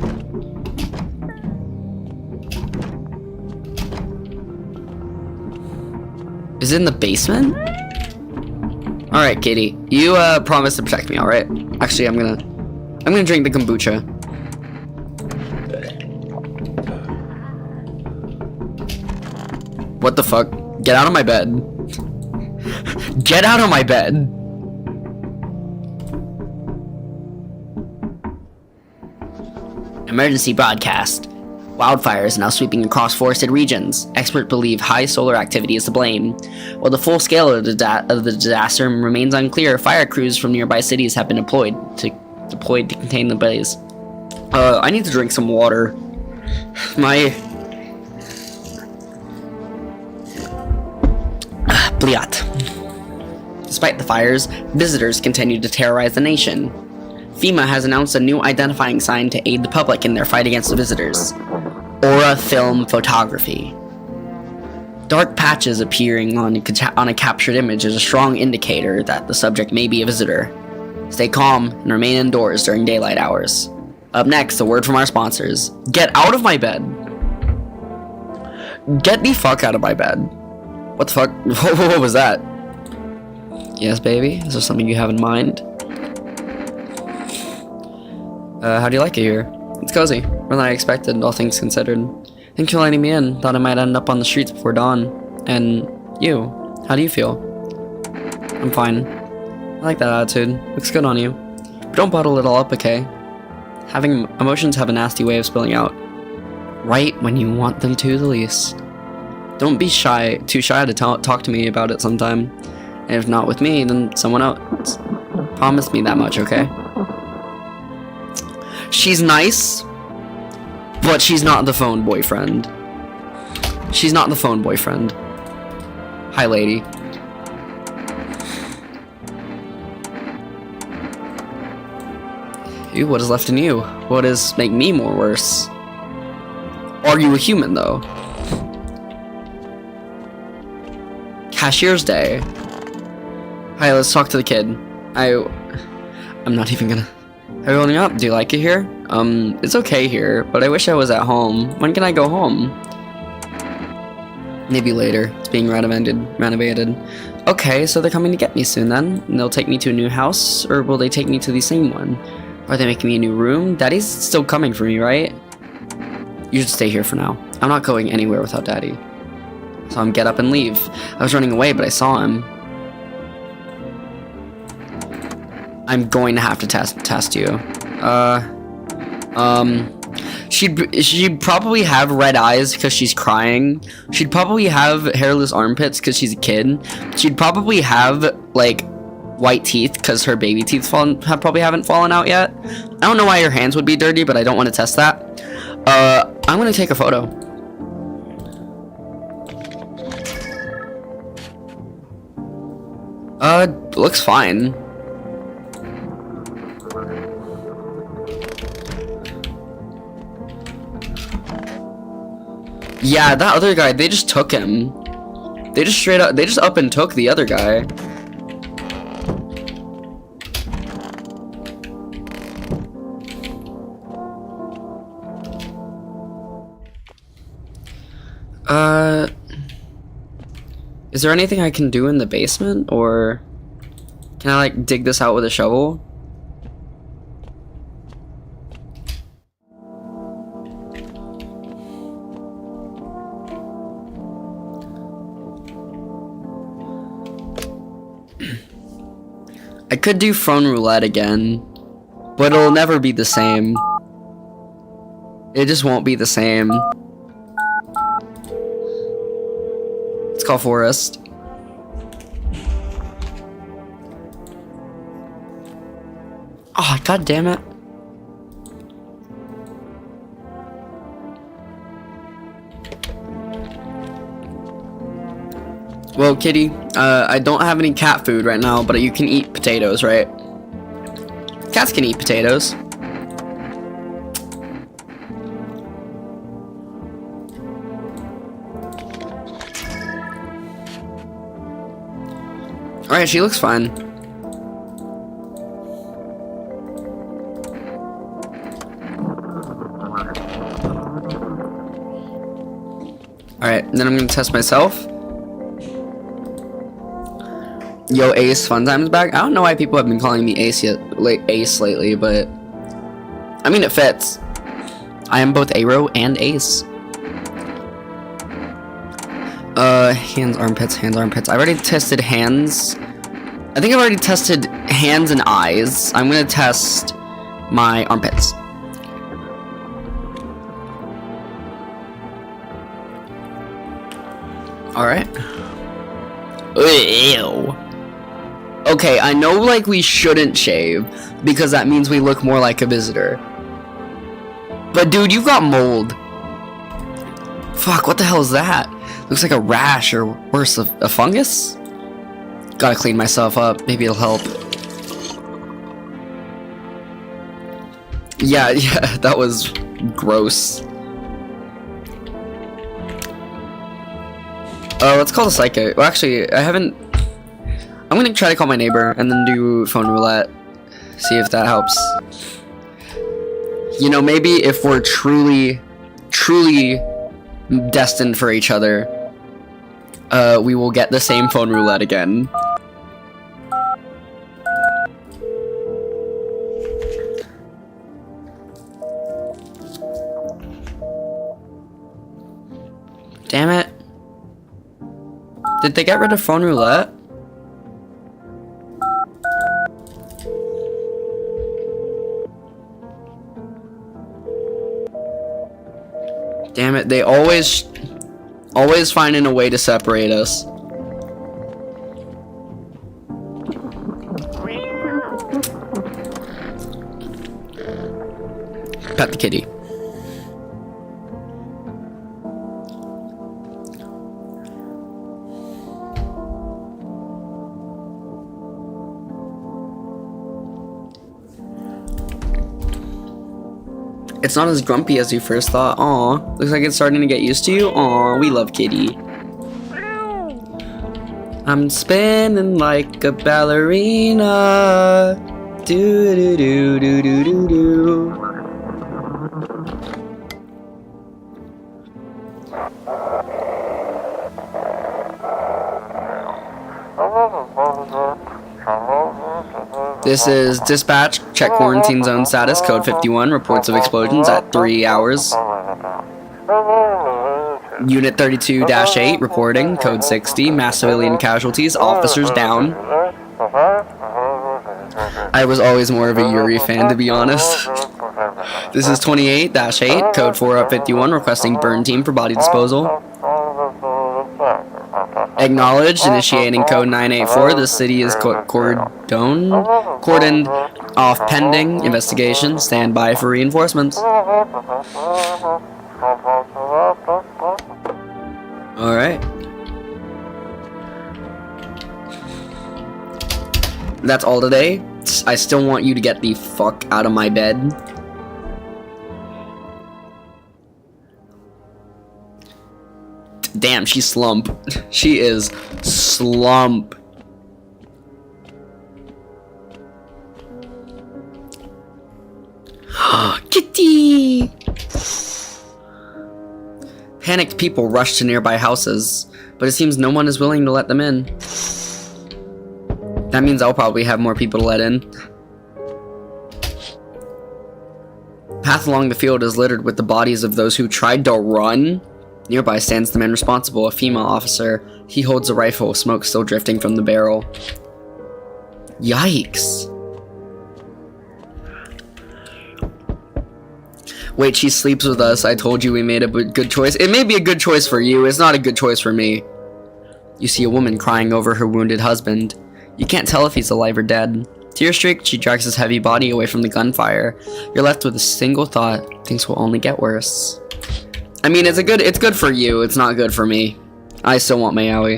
Speaker 1: Is it in the basement? Alright, kitty. You promise to protect me, alright? Actually, I'm gonna drink the kombucha. What the fuck? Get out of my bed. Get out of my bed. Emergency broadcast. Wildfires now sweeping across forested regions. Experts believe high solar activity is to blame. While the full scale of the disaster remains unclear, fire crews from nearby cities have been deployed to contain the blaze. I need to drink some water. Bliat. Despite the fires, visitors continue to terrorize the nation. FEMA has announced a new identifying sign to aid the public in their fight against the visitors. Aura Film Photography. Dark patches appearing on a captured image is a strong indicator that the subject may be a visitor. Stay calm and remain indoors during daylight hours. Up next, a word from our sponsors. Get out of my bed. Get the fuck out of my bed. What the fuck? What was that? Yes, baby? Is there something you have in mind? How do you like it here? It's cozy, more than I expected, all things considered. Thanks for letting me in. Thought I might end up on the streets before dawn. And you, how do you feel? I'm fine. I like that attitude. Looks good on you. But don't bottle it all up, okay? Having emotions have a nasty way of spilling out. Right when you want them to the least. Don't be too shy to talk to me about it sometime. And if not with me, then someone else. Promise me that much, okay? She's nice, but she's not the phone boyfriend. She's not the phone boyfriend. Hi, lady. Ew, what is left in you? What does make me more worse? Are you a human, though? Cashier's day. Hi, let's talk to the kid. I'm not even gonna... How are you holding up? Do you like it here? It's okay here, but I wish I was at home. When can I go home? Maybe later. It's being renovated. Okay, so they're coming to get me soon then? And they'll take me to a new house? Or will they take me to the same one? Are they making me a new room? Daddy's still coming for me, right? You should stay here for now. I'm not going anywhere without Daddy. Saw him get up and leave. I was running away, but I saw him. I'm going to have to test you. She'd probably have red eyes because she's crying. She'd probably have hairless armpits because she's a kid. She'd probably have, like, white teeth because her baby teeth probably haven't fallen out yet. I don't know why her hands would be dirty, but I don't want to test that. I'm gonna take a photo. Looks fine. Yeah, that other guy, they just took him. They just up and took the other guy. Is there anything I can do in the basement, or can I, like, dig this out with a shovel? I could do phone roulette again, but it'll never be the same. It just won't be the same. Let's call Forrest. Oh, god damn it. Well, kitty, I don't have any cat food right now, but you can eat potatoes, right? Cats can eat potatoes. Alright, she looks fine. Alright, then I'm gonna test myself. Yo, Ace, Fun Time's back. I don't know why people have been calling me Ace Ace lately, but I mean, it fits. I am both Aero and Ace. Hands, armpits, hands, armpits. I already tested hands. I think I've already tested hands and eyes. I'm gonna test my armpits. Alright. Ew. Okay, I know, like, we shouldn't shave, because that means we look more like a visitor. But, dude, you've got mold. Fuck, what the hell is that? Looks like a rash, or worse, a fungus? Gotta clean myself up, maybe it'll help. Yeah, that was gross. Let's call the psychic. Well, actually, I'm gonna try to call my neighbor and then do phone roulette. See if that helps. You know, maybe if we're truly destined for each other, we will get the same phone roulette again. Damn it. Did they get rid of phone roulette? Damn it, they always finding a way to separate us. Pet the kitty. It's not as grumpy as you first thought. Aw, looks like it's starting to get used to you. Aw, we love kitty. I'm spinning like a ballerina. Do do do do do do do. This is dispatch. Check quarantine zone status. Code 51. Reports of explosions at 3 hours. Unit 32-8 reporting. Code 60. Mass civilian casualties. Officers down. I was always more of a Yuri fan, to be honest. This is 28-8. Code 4-51. Requesting burn team for body disposal. Acknowledged. Initiating code 984. The city is cordoned off pending investigation. Stand by for reinforcements. Alright. That's all today. I still want you to get the fuck out of my bed. Damn, she's slump. She is slump. Kitty! Panicked people rush to nearby houses, but it seems no one is willing to let them in. That means I'll probably have more people to let in. Path along the field is littered with the bodies of those who tried to run. Nearby stands the man responsible, a female officer. He holds a rifle, smoke still drifting from the barrel. Yikes. Wait, she sleeps with us. I told you we made a good choice. It may be a good choice for you. It's not a good choice for me. You see a woman crying over her wounded husband. You can't tell if he's alive or dead. Tear-streaked, she drags his heavy body away from the gunfire. You're left with a single thought. Things will only get worse. I mean, it's good for you. It's not good for me. I still want Maui.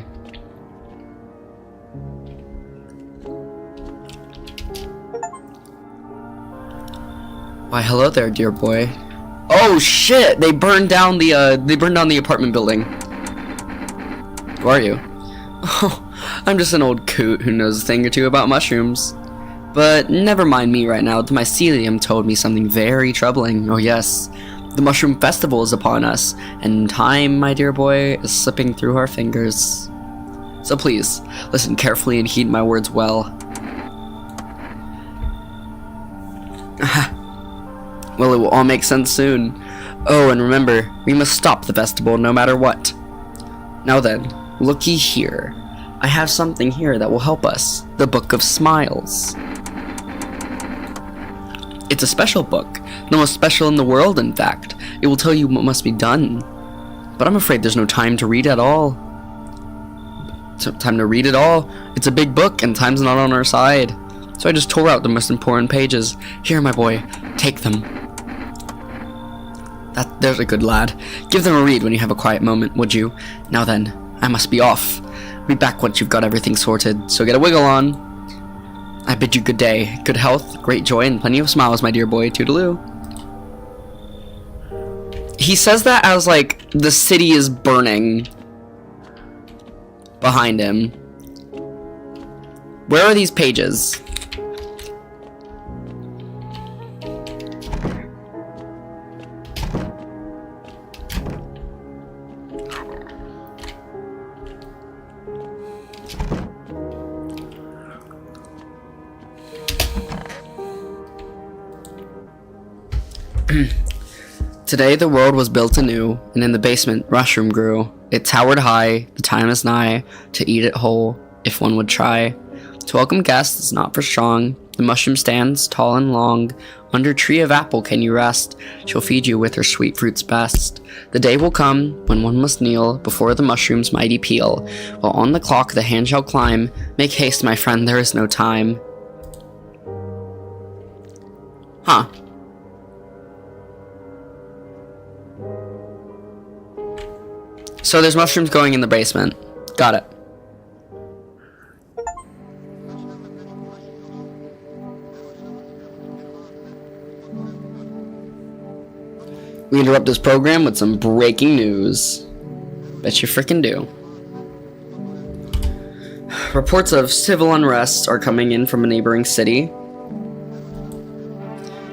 Speaker 1: Why, hello there, dear boy. Oh shit! They burned down the apartment building. Who are you? Oh, I'm just an old coot who knows a thing or two about mushrooms. But never mind me right now. The mycelium told me something very troubling. Oh yes. The Mushroom Festival is upon us, and time, my dear boy, is slipping through our fingers. So please, listen carefully and heed my words well. Well, it will all make sense soon. Oh, and remember, we must stop the festival no matter what. Now then, looky here. I have something here that will help us. The Book of Smiles. It's a special book. The most special in the world, in fact. It will tell you what must be done. But I'm afraid there's no time to read at all. Time to read it all. It's a big book, and time's not on our side. So I just tore out the most important pages. Here, my boy, take them. There's a good lad. Give them a read when you have a quiet moment, would you? Now then, I must be off. Be back once you've got everything sorted, so get a wiggle on. I bid you good day, good health, great joy, and plenty of smiles, my dear boy. Toodaloo. He says that as, like, the city is burning behind him. Where are these pages? Today the world was built anew, and in the basement mushroom grew. It towered high, the time is nigh, to eat it whole, if one would try. To welcome guests is not for strong, the mushroom stands tall and long. Under tree of apple can you rest, she'll feed you with her sweet fruits best. The day will come, when one must kneel before the mushroom's mighty peel, while on the clock the hand shall climb. Make haste, my friend, there is no time. Huh. So there's mushrooms going in the basement. Got it. We interrupt this program with some breaking news. Bet you frickin' do. Reports of civil unrest are coming in from a neighboring city.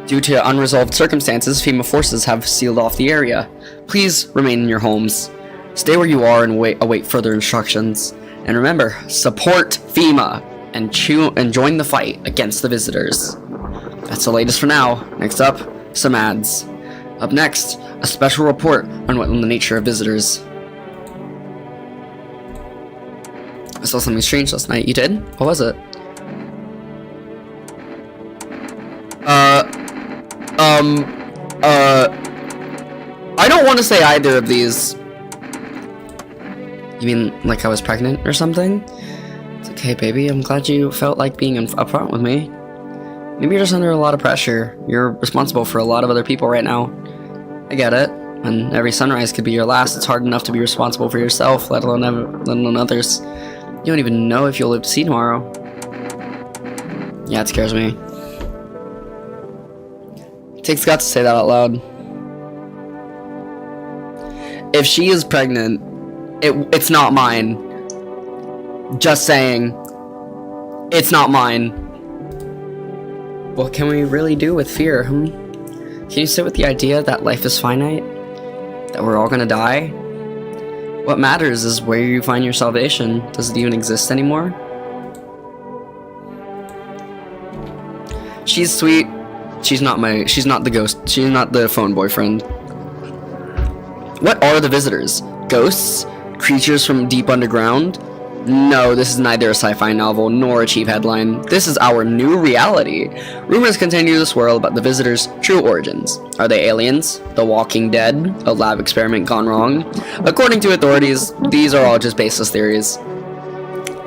Speaker 1: Due to unresolved circumstances, FEMA forces have sealed off the area. Please remain in your homes. Stay where you are and await further instructions. And remember, support FEMA and join the fight against the visitors. That's the latest for now. Next up, some ads. Up next, a special report on the nature of visitors. I saw something strange last night. You did? What was it? I don't want to say either of these. You mean like I was pregnant or something? It's okay, baby. I'm glad you felt like being upfront with me. Maybe you're just under a lot of pressure. You're responsible for a lot of other people right now. I get it. When every sunrise could be your last, it's hard enough to be responsible for yourself, let alone others. You don't even know if you'll live to see tomorrow. Yeah, it scares me. It takes guts to say that out loud. If she is pregnant, it's not mine. Just saying. It's not mine. What can we really do with fear, Can you sit with the idea that life is finite? That we're all gonna die? What matters is where you find your salvation. Does it even exist anymore? She's sweet. She's not the ghost. She's not the phone boyfriend. What are the visitors? Ghosts? Creatures from deep underground? No, this is neither a sci-fi novel nor a cheap headline. This is our new reality. Rumors continue to swirl about the visitors' true origins. Are they aliens? The Walking Dead? A lab experiment gone wrong? According to authorities, these are all just baseless theories.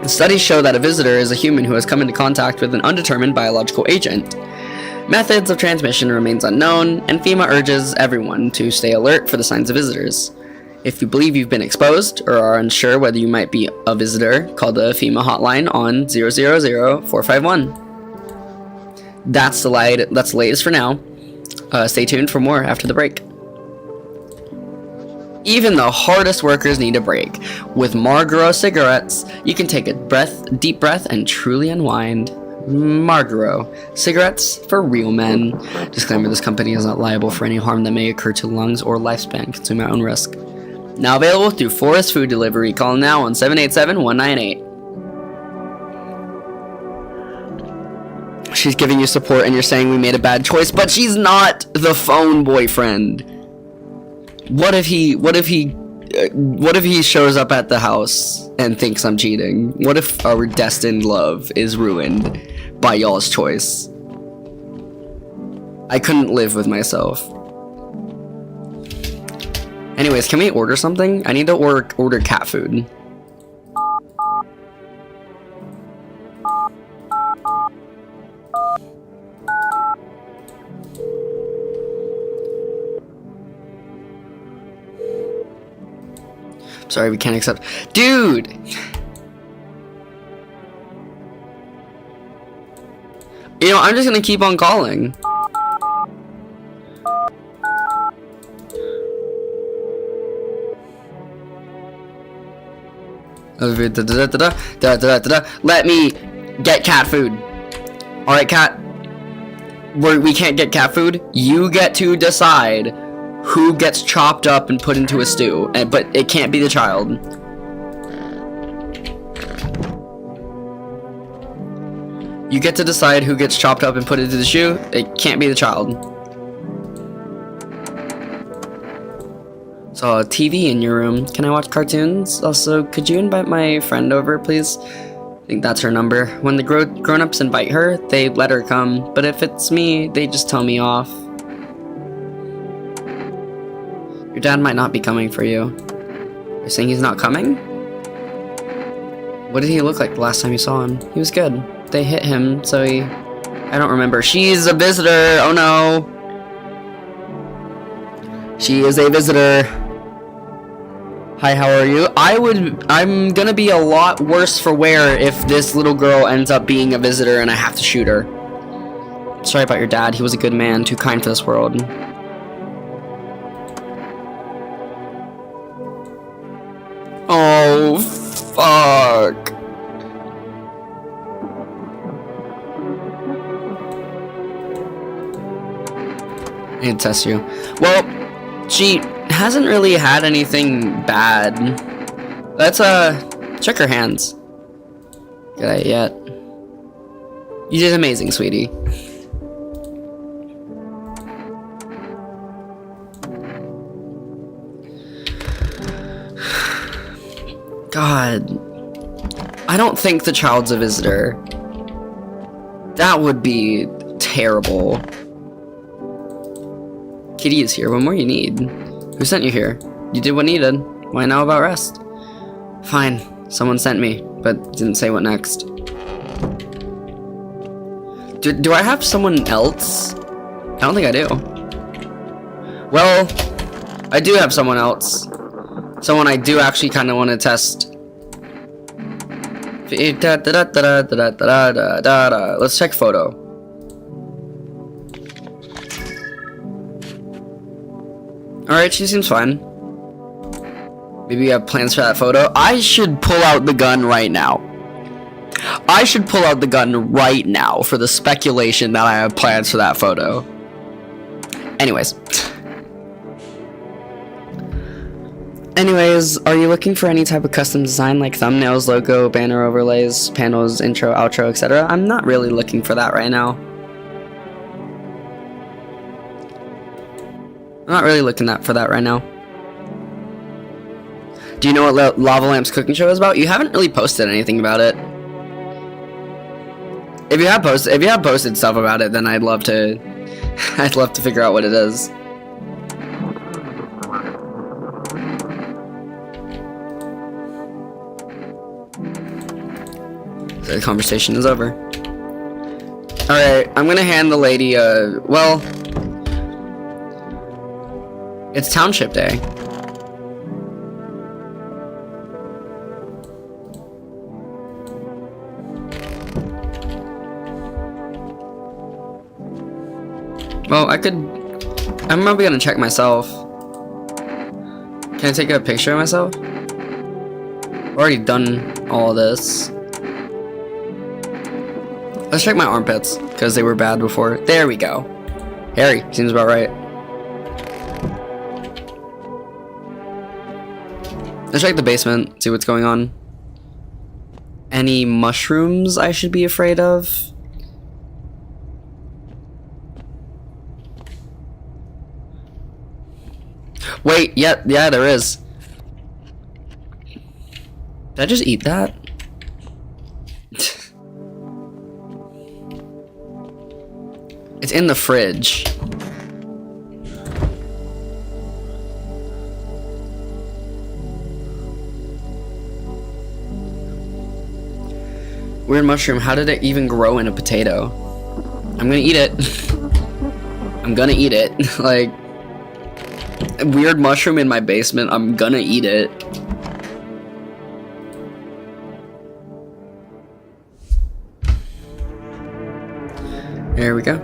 Speaker 1: Studies show that a visitor is a human who has come into contact with an undetermined biological agent. Methods of transmission remains unknown, and FEMA urges everyone to stay alert for the signs of visitors. If you believe you've been exposed or are unsure whether you might be a visitor, call the FEMA hotline on 000-451. That's the latest for now. Stay tuned for more after the break. Even the hardest workers need a break. With Marlboro cigarettes, you can take a deep breath and truly unwind. Marlboro, cigarettes for real men. Disclaimer: this company is not liable for any harm that may occur to lungs or lifespan. Consume at own risk. Now available through Forest Food Delivery. Call now on 787-198. She's giving you support and you're saying we made a bad choice, but she's not the phone boyfriend. What if he shows up at the house and thinks I'm cheating? What if our destined love is ruined by y'all's choice? I couldn't live with myself. Anyways, can we order something? I need to order cat food. Sorry, we can't accept. Dude! You know, I'm just gonna keep on calling. Let me get cat food. Alright, cat. We can't get cat food. You get to decide who gets chopped up and put into a stew, but it can't be the child. You get to decide who gets chopped up and put into the stew. It can't be the child. saw a TV in your room. Can I watch cartoons? Also, could you invite my friend over, please? I think that's her number. When the grown-ups invite her, they let her come. But if it's me, they just tell me off. Your dad might not be coming for you. You're saying he's not coming? What did he look like the last time you saw him? He was good. They hit him, so he... I don't remember. She's a visitor! Oh no! She is a visitor. Hi, how are you? I'm gonna be a lot worse for wear if this little girl ends up being a visitor and I have to shoot her. Sorry about your dad. He was a good man, too kind for this world. Oh, fuck. I need to test you. Well, she hasn't really had anything bad. Let's, check her hands. Good eye yet. You did amazing, sweetie. God. I don't think the child's a visitor. That would be terrible. Kitty is here. What more you need? Who sent you here? You did what needed. Why now about rest? Fine. Someone sent me, but didn't say what next. Do I have someone else? I don't think I do. Well, I do have someone else. Someone I do actually kind of want to test. Let's check photo. Alright, she seems fine. Maybe you have plans for that photo. I should pull out the gun right now. I should pull out the gun right now for the speculation that I have plans for that photo. Anyways, are you looking for any type of custom design like thumbnails, logo, banner overlays, panels, intro, outro, etc.? I'm not really looking for that right now. I'm not really looking for that right now. Do you know what Lava Lamp's cooking show is about? You haven't really posted anything about it. If you have posted stuff about it, then I'd love to figure out what it is. The conversation is over. Alright, I'm gonna hand the lady well, it's Township Day. Well, I'm probably gonna check myself. Can I take a picture of myself? I've already done all of this. Let's check my armpits, because they were bad before. There we go. Hairy, seems about right. Let's check the basement, see what's going on. Any mushrooms I should be afraid of? Wait, yeah, there is. Did I just eat that? It's in the fridge. Weird mushroom, how did it even grow in a potato? I'm gonna eat it. I'm gonna eat it. Like, a weird mushroom in my basement, I'm gonna eat it. There we go.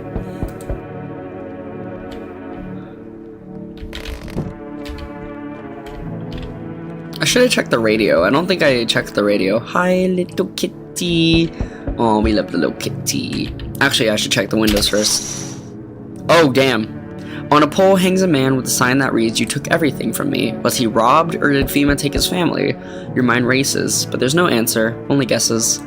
Speaker 1: I should have checked the radio. I don't think I checked the radio. Hi, little kitty. Oh, we love the little kitty. Actually, I should check the windows first. Oh, damn. On a pole hangs a man with a sign that reads, "You took everything from me." Was he robbed, or did FEMA take his family? Your mind races, but there's no answer, only guesses.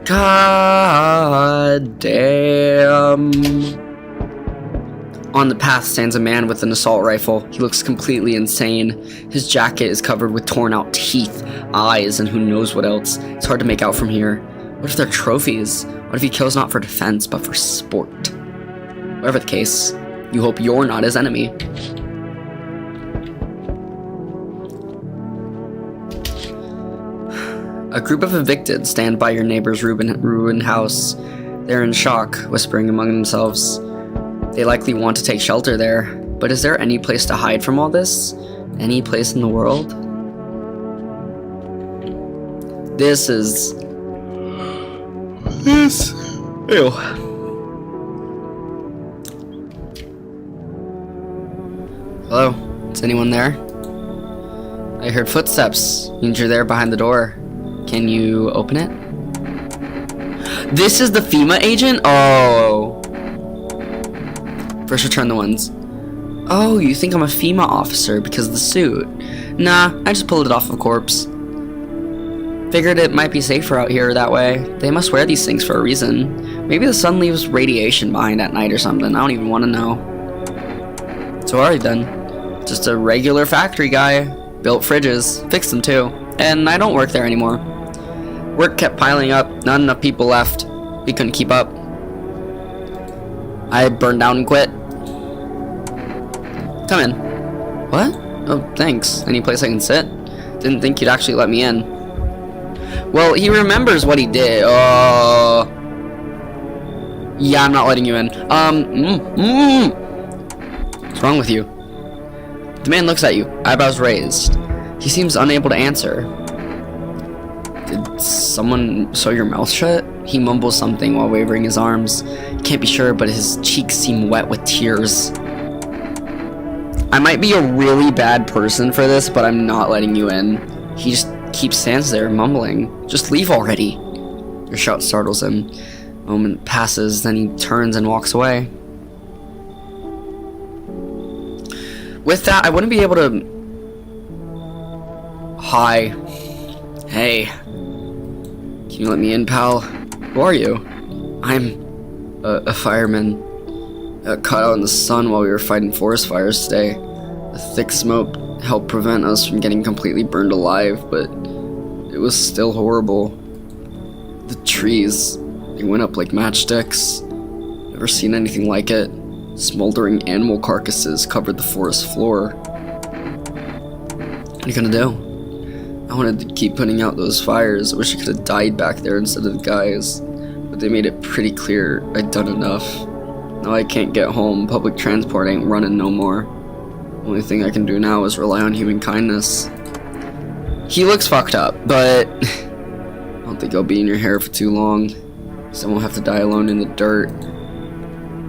Speaker 1: God damn. On the path stands a man with an assault rifle. He looks completely insane. His jacket is covered with torn out teeth, eyes, and who knows what else. It's hard to make out from here. What if they're trophies? What if he kills not for defense, but for sport? Whatever the case, you hope you're not his enemy. A group of evicted stand by your neighbor's ruined house. They're in shock, whispering among themselves. They likely want to take shelter there, but is there any place to hide from all this? Any place in the world? Ew. Hello? Is anyone there? I heard footsteps. Means you're there behind the door. Can you open it? This is the FEMA agent? Oh. First return the ones. Oh, you think I'm a FEMA officer because of the suit? Nah, I just pulled it off of a corpse. Figured it might be safer out here that way. They must wear these things for a reason. Maybe the sun leaves radiation behind at night or something. I don't even want to know. So alright then. Just a regular factory guy. Built fridges. Fixed them too. And I don't work there anymore. Work kept piling up. Not enough people left. We couldn't keep up. I burned down and quit. Come in. What? Oh, thanks. Any place I can sit? Didn't think you'd actually let me in. Well, he remembers what he did. Yeah, I'm not letting you in. What's wrong with you? The man looks at you, eyebrows raised. He seems unable to answer. Did someone sew your mouth shut? He mumbles something while wavering his arms. Can't be sure, but his cheeks seem wet with tears. I might be a really bad person for this, but I'm not letting you in. He just stands there, mumbling. Just leave already. Your shout startles him. A moment passes, then he turns and walks away. With that, I wouldn't be able to... Hi. Hey. Can you let me in, pal? Who are you? I'm a fireman. Caught out in the sun while we were fighting forest fires today. The thick smoke helped prevent us from getting completely burned alive, but it was still horrible. The trees, they went up like matchsticks. Never seen anything like it. Smoldering animal carcasses covered the forest floor. What are you gonna do? I wanted to keep putting out those fires. I wish I could have died back there instead of the guys. But they made it pretty clear I'd done enough. Now I can't get home. Public transport ain't running no more. Only thing I can do now is rely on human kindness. He looks fucked up, but I don't think I'll be in your hair for too long. So I won't have to die alone in the dirt.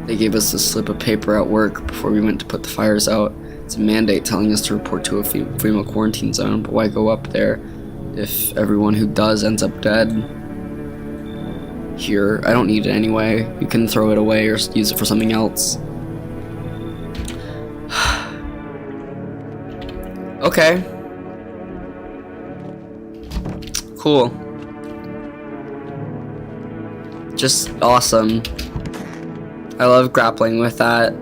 Speaker 1: They gave us a slip of paper at work before we went to put the fires out. It's a mandate telling us to report to a FEMA quarantine zone, but why go up there if everyone who does ends up dead? Here, I don't need it anyway. You can throw it away or use it for something else. Okay. Cool. Just awesome. I love grappling with that.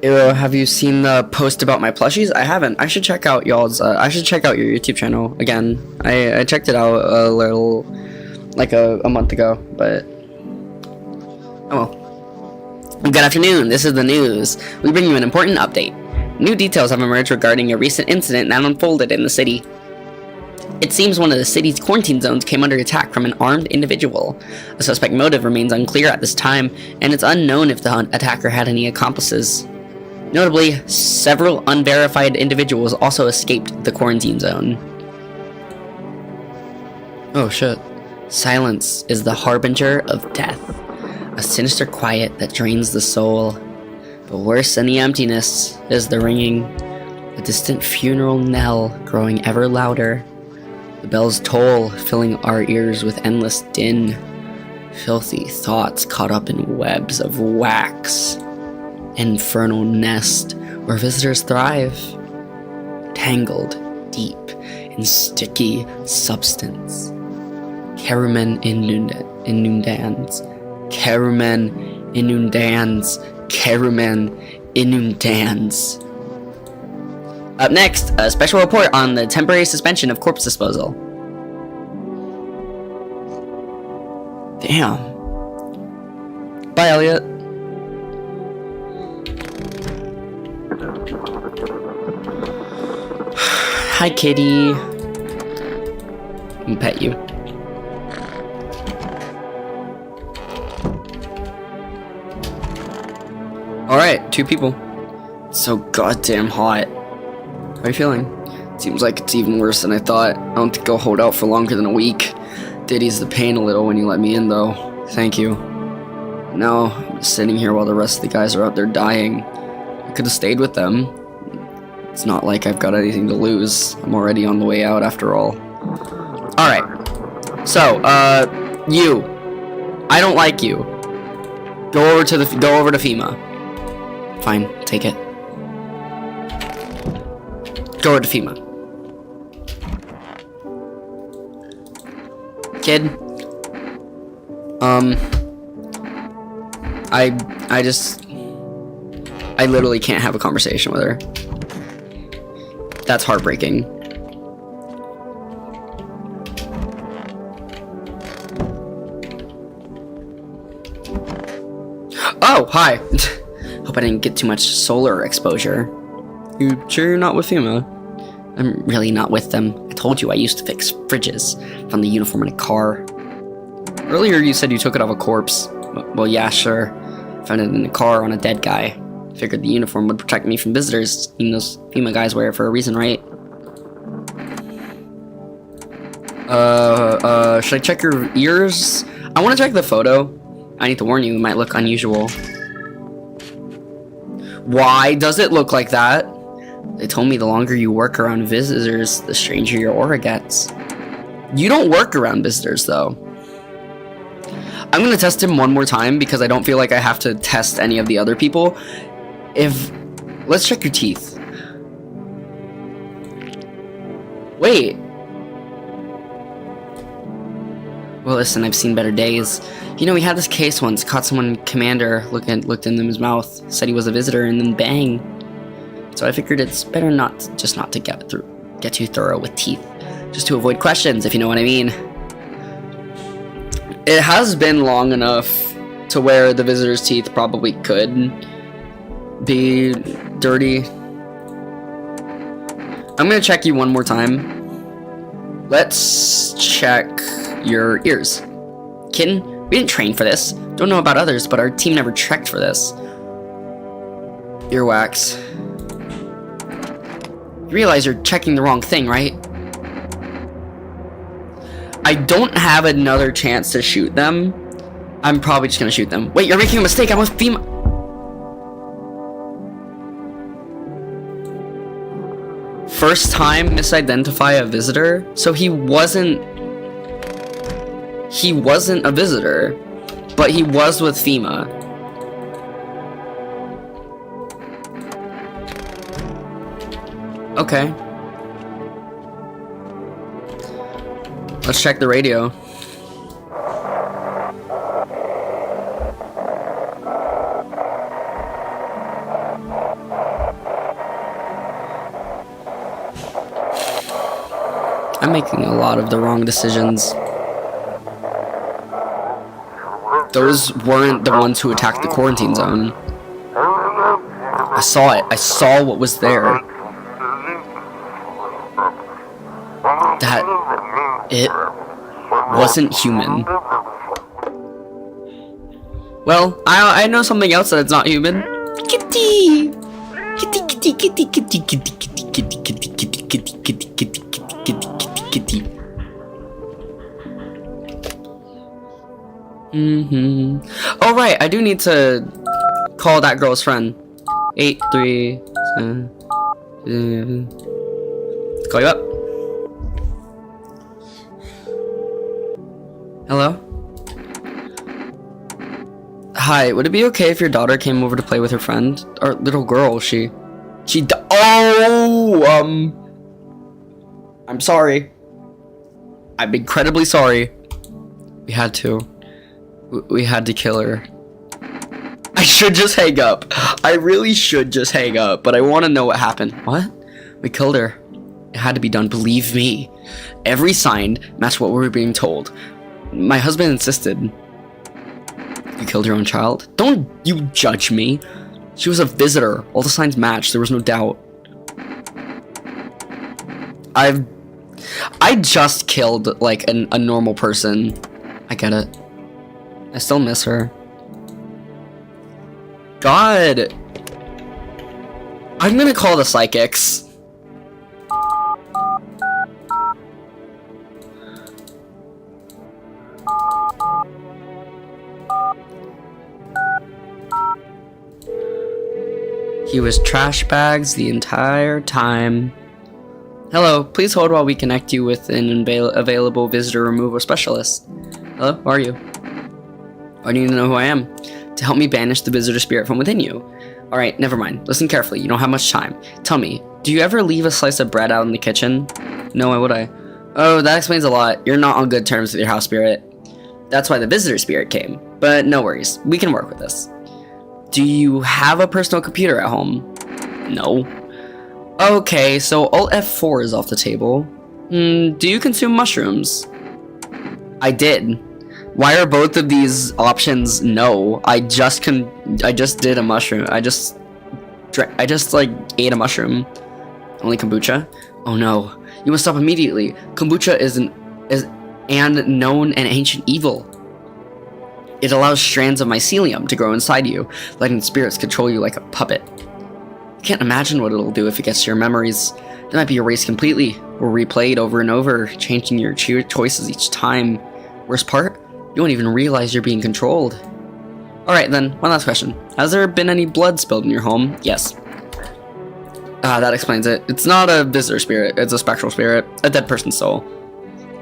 Speaker 1: Ew, have you seen the post about my plushies? I haven't. I should check out y'all's. I should check out your YouTube channel again. I checked it out a little, like a month ago, but oh well. Good afternoon. This is the news. We bring you an important update. New details have emerged regarding a recent incident that unfolded in the city. It seems one of the city's quarantine zones came under attack from an armed individual. A suspect motive remains unclear at this time, and it's unknown if the attacker had any accomplices. Notably, several unverified individuals also escaped the quarantine zone. Oh shit. Silence is the harbinger of death. A sinister quiet that drains the soul. But worse than the emptiness is the ringing. A distant funeral knell growing ever louder. The bells toll, filling our ears with endless din. Filthy thoughts caught up in webs of wax. Infernal nest where visitors thrive. Tangled deep in sticky substance. Carumen inundans. Carumen inundans. Carumen inundans. Up next, a special report on the temporary suspension of corpse disposal. Damn. Bye, Elliot. Hi, kitty. Let me pet you. Alright, 2 people. It's so goddamn hot. How are you feeling? Seems like it's even worse than I thought. I don't think I'll hold out for longer than a week. Did ease the pain a little when you let me in, though. Thank you. Now, I'm just sitting here while the rest of the guys are out there dying. I could have stayed with them. It's not like I've got anything to lose. I'm already on the way out after all. Alright. So, you. I don't like you. Go over to FEMA. Fine, take it. Go over to FEMA. Kid. I literally can't have a conversation with her. That's heartbreaking. Oh, hi. Hope I didn't get too much solar exposure. You sure you're not with FEMA? I'm really not with them. I told you I used to fix fridges. Found the uniform in a car. Earlier you said you took it off a corpse. Well, yeah, sure. Found it in a car on a dead guy. Figured the uniform would protect me from visitors. Even those FEMA guys wear it for a reason, right? Should I check your ears? I want to check the photo. I need to warn you, it might look unusual. Why does it look like that? They told me the longer you work around visitors, the stranger your aura gets. You don't work around visitors, though. I'm gonna test him one more time because I don't feel like I have to test any of the other people. Let's check your teeth. Wait. Well, listen, I've seen better days. You know, we had this case once. Caught someone, Commander, looked in his mouth. Said he was a visitor, and then bang. So I figured it's better not to get too thorough with teeth. Just to avoid questions, if you know what I mean. It has been long enough to where the visitor's teeth probably could be dirty. I'm gonna check you one more time. Let's check your ears. Kitten, we didn't train for this. Don't know about others, but our team never checked for this. Earwax. You realize you're checking the wrong thing, right? I don't have another chance to shoot them. I'm probably just gonna shoot them. Wait, you're making a mistake. I'm with FEMA. First time misidentify a visitor? So he wasn't a visitor, but he was with FEMA. Okay. Let's check the radio. I'm making a lot of the wrong decisions. Those weren't the ones who attacked the quarantine zone. I saw it. I saw what was there. That it wasn't human. Well, I know something else that's not human. Kitty! Kitty, kitty, kitty, kitty, kitty, kitty, kitty, kitty, kitty, kitty, kitty, kitty, kitty, kitty, kitty. Oh right, I do need to call that girl's friend. 837. Call you up. Hello? Hi, would it be okay if your daughter came over to play with her friend? Our little girl, I'm sorry. I'm incredibly sorry. We had to. We had to kill her. I should just hang up. I really should just hang up, but I want to know what happened. What? We killed her. It had to be done, believe me. Every sign matched what we were being told. My husband insisted. You killed your own child? Don't you judge me. She was a visitor. All the signs matched. There was no doubt. I just killed, like, a normal person. I get it. I still miss her. God. I'm gonna call the psychics. He was trash bags the entire time. Hello, please hold while we connect you with an available visitor removal specialist. Hello, who are you? I need to know who I am. To help me banish the visitor spirit from within you. Alright, never mind. Listen carefully, you don't have much time. Tell me, do you ever leave a slice of bread out in the kitchen? No, why would I? Oh, that explains a lot. You're not on good terms with your house spirit. That's why the visitor spirit came. But no worries, we can work with this. Do you have a personal computer at home? No. Okay, so Alt F4 is off the table. Do you consume mushrooms? I did. Why are both of these options no? I just did a mushroom. I just like ate a mushroom. Only kombucha? Oh no. You must stop immediately. Kombucha is an known and ancient evil. It allows strands of mycelium to grow inside you, letting spirits control you like a puppet. I can't imagine what it'll do if it gets to your memories. They might be erased completely, or replayed over and over, changing your choices each time. Worst part? You won't even realize you're being controlled. Alright then, one last question. Has there been any blood spilled in your home? Yes. That explains it. It's not a visitor spirit, it's a spectral spirit, a dead person's soul.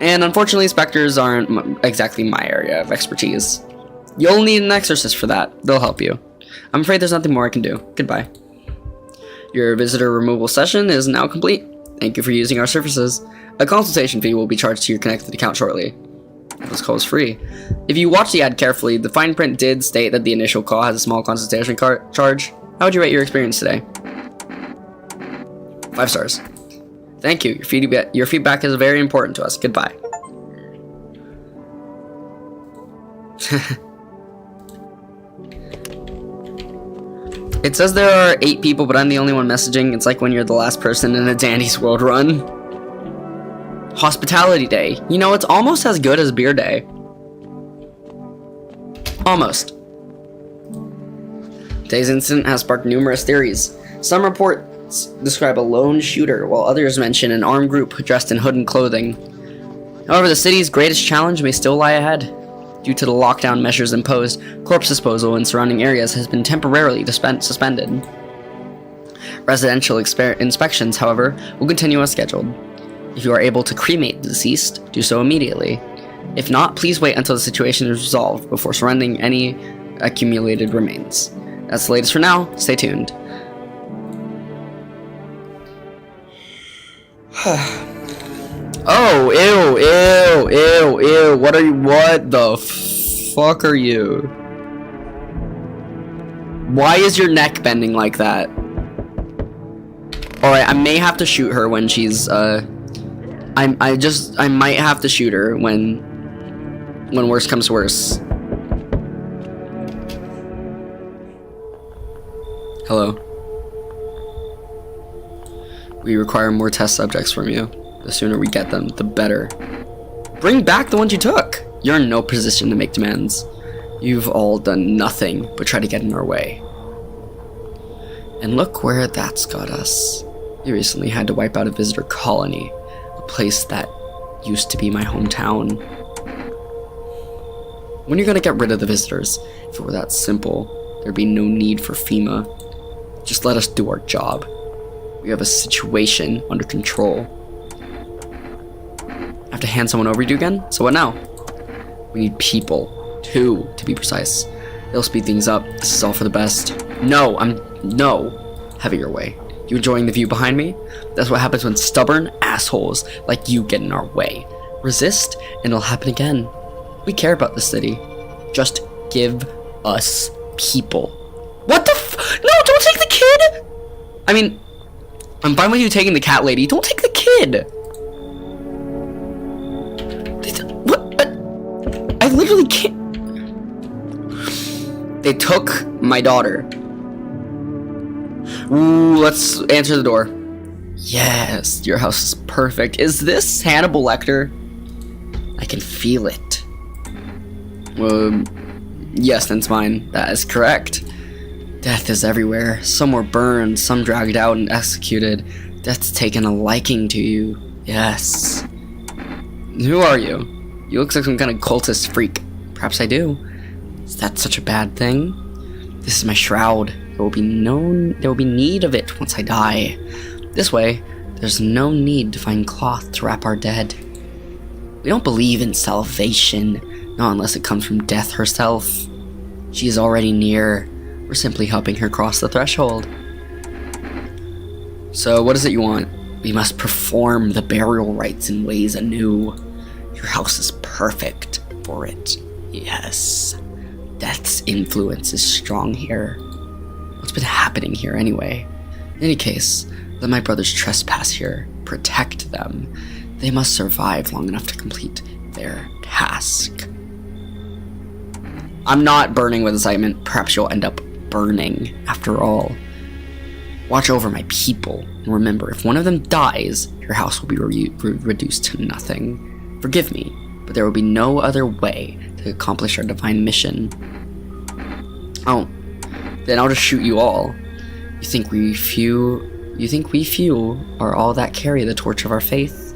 Speaker 1: And unfortunately, specters aren't exactly my area of expertise. You'll need an exorcist for that. They'll help you. I'm afraid there's nothing more I can do. Goodbye. Your visitor removal session is now complete. Thank you for using our services. A consultation fee will be charged to your connected account shortly. This call is free. If you watch the ad carefully, the fine print did state that the initial call has a small consultation charge. How would you rate your experience today? 5 stars. Thank you. Your feedback is very important to us. Goodbye. It says there are 8 people, but I'm the only one messaging. It's like when you're the last person in a Dandy's World run. Hospitality Day. You know, it's almost as good as Beer Day. Almost. Today's incident has sparked numerous theories. Some reports describe a lone shooter, while others mention an armed group dressed in hood and clothing. However, the city's greatest challenge may still lie ahead. Due to the lockdown measures imposed, corpse disposal in surrounding areas has been temporarily suspended. Residential inspections, however, will continue as scheduled. If you are able to cremate the deceased, do so immediately. If not, please wait until the situation is resolved before surrendering any accumulated remains. That's the latest for now. Stay tuned. Oh, ew. What the fuck are you? Why is your neck bending like that? Alright, I may have to shoot her when she's, I might have to shoot her when worse comes to worse. Hello. We require more test subjects from you. The sooner we get them, the better. Bring back the ones you took! You're in no position to make demands. You've all done nothing but try to get in our way. And look where that's got us. We recently had to wipe out a visitor colony, a place that used to be my hometown. When are you gonna get rid of the visitors? If it were that simple, there'd be no need for FEMA. Just let us do our job. We have a situation under control. Have to hand someone over to you again? So what now? We need people. 2, to be precise. They'll speed things up. This is all for the best. No. Have it your way. You enjoying the view behind me? That's what happens when stubborn assholes like you get in our way. Resist, and it'll happen again. We care about the city. Just give us people. What the No, don't take the kid! I mean, I'm fine with you taking the cat lady. Don't take the kid! What? I literally can't. They took my daughter. Ooh, let's answer the door. Yes, your house is perfect. Is this Hannibal Lecter? I can feel it. Yes, that's mine. That is correct. Death is everywhere. Some were burned, some dragged out and executed. Death's taken a liking to you. Yes. Who are you? You look like some kind of cultist freak. Perhaps I do. Is that such a bad thing? This is my shroud. There will be need of it once I die. This way, there's no need to find cloth to wrap our dead. We don't believe in salvation, not unless it comes from death herself. She is already near. We're simply helping her cross the threshold. So, what is it you want? We must perform the burial rites in ways anew. Your house is perfect for it. Yes. Death's influence is strong here. What's been happening here anyway? In any case, let my brothers trespass here. Protect them. They must survive long enough to complete their task. I'm not burning with excitement. Perhaps you'll end up burning after all. Watch over my people, and remember, if one of them dies, your house will be reduced to nothing. Forgive me, but there will be no other way to accomplish our divine mission. Oh, then I'll just shoot you all. You think we few are all that carry the torch of our faith?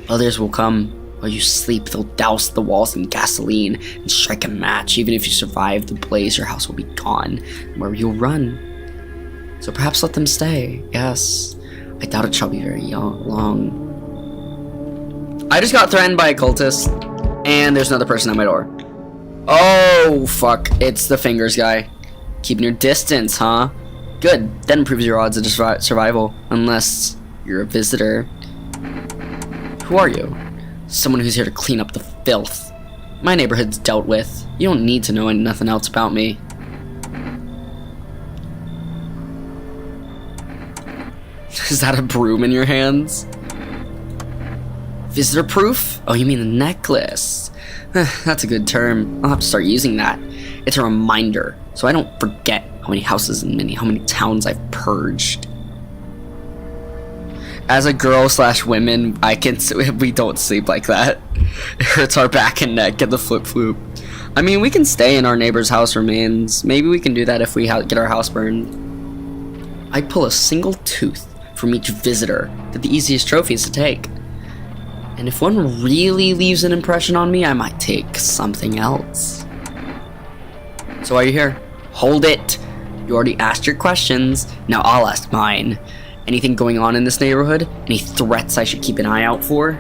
Speaker 1: Others will come. While you sleep, they'll douse the walls in gasoline and strike a match. Even if you survive the blaze, your house will be gone. Where you'll run. So perhaps let them stay. Yes. I doubt it shall be very long. I just got threatened by a cultist, and there's another person at my door. Oh, fuck. It's the fingers guy. Keeping your distance, huh? Good. That improves your odds of survival. Unless you're a visitor. Who are you? Someone who's here to clean up the filth. My neighborhood's dealt with. You don't need to know nothing else about me. Is that a broom in your hands? Visitor proof? Oh, you mean the necklace. That's a good term. I'll have to start using that. It's a reminder, so I don't forget how many houses and how many towns I've purged. As a girl/women, we don't sleep like that. It hurts our back and neck. Get the flip-floop. I mean, we can stay in our neighbor's house remains. Maybe we can do that if we get our house burned. I'd pull a single tooth from each visitor. They're the easiest trophies to take. And if one really leaves an impression on me, I might take something else. So why are you here? Hold it. You already asked your questions. Now I'll ask mine. Anything going on in this neighborhood? Any threats I should keep an eye out for?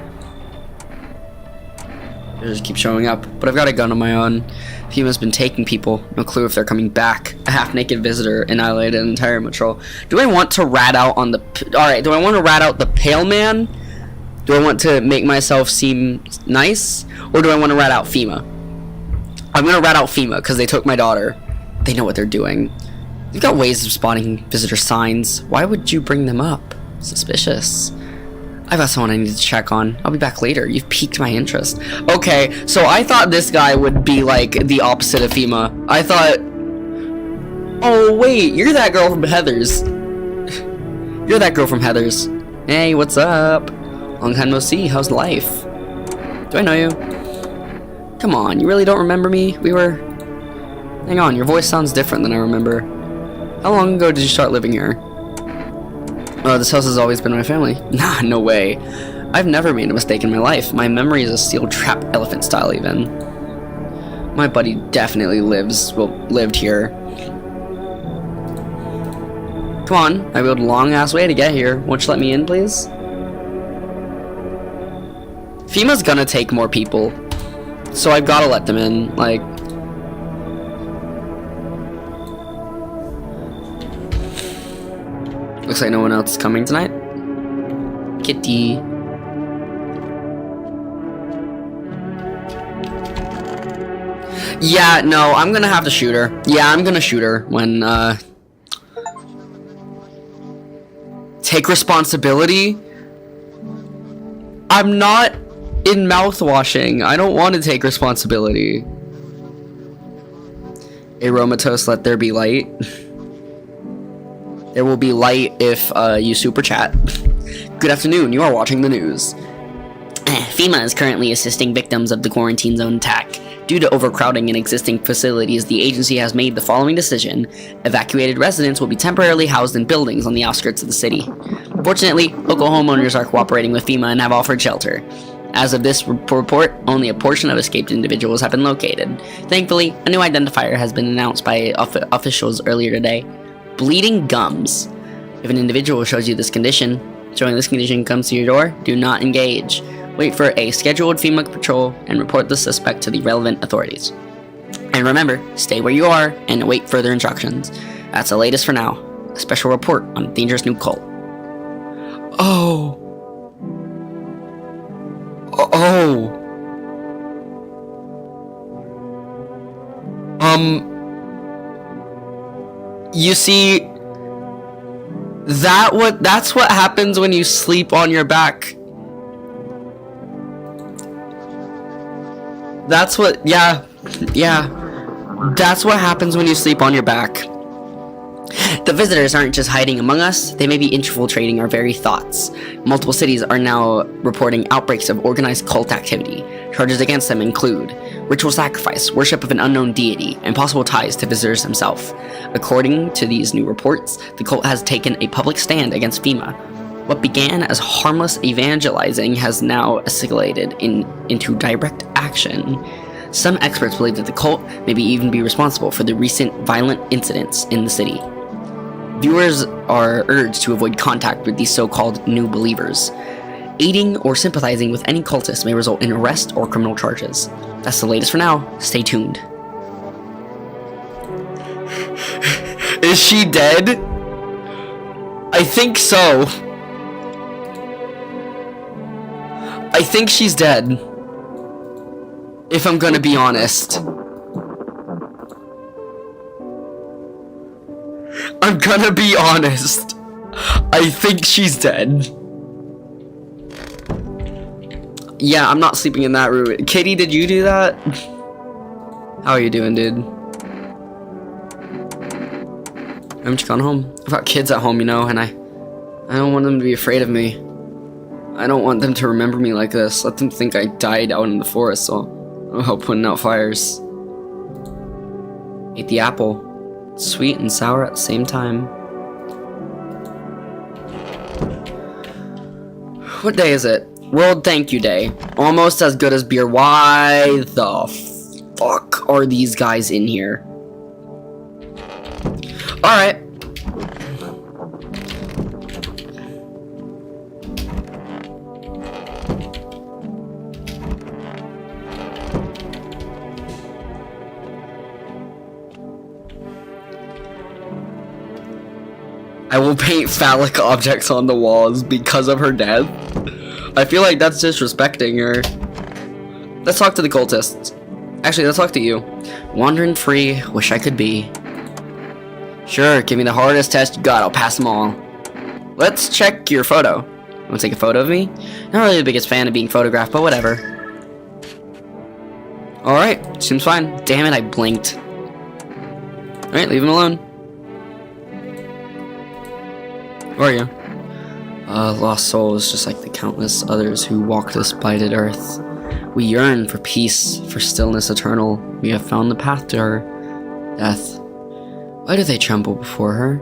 Speaker 1: They just keep showing up. But I've got a gun of my own. FEMA's been taking people. No clue if they're coming back. A half-naked visitor annihilated an entire patrol. Do I want to rat out on the... Alright, do I want to rat out the pale man? Do I want to make myself seem nice? Or do I want to rat out FEMA? I'm going to rat out FEMA because they took my daughter. They know what they're doing. You've got ways of spotting visitor signs. Why would you bring them up? Suspicious. I've got someone I need to check on. I'll be back later. You've piqued my interest. Okay, so I thought this guy would be like the opposite of FEMA. I thought... Oh, wait. You're that girl from Heathers. You're that girl from Heathers. Hey, what's up? Long time no see. How's life? Do I know you? Come on, you really don't remember me? We were... Hang on, your voice sounds different than I remember. How long ago did you start living here? Oh, this house has always been my family. Nah, no way. I've never made a mistake in my life. My memory is a steel trap, elephant style even. My buddy definitely lived here. Come on, I rode a long ass way to get here. Won't you let me in, please? FEMA's gonna take more people, so I've gotta let them in, like... Looks like no one else is coming tonight. Kitty. Yeah, no, I'm gonna have to shoot her. Yeah, I'm gonna shoot her when, take responsibility? I'm not in mouthwashing. I don't want to take responsibility. Aromatos, let there be light. There will be light if, you super chat. Good afternoon, you are watching the news. FEMA is currently assisting victims of the quarantine zone attack. Due to overcrowding in existing facilities, the agency has made the following decision. Evacuated residents will be temporarily housed in buildings on the outskirts of the city. Fortunately, local homeowners are cooperating with FEMA and have offered shelter. As of this report, only a portion of escaped individuals have been located. Thankfully, a new identifier has been announced by officials earlier today. Bleeding gums. If an individual shows you this condition, comes to your door, do not engage. Wait for a scheduled FEMA patrol and report the suspect to the relevant authorities. And remember, stay where you are and await further instructions. That's the latest for now. A special report on a dangerous new cult. Oh. Oh. You see, that's what happens when you sleep on your back. That's what, yeah. That's what happens when you sleep on your back. The visitors aren't just hiding among us, they may be infiltrating our very thoughts. Multiple cities are now reporting outbreaks of organized cult activity. Charges against them include ritual sacrifice, worship of an unknown deity, and possible ties to visitors themselves. According to these new reports, the cult has taken a public stand against FEMA. What began as harmless evangelizing has now escalated into direct action. Some experts believe that the cult may even be responsible for the recent violent incidents in the city. Viewers are urged to avoid contact with these so-called new believers. Aiding or sympathizing with any cultist may result in arrest or criminal charges. That's the latest for now. Stay tuned. Is she dead? I think so. I think she's dead. If I'm gonna be honest. I'm gonna be honest. I think she's dead. Yeah, I'm not sleeping in that room. Kitty, did you do that? How are you doing, dude? I'm just gone home. I've got kids at home, you know, and I don't want them to be afraid of me. I don't want them to remember me like this. Let them think I died out in the forest, so I'll help putting out fires. Ate the apple. Sweet and sour at the same time. What day is it? World Thank You Day. Almost as good as beer. Why the fuck are these guys in here? Alright. I will paint phallic objects on the walls because of her death. I feel like that's disrespecting her. Let's talk to the cultists. Actually, let's talk to you. Wandering free, wish I could be. Sure, give me the hardest test you got, I'll pass them all. Let's check your photo. Want to take a photo of me? Not really the biggest fan of being photographed, but whatever. Alright, seems fine. Damn it, I blinked. Alright, leave him alone. Who are you? Lost souls, just like the countless others who walk this blighted earth. We yearn for peace, for stillness eternal. We have found the path to her death. Why do they tremble before her?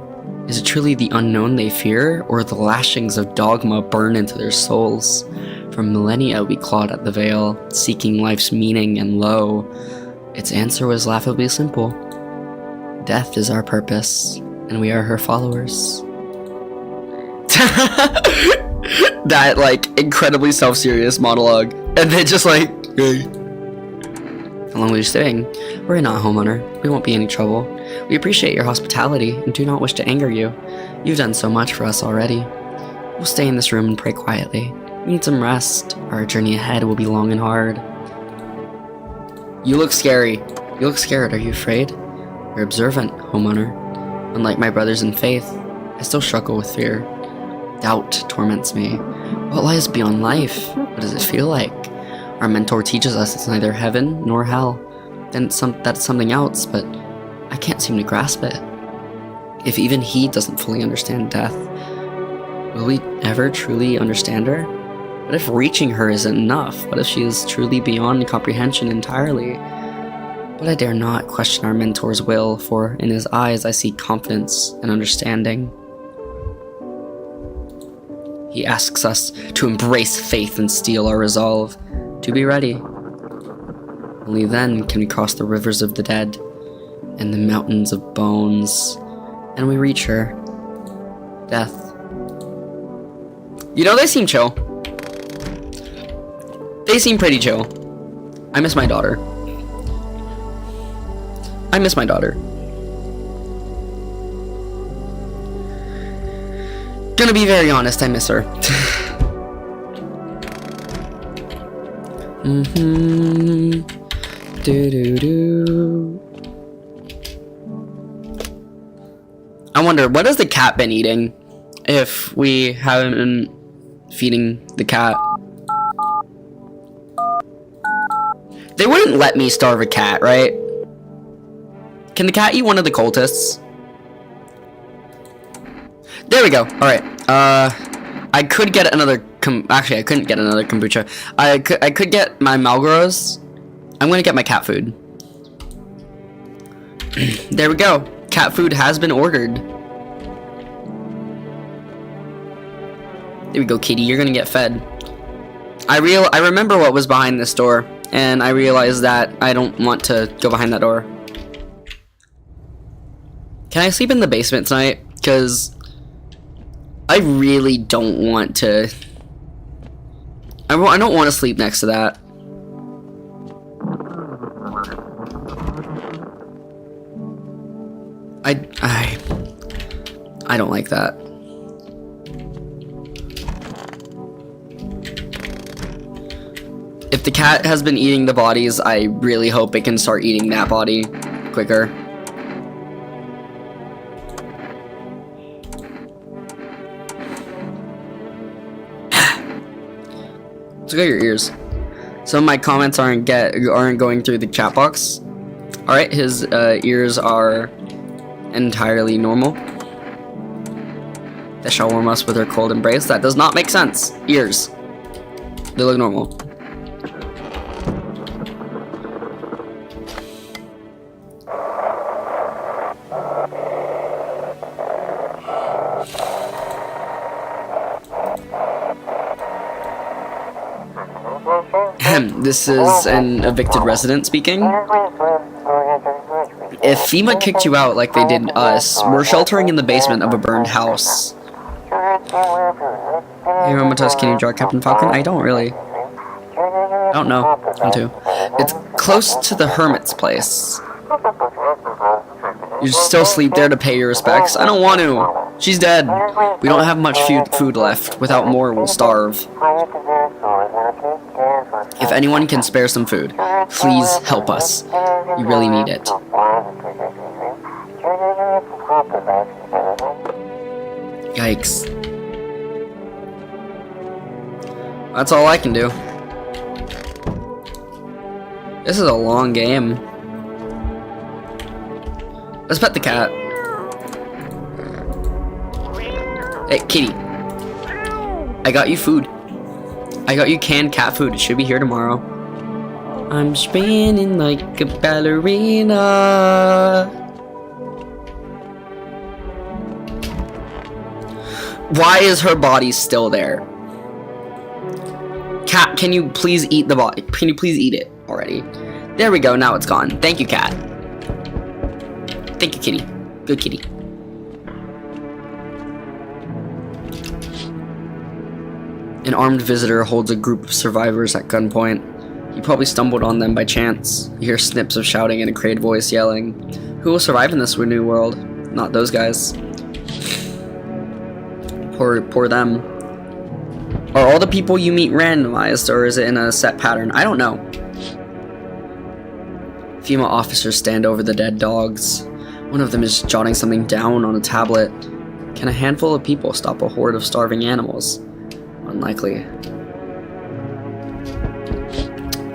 Speaker 1: Is it truly the unknown they fear, or the lashings of dogma burn into their souls? For millennia we clawed at the veil, seeking life's meaning, and lo, its answer was laughably simple. Death is our purpose, and we are her followers. That, like, incredibly self-serious monologue, and then just like, hey. How long will you staying? We're not, homeowner. We won't be any trouble. We appreciate your hospitality and do not wish to anger you. You've done so much for us already. We'll stay in this room and pray quietly. We need some rest. Our journey ahead will be long and hard. You look scary. You look scared. Are you afraid? You're observant, homeowner. Unlike my brothers in faith, I still struggle with fear. Doubt torments me. What lies beyond life? What does it feel like? Our mentor teaches us it's neither heaven nor hell. Then that's something else, but I can't seem to grasp it. If even he doesn't fully understand death, will we ever truly understand her? What if reaching her isn't enough? What if she is truly beyond comprehension entirely? But I dare not question our mentor's will, for in his eyes I see confidence and understanding. He asks us to embrace faith and steel our resolve, to be ready. Only then can we cross the rivers of the dead and the mountains of bones, and we reach her. Death. You know, they seem chill. They seem pretty chill. I miss my daughter. I miss my daughter. Gonna be very honest, I miss her. I wonder, what has the cat been eating if we haven't been feeding the cat? They wouldn't let me starve a cat, right? Can the cat eat one of the cultists? There we go. Alright. I could get another actually, I couldn't get another kombucha. I could get my Malgoros. I'm gonna get my cat food. There we go. Cat food has been ordered. There we go, kitty. You're gonna get fed. I remember what was behind this door, and I realized that I don't want to go behind that door. Can I sleep in the basement tonight? Because I really don't want to. I don't want to sleep next to that. I don't like that. If the cat has been eating the bodies, I really hope it can start eating that body quicker. Let's look at your ears. Some of my comments aren't going through the chat box. Alright, his ears are entirely normal. They shall warm us with her cold embrace. That does not make sense. Ears. They look normal. This is an evicted resident speaking. If FEMA kicked you out like they did us, we're sheltering in the basement of a burned house. Hey, Romatos, can you draw Captain Falcon? I don't really. I don't know how to. It's close to the hermit's place. You still sleep there to pay your respects? I don't want to. She's dead. We don't have much food left. Without more, we'll starve. If anyone can spare some food, please help us. You really need it. Yikes. That's all I can do. This is a long game. Let's pet the cat. Hey, kitty. I got you food. I got you canned cat food. It should be here tomorrow. I'm spinning like a ballerina. Why is her body still there? Cat, can you please eat the body? Can you please eat it already? There we go. Now it's gone. Thank you, cat. Thank you, kitty. Good kitty. An armed visitor holds a group of survivors at gunpoint. He probably stumbled on them by chance. You hear snips of shouting and a crazed voice yelling, "Who will survive in this new world? Not those guys." Poor them. Are all the people you meet randomized, or is it in a set pattern? I don't know. FEMA officers stand over the dead dogs. One of them is jotting something down on a tablet. Can a handful of people stop a horde of starving animals? Unlikely.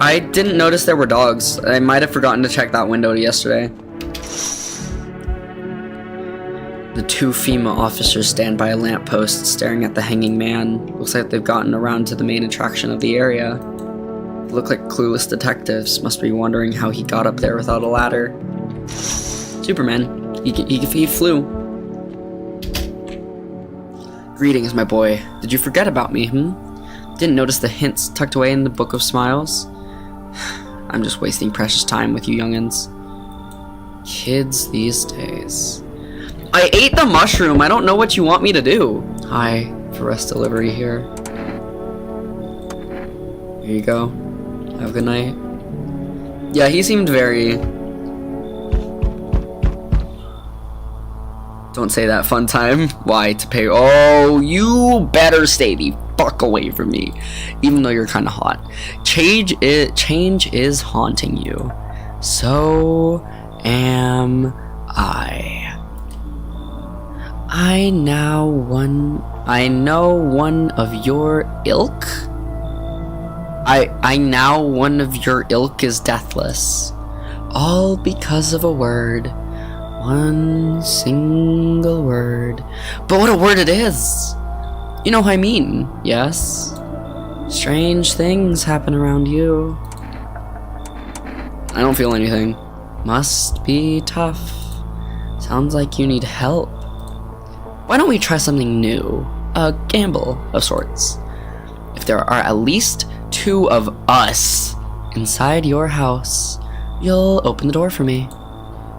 Speaker 1: I didn't notice there were dogs. I might have forgotten to check that window yesterday. The two FEMA officers stand by a lamppost staring at the hanging man. Looks like they've gotten around to the main attraction of the area. They look like clueless detectives. Must be wondering how he got up there without a ladder. Superman. He flew. Greetings, my boy. Did you forget about me, Didn't notice the hints tucked away in the Book of Smiles? I'm just wasting precious time with you youngins. Kids these days. I ate the mushroom. I don't know what you want me to do. Hi, Forest Delivery here. Here you go. Have a good night. Yeah, he seemed very... Don't say that, fun time. Why? To pay... Oh, you better stay the fuck away from me. Even though you're kind of hot. Change is haunting you. So am I. I know one of your ilk. I now one of your ilk is deathless. All because of a word. One single word. But what a word it is! You know what I mean, yes? Strange things happen around you. I don't feel anything. Must be tough. Sounds like you need help. Why don't we try something new? A gamble of sorts. If there are at least 2 of us inside your house, you'll open the door for me.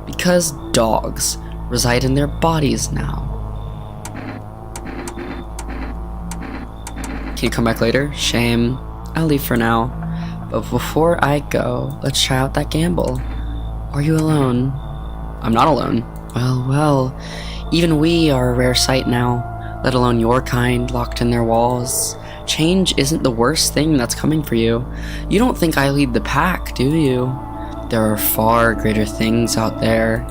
Speaker 1: Because dogs reside in their bodies now. Can you come back later? Shame. I'll leave for now. But before I go, let's try out that gamble. Are you alone? I'm not alone. Well, even we are a rare sight now, let alone your kind locked in their walls. Change isn't the worst thing that's coming for you. You don't think I lead the pack, do you? There are far greater things out there.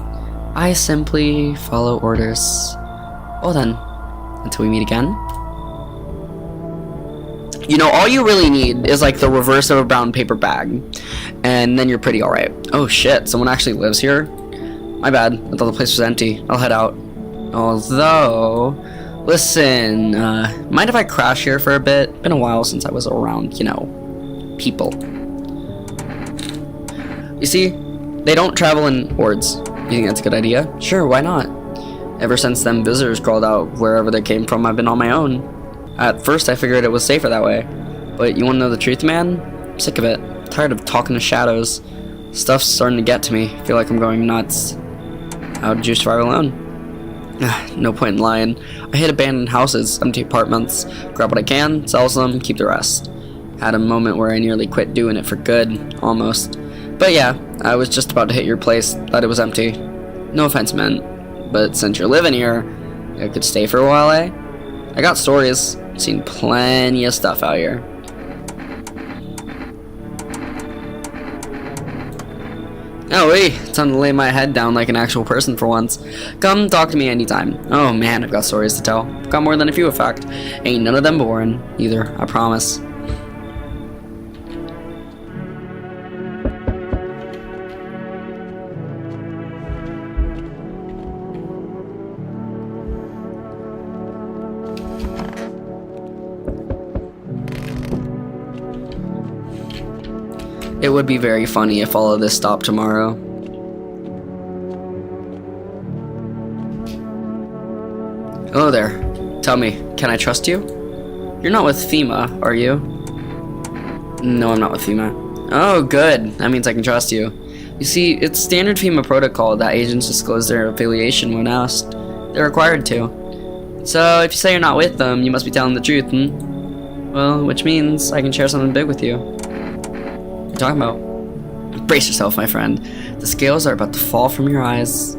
Speaker 1: I simply follow orders. Well then, until we meet again. You know, all you really need is like the reverse of a brown paper bag, and then you're pretty alright. Oh shit, someone actually lives here? My bad, I thought the place was empty. I'll head out. Although, listen, mind if I crash here for a bit? Been a while since I was around, people. You see, they don't travel in hordes. You think that's a good idea? Sure, why not? Ever since them visitors crawled out wherever they came from, I've been on my own. At first, I figured it was safer that way. But you wanna know the truth, man? I'm sick of it. Tired of talking to shadows. Stuff's starting to get to me. Feel like I'm going nuts. How did you survive alone? No point in lying. I hit abandoned houses, empty apartments, grab what I can, sell some, keep the rest. Had a moment where I nearly quit doing it for good, almost. But yeah, I was just about to hit your place, thought it was empty. No offense meant, but since you're living here, I could stay for a while, eh? I got stories, seen plenty of stuff out here. Oh wait, time to lay my head down like an actual person for once. Come talk to me anytime. Oh man, I've got stories to tell. Got more than a few, in fact. Ain't none of them boring, either, I promise. It would be very funny if all of this stopped tomorrow. Hello there. Tell me, can I trust you? You're not with FEMA, are you? No, I'm not with FEMA. Oh, good. That means I can trust you. You see, it's standard FEMA protocol that agents disclose their affiliation when asked. They're required to. So, if you say you're not with them, you must be telling the truth, Well, which means I can share something big with you. What are you talking about? Brace yourself, my friend. The scales are about to fall from your eyes.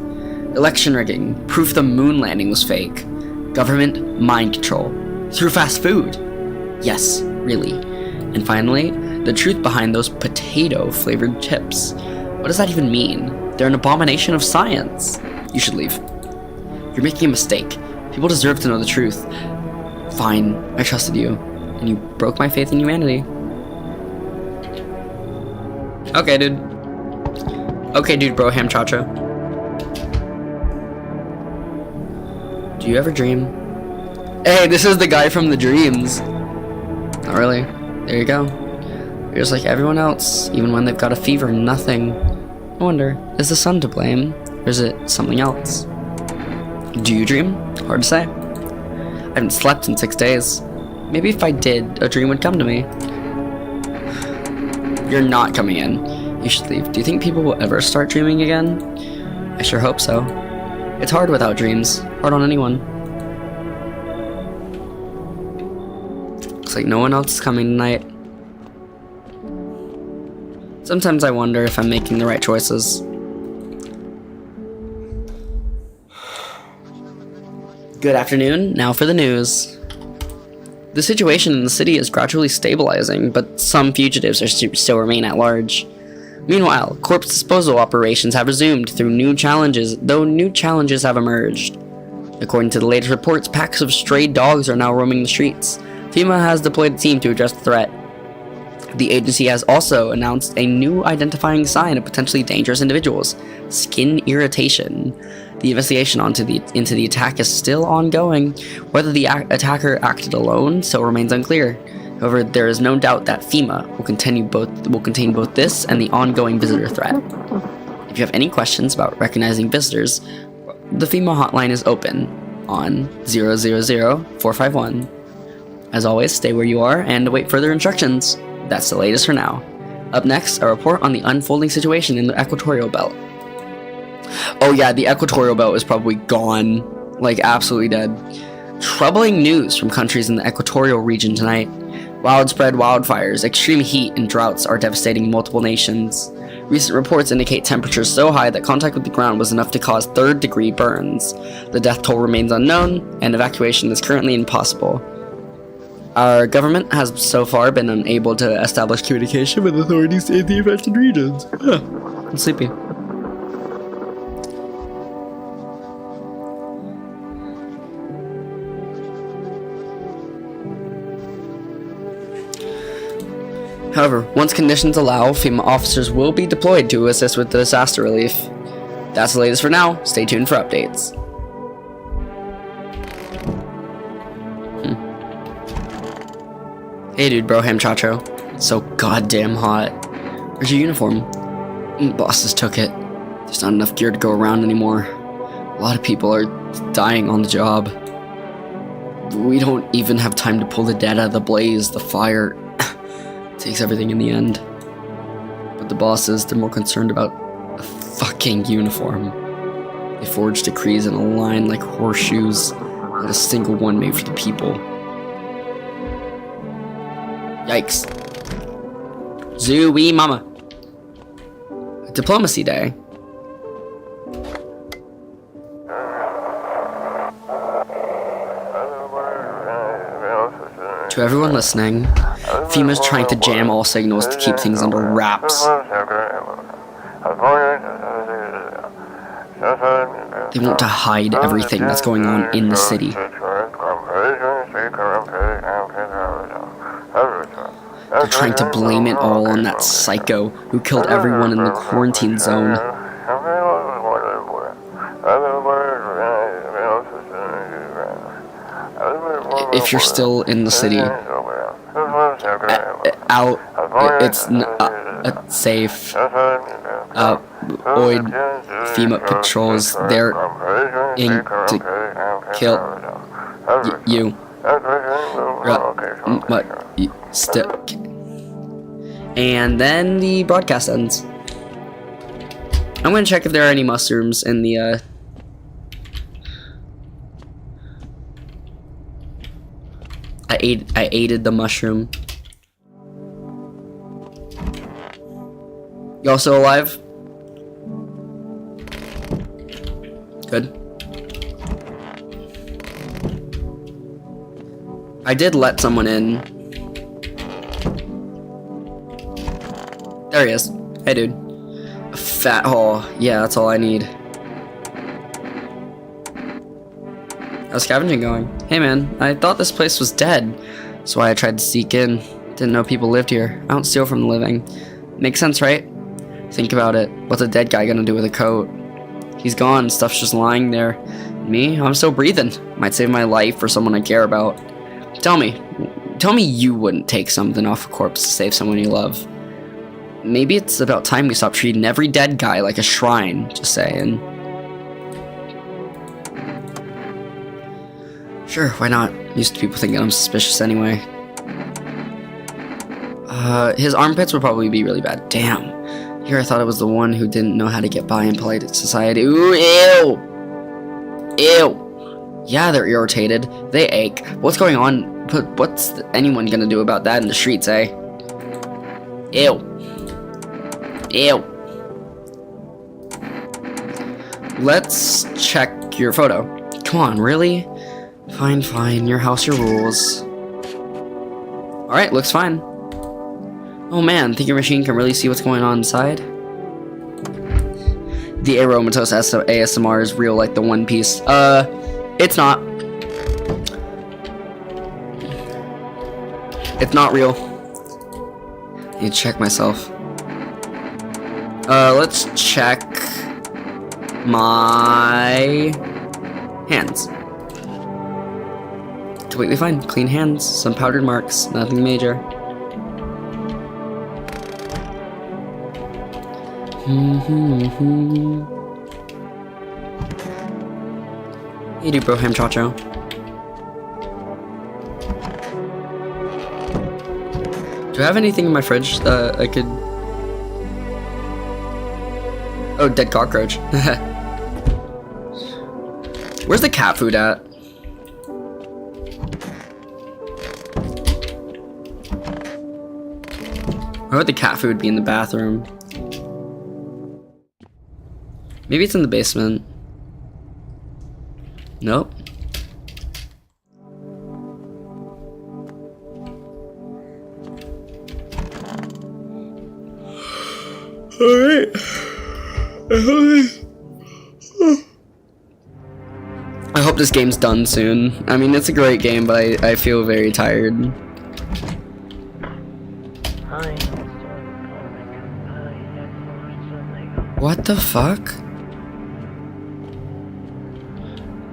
Speaker 1: Election rigging. Proof the moon landing was fake. Government mind control. Through fast food. Yes, really. And finally, the truth behind those potato-flavored chips. What What does that even mean? They're an abomination of science. You should leave. You're making a mistake. People deserve to know the truth. Fine, I trusted you, and you broke my faith in humanity. Okay, dude. Okay, dude, bro, ham cha-cha. Do you ever dream? Hey, this is the guy from the dreams. Not really. There you go. You're just like everyone else, even when they've got a fever, nothing. I wonder, is the sun to blame, or is it something else? Do you dream? Hard to say. I haven't slept in 6 days. Maybe if I did, a dream would come to me. You're not coming in. You should leave. Do you think people will ever start dreaming again? I sure hope so. It's hard without dreams. Hard on anyone. Looks like no one else is coming tonight. Sometimes I wonder if I'm making the right choices. Good afternoon, now for the news. The situation in the city is gradually stabilizing, but some fugitives still remain at large. Meanwhile, corpse disposal operations have resumed though new challenges have emerged. According to the latest reports, packs of stray dogs are now roaming the streets. FEMA has deployed a team to address the threat. The agency has also announced a new identifying sign of potentially dangerous individuals: skin irritation. The investigation into the attack is still ongoing. Whether the attacker acted alone still remains unclear. However, there is no doubt that FEMA will contain both this and the ongoing visitor threat. If you have any questions about recognizing visitors, the FEMA hotline is open on 000-451. As always, stay where you are and await further instructions. That's the latest for now. Up next, a report on the unfolding situation in the equatorial belt. Oh yeah, the equatorial belt is probably gone. Like, absolutely dead. Troubling news from countries in the equatorial region tonight. Widespread wildfires, extreme heat, and droughts are devastating multiple nations. Recent reports indicate temperatures so high that contact with the ground was enough to cause third-degree burns. The death toll remains unknown, and evacuation is currently impossible. Our government has so far been unable to establish communication with authorities in the affected regions. I'm sleepy. However, once conditions allow, FEMA officers will be deployed to assist with the disaster relief. That's the latest for now. Stay tuned for updates. Hey dude, bro, ham chacho. So goddamn hot. Where's your uniform? Bosses took it. There's not enough gear to go around anymore. A lot of people are dying on the job. We don't even have time to pull the dead out of the blaze. The fire takes everything in the end. But the bosses, they're more concerned about a fucking uniform. They forge decrees in a line like horseshoes. Not a single one made for the people. Yikes. Zooey mama. Diplomacy Day. To everyone listening, FEMA's trying to jam all signals to keep things under wraps. They want to hide everything that's going on in the city. They're trying to blame it all on that psycho who killed everyone in the quarantine zone. If you're still in the city, out, it's safe. Oid, FEMA patrols, they're in to kill you. And then the broadcast ends. I'm gonna check if there are any mushrooms in the I aided the mushroom. You also alive? Good. I did let someone in. There he is. Hey, dude. Fat hall. Yeah, that's all I need. How's scavenging going? Hey man, I thought this place was dead. That's why I tried to sneak in. Didn't know people lived here. I don't steal from the living. Makes sense, right? Think about it. What's a dead guy gonna do with a coat? He's gone. Stuff's just lying there. Me? I'm still breathing. Might save my life for someone I care about. Tell me you wouldn't take something off a corpse to save someone you love. Maybe it's about time we stop treating every dead guy like a shrine. Just saying. Sure, why not? Used to people thinking I'm suspicious anyway. His armpits would probably be really bad. Damn. Here I thought it was the one who didn't know how to get by in polite society. Ooh, ew! Ew! Yeah, they're irritated. They ache. What's going on? But what's anyone gonna do about that in the streets, eh? Ew. Ew. Let's check your photo. Come on, really? Fine, fine. Your house, your rules. Alright, looks fine. Oh man, think your machine can really see what's going on inside? The Aromatose ASMR is real like the One Piece. It's not. It's not real. I need to check myself. Let's check my hands. Completely fine. Clean hands, some powdered marks, nothing major. Hey, dude, bro, ham chacho. Do I have anything in my fridge that I could... Oh, dead cockroach. Where's the cat food at? Why would the cat food be in the bathroom? Maybe it's in the basement. Nope. Alright. I hope this game's done soon. I mean, it's a great game, but I feel very tired. What the fuck?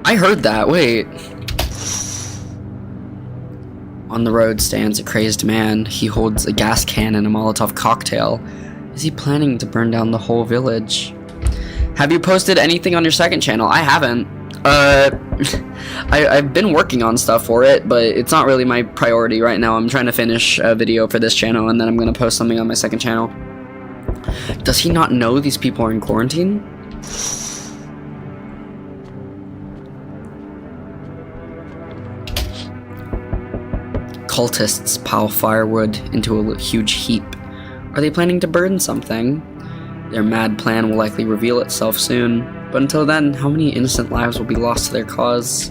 Speaker 1: I heard that, wait. On the road stands a crazed man. He holds a gas can and a Molotov cocktail. Is he planning to burn down the whole village? Have you posted anything on your second channel? I haven't. I've been working on stuff for it, but it's not really my priority right now. I'm trying to finish a video for this channel, and then I'm gonna post something on my second channel. Does he not know these people are in quarantine? Cultists pile firewood into a huge heap. Are they planning to burn something? Their mad plan will likely reveal itself soon, but until then, how many innocent lives will be lost to their cause?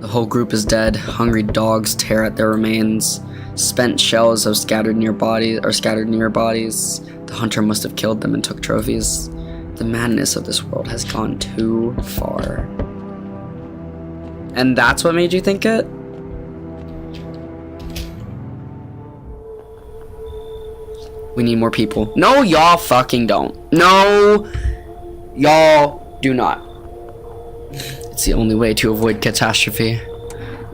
Speaker 1: The whole group is dead. Hungry dogs tear at their remains. Spent shells have scattered near bodies. The hunter must have killed them and took trophies. The madness of this world has gone too far. And that's what made you think it? We need more people. No, y'all fucking don't. No, y'all do not. It's the only way to avoid catastrophe.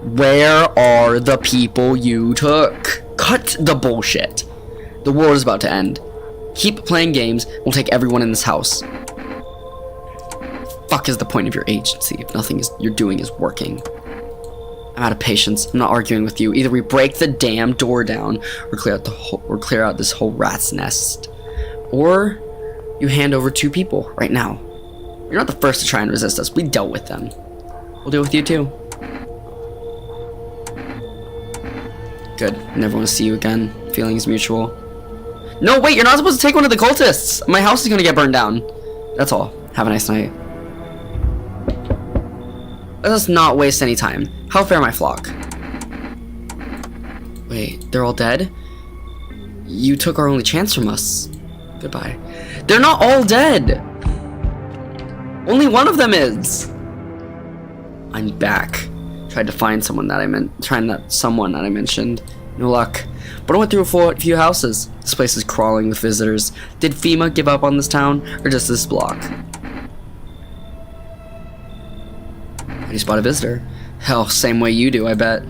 Speaker 1: Where are the people you took? Cut the bullshit. The world is about to end. Keep playing games. We'll take everyone in this house. Fuck is the point of your agency if nothing you're doing is working? I'm out of patience. I'm not arguing with you. Either we break the damn door down, or clear out this whole rat's nest, or you hand over 2 people right now. You're not the first to try and resist us. We dealt with them. We'll deal with you too. Good. Never want to see you again. Feelings mutual. No, wait, you're not supposed to take one of the cultists. My house is gonna get burned down. That's all. Have a nice night. Let us not waste any time. How fare my flock? Wait, they're all dead? You took our only chance from us. Goodbye. They're not all dead! Only one of them is! I'm back. Tried to find someone that I mentioned. No luck. But I went through a few houses. This place is crawling with visitors. Did FEMA give up on this town, or just this block? How do you spot a visitor? Hell, same way you do, I bet.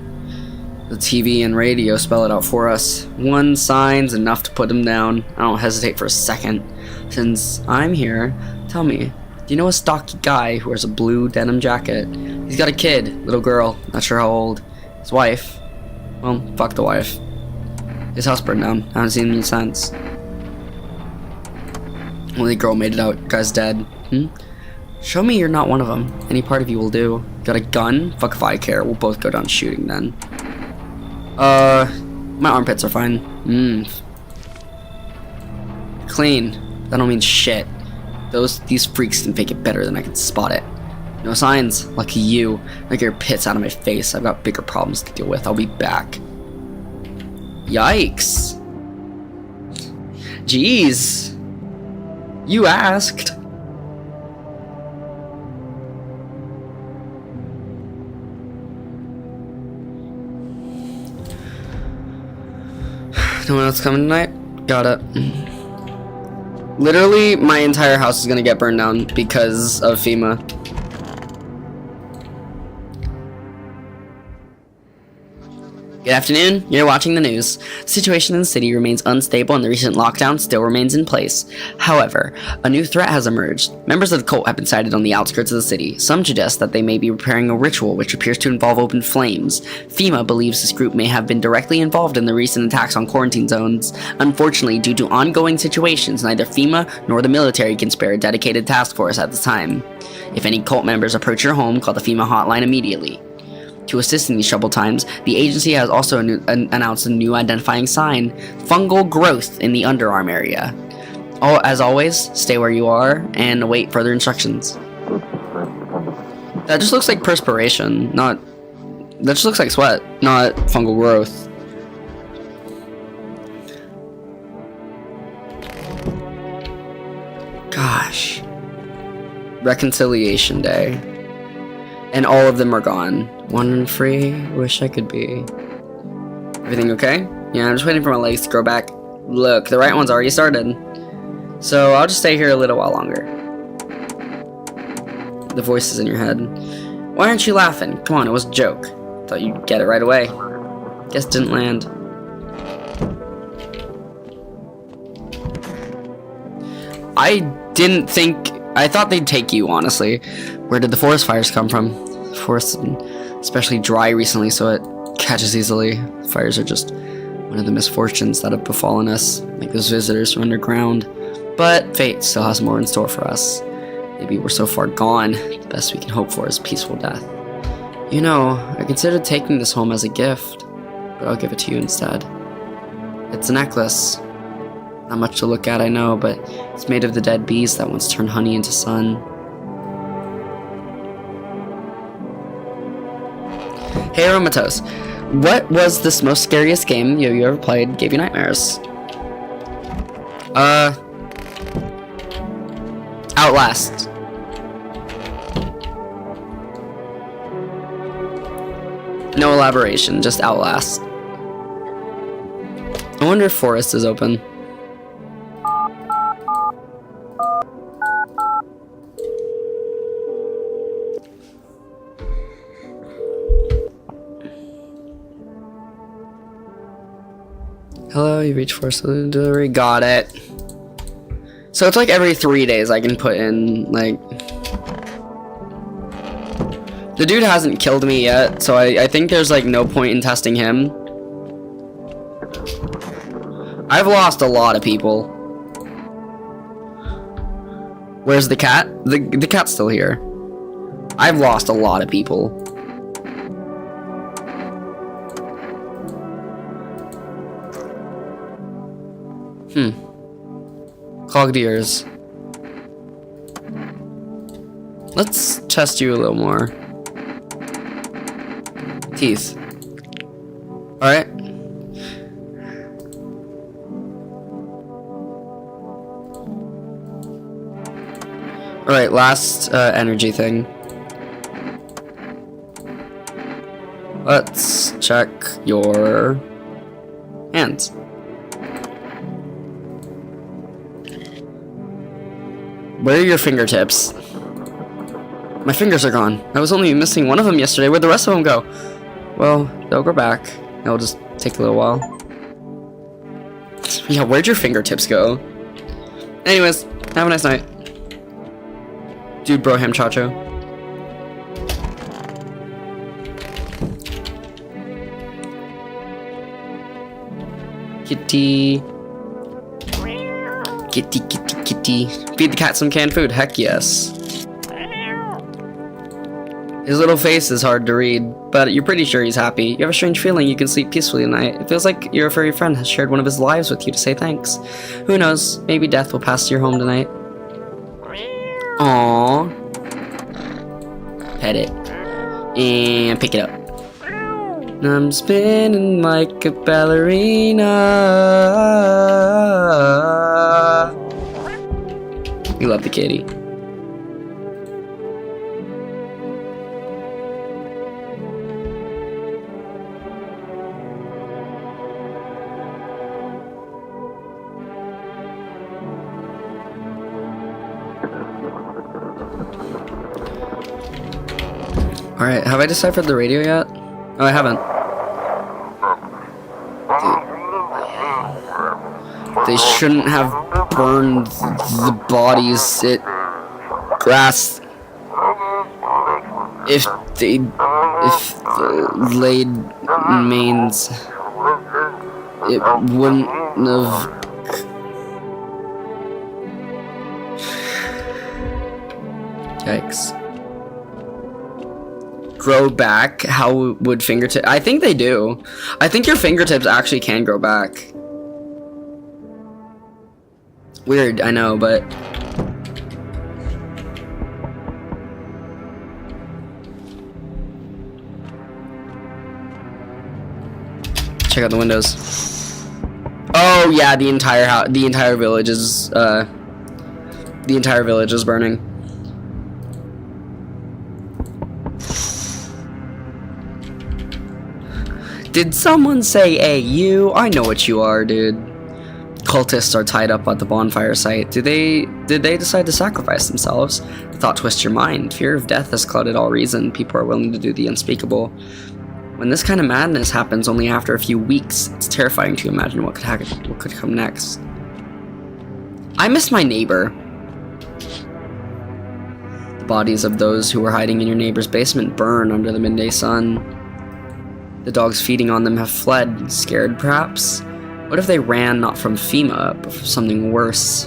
Speaker 1: The TV and radio spell it out for us. One sign's enough to put them down. I don't hesitate for a second. Since I'm here, tell me, do you know a stocky guy who wears a blue denim jacket? He's got a kid, little girl, not sure how old. His wife, well, fuck the wife. His house burned down, I haven't seen him since. Only girl made it out, guy's dead. Show me you're not one of them. Any part of you will do. Got a gun? Fuck if I care, we'll both go down shooting then. My armpits are fine. Clean. That don't mean shit. These freaks can fake it better than I can spot it. No signs. Lucky you. Like your pits out of my face. I've got bigger problems to deal with. I'll be back. Yikes. Jeez. You asked. No one else coming tonight? Got it. Literally, my entire house is gonna get burned down because of FEMA. Good afternoon, you're watching the news. The situation in the city remains unstable and the recent lockdown still remains in place. However, a new threat has emerged. Members of the cult have been sighted on the outskirts of the city. Some suggest that they may be preparing a ritual which appears to involve open flames. FEMA believes this group may have been directly involved in the recent attacks on quarantine zones. Unfortunately, due to ongoing situations, neither FEMA nor the military can spare a dedicated task force at the time. If any cult members approach your home, call the FEMA hotline immediately. To assist in these troubled times, the agency has also announced a new identifying sign, fungal growth in the underarm area. As always, stay where you are and await further instructions. That just looks like perspiration, that just looks like sweat, not fungal growth. Gosh. Reconciliation Day. And all of them are gone. One and free, wish I could be. Everything okay? Yeah, I'm just waiting for my legs to grow back. Look, the right one's already started. So I'll just stay here a little while longer. The voice is in your head. Why aren't you laughing? Come on, it was a joke. Thought you'd get it right away. Guess it didn't land. I thought they'd take you, honestly. Where did the forest fires come from? The forest has been especially dry recently, so it catches easily. Fires are just one of the misfortunes that have befallen us, like those visitors from underground. But fate still has more in store for us. Maybe we're so far gone, the best we can hope for is peaceful death. You know, I considered taking this home as a gift, but I'll give it to you instead. It's a necklace. Not much to look at, I know, but it's made of the dead bees that once turned honey into sun. Hey Aromatos, what was this most scariest game you ever played? Gave you nightmares? Outlast. No elaboration, just Outlast. I wonder if Forest is open. Hello, you reached for delivery. Got it. So it's like every 3 days I can put in, like... The dude hasn't killed me yet, so I think there's like no point in testing him. I've lost a lot of people. Where's the cat? The cat's still here. I've lost a lot of people. Clogged ears. Let's test you a little more. Teeth. Alright. Alright, last energy thing. Let's check your hands. Where are your fingertips? My fingers are gone. I was only missing one of them yesterday. Where'd the rest of them go? Well, they'll go back. It'll just take a little while. Yeah, where'd your fingertips go? Anyways, have a nice night. Dude, bro, ham chacho. Kitty. Kitty, kitty, kitty. Feed the cat some canned food. Heck yes. His little face is hard to read, but you're pretty sure he's happy. You have a strange feeling you can sleep peacefully tonight. It feels like your furry friend has shared one of his lives with you to say thanks. Who knows? Maybe death will pass to your home tonight. Aww. Pet it. And pick it up. I'm spinning like a ballerina. We love the kitty. Alright, have I deciphered the radio yet? Oh, I haven't. They shouldn't have burned the bodies. It grass. If the laid mains, it wouldn't have. Yikes. Grow back? How would fingertips? I think they do. I think your fingertips actually can grow back. Weird, I know, but check out the windows. Oh yeah, the entire house, the entire village is burning. Did someone say, "Hey, you"? I know what you are, dude. Cultists are tied up at the bonfire site. Did they decide to sacrifice themselves? The thought twists your mind. Fear of death has clouded all reason. People are willing to do the unspeakable. When this kind of madness happens only after a few weeks, it's terrifying to imagine what could come next. I miss my neighbor. The bodies of those who were hiding in your neighbor's basement burn under the midday sun. The dogs feeding on them have fled, scared perhaps? What if they ran not from FEMA, but from something worse?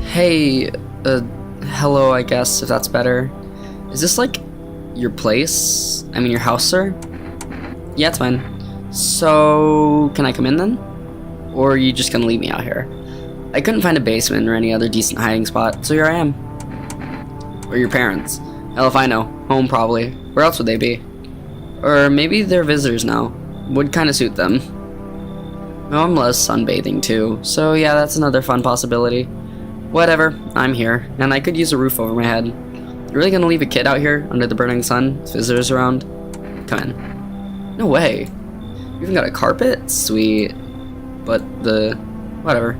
Speaker 1: Hey, hello, I guess, if that's better. Is this like your place? I mean, your house, sir? Yeah, it's fine. So, can I come in then? Or are you just gonna leave me out here? I couldn't find a basement or any other decent hiding spot, so here I am. Or your parents. Hell if I know. Home, probably. Where else would they be? Or maybe they're visitors now. Would kind of suit them. Oh, I'm less sunbathing too, so yeah, that's another fun possibility. Whatever, I'm here, and I could use a roof over my head. You're really gonna leave a kid out here under the burning sun with visitors around? Come in. No way. You even got a carpet? Sweet. But whatever.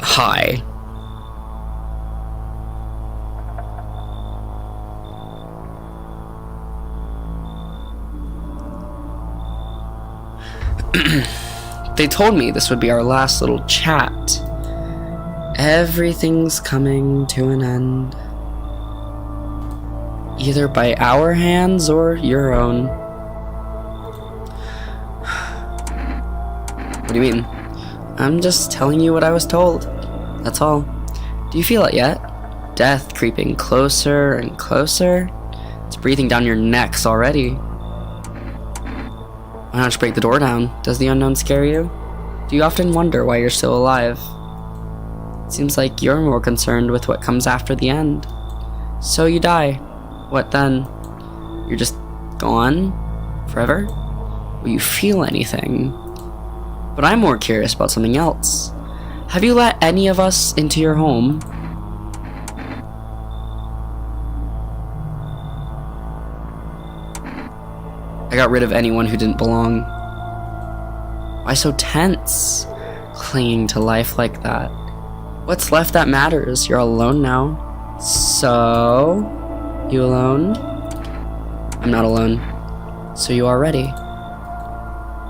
Speaker 1: Hi. They told me this would be our last little chat. Everything's coming to an end. Either by our hands or your own. What do you mean? I'm just telling you what I was told. That's all. Do you feel it yet? Death creeping closer and closer. It's breathing down your necks already. Why don't you break the door down? Does the unknown scare you? Do you often wonder why you're still alive? It seems like you're more concerned with what comes after the end. So you die. What then? You're just gone? Forever? Will you feel anything? But I'm more curious about something else. Have you let any of us into your home? I got rid of anyone who didn't belong. Why so tense? Clinging to life like that. What's left that matters? You're all alone now. So? You alone? I'm not alone. So you are ready.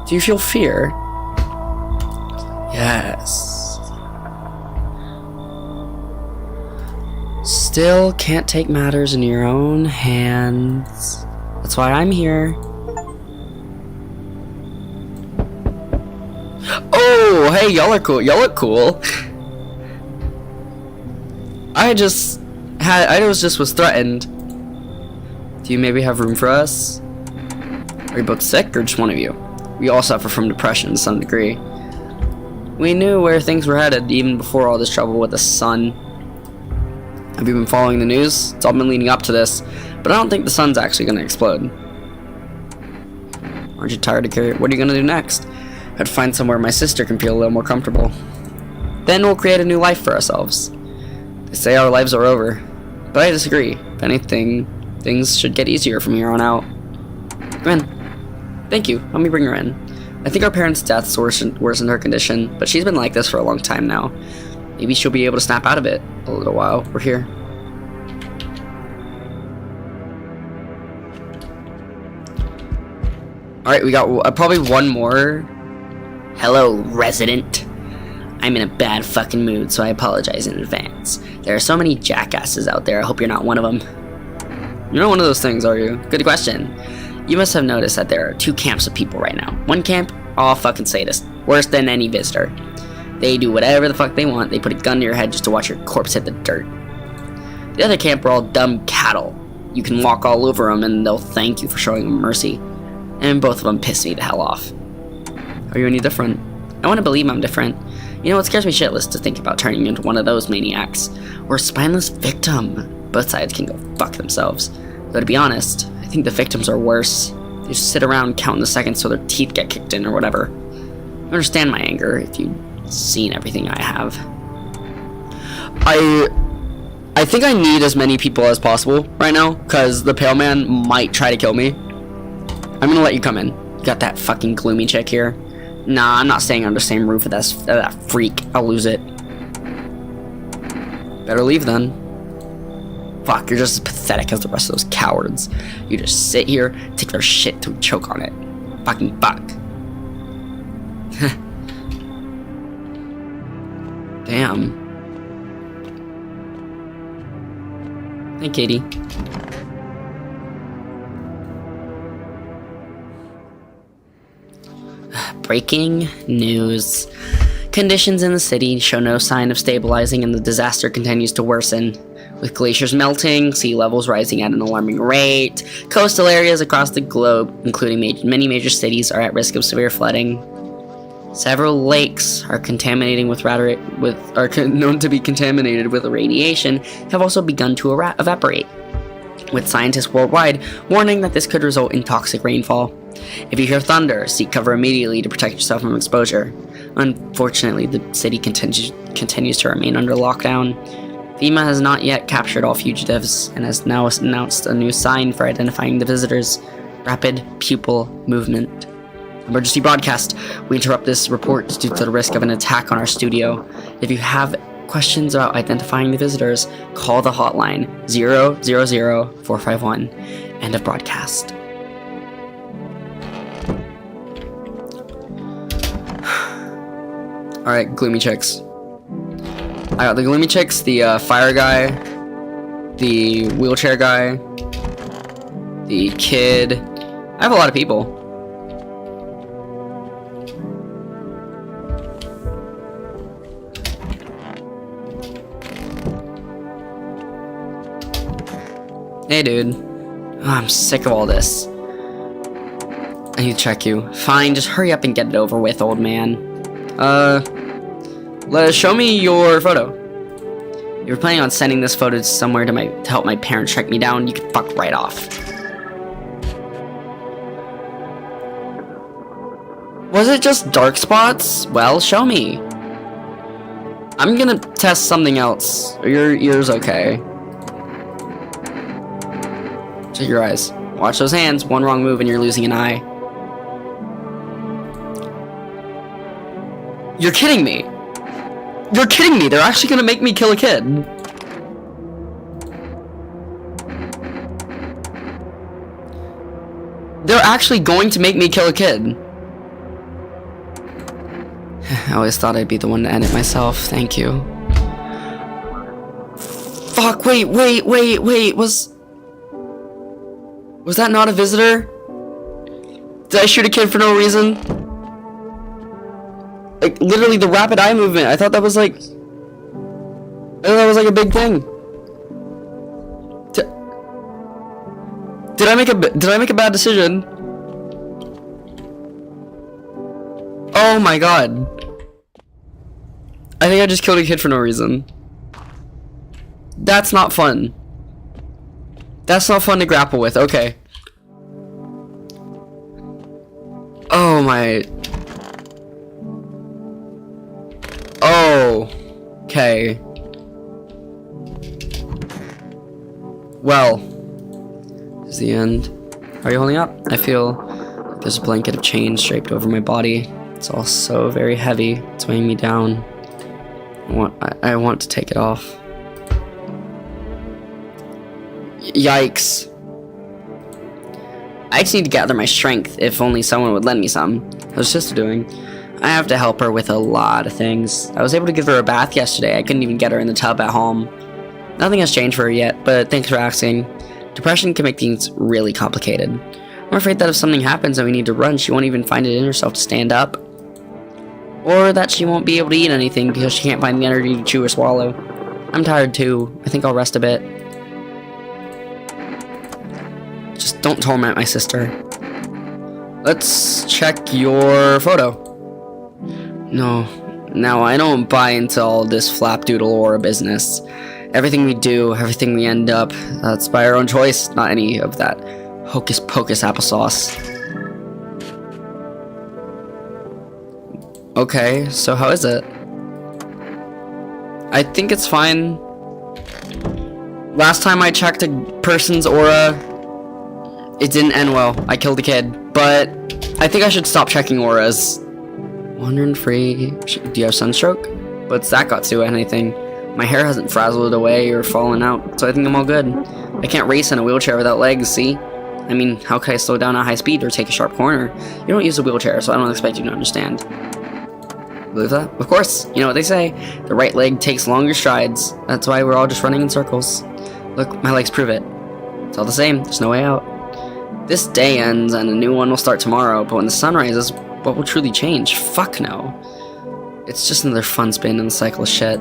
Speaker 1: Do you feel fear? Yes. Still can't take matters in your own hands. That's why I'm here. Oh, hey, y'all are cool. Y'all look cool. I was threatened. Do you maybe have room for us? Are you both sick or just one of you? We all suffer from depression to some degree. We knew where things were headed even before all this trouble with the sun. Have you been following the news? It's all been leading up to this, but I don't think the sun's actually going to explode. Aren't you tired of carrying? What are you going to do next? I have to find somewhere my sister can feel a little more comfortable. Then we'll create a new life for ourselves. They say our lives are over, but I disagree. If anything, things should get easier from here on out. Come in. Thank you. Let me bring her in. I think our parents' deaths worsened her condition, but she's been like this for a long time now. Maybe she'll be able to snap out of it a little while. We're here. Alright, we got probably one more. Hello, resident. I'm in a bad fucking mood, so I apologize in advance. There are so many jackasses out there, I hope you're not one of them. You're not one of those things, are you? Good question. You must have noticed that there are two camps of people right now. One camp, all fucking sadists. Worse than any visitor. They do whatever the fuck they want. They put a gun to your head just to watch your corpse hit the dirt. The other camp are all dumb cattle. You can walk all over them and they'll thank you for showing them mercy. And both of them piss me the hell off. Are you any different? I want to believe I'm different. You know, it scares me shitless to think about turning into one of those maniacs. Or a spineless victim. Both sides can go fuck themselves. Though to be honest, I think the victims are worse. They just sit around counting the seconds so their teeth get kicked in or whatever. I understand my anger if you've seen everything I have. I think I need as many people as possible right now, because the Pale Man might try to kill me. I'm gonna let you come in. You got that fucking gloomy chick here? Nah, I'm not staying under the same roof with that freak. I'll lose it. Better leave then. Fuck, you're just as pathetic as the rest of those cowards. You just sit here, take their shit to choke on it. Fucking fuck. Damn. Hey, Katie. Breaking news. Conditions in the city show no sign of stabilizing and the disaster continues to worsen. With glaciers melting, sea levels rising at an alarming rate, coastal areas across the globe, including many major cities, are at risk of severe flooding. Several lakes are known to be contaminated with radiation, have also begun to evaporate, with scientists worldwide warning that this could result in toxic rainfall. If you hear thunder, seek cover immediately to protect yourself from exposure. Unfortunately, the city continues to remain under lockdown. FEMA has not yet captured all fugitives and has now announced a new sign for identifying the visitors: rapid pupil movement. Emergency broadcast. We interrupt this report due to the risk of an attack on our studio. If you have questions about identifying the visitors, call the hotline 000-451. End of broadcast. Alright, gloomy chicks. I got the gloomy chicks, the fire guy, the wheelchair guy, the kid. I have a lot of people. Hey, dude. Oh, I'm sick of all this. I need to check you. Fine, just hurry up and get it over with, old man. Show me your photo. You're planning on sending this photo somewhere to help my parents track me down? You can fuck right off. Was it just dark spots? Well, show me. I'm gonna test something else. Are your ears okay? Check your eyes. Watch those hands. One wrong move and you're losing an eye. You're kidding me. You're kidding me. They're actually gonna make me kill a kid. They're actually going to make me kill a kid. I always thought I'd be the one to end it myself. Thank you. Fuck, wait. Was that not a visitor? Did I shoot a kid for no reason? Like, literally the rapid eye movement. I thought that was like... a big thing. Did I make a bad decision? Oh my god. I think I just killed a kid for no reason. That's not fun. That's not fun to grapple with. Okay. Oh my... Oh. Okay. Well. This is the end. Are you holding up? I feel like there's a blanket of chains draped over my body. It's all so very heavy. It's weighing me down. I want to take it off. Yikes. I just need to gather my strength, if only someone would lend me some. How's sister doing? I have to help her with a lot of things. I was able to give her a bath yesterday. I couldn't even get her in the tub at home. Nothing has changed for her yet, but thanks for asking. Depression can make things really complicated. I'm afraid that if something happens and we need to run, she won't even find it in herself to stand up. Or that she won't be able to eat anything because she can't find the energy to chew or swallow. I'm tired too. I think I'll rest a bit. Just don't torment my sister. Let's check your photo. No, I don't buy into all this flapdoodle aura business. Everything we do, everything we end up, that's by our own choice, not any of that hocus pocus applesauce. Okay, so how is it? I think it's fine. Last time I checked a person's aura, it didn't end well. I killed a kid, but I think I should stop checking auras. Wandering free. Do you have sunstroke? What's that got to do with anything? My hair hasn't frazzled away or fallen out, so I think I'm all good. I can't race in a wheelchair without legs, see? I mean, how can I slow down at high speed or take a sharp corner? You don't use a wheelchair, so I don't expect you to understand. Believe that? Of course. You know what they say. The right leg takes longer strides. That's why we're all just running in circles. Look, my legs prove it. It's all the same. There's no way out. This day ends and a new one will start tomorrow, but when the sun rises, what will truly change? Fuck no. It's just another fun spin in the cycle of shit.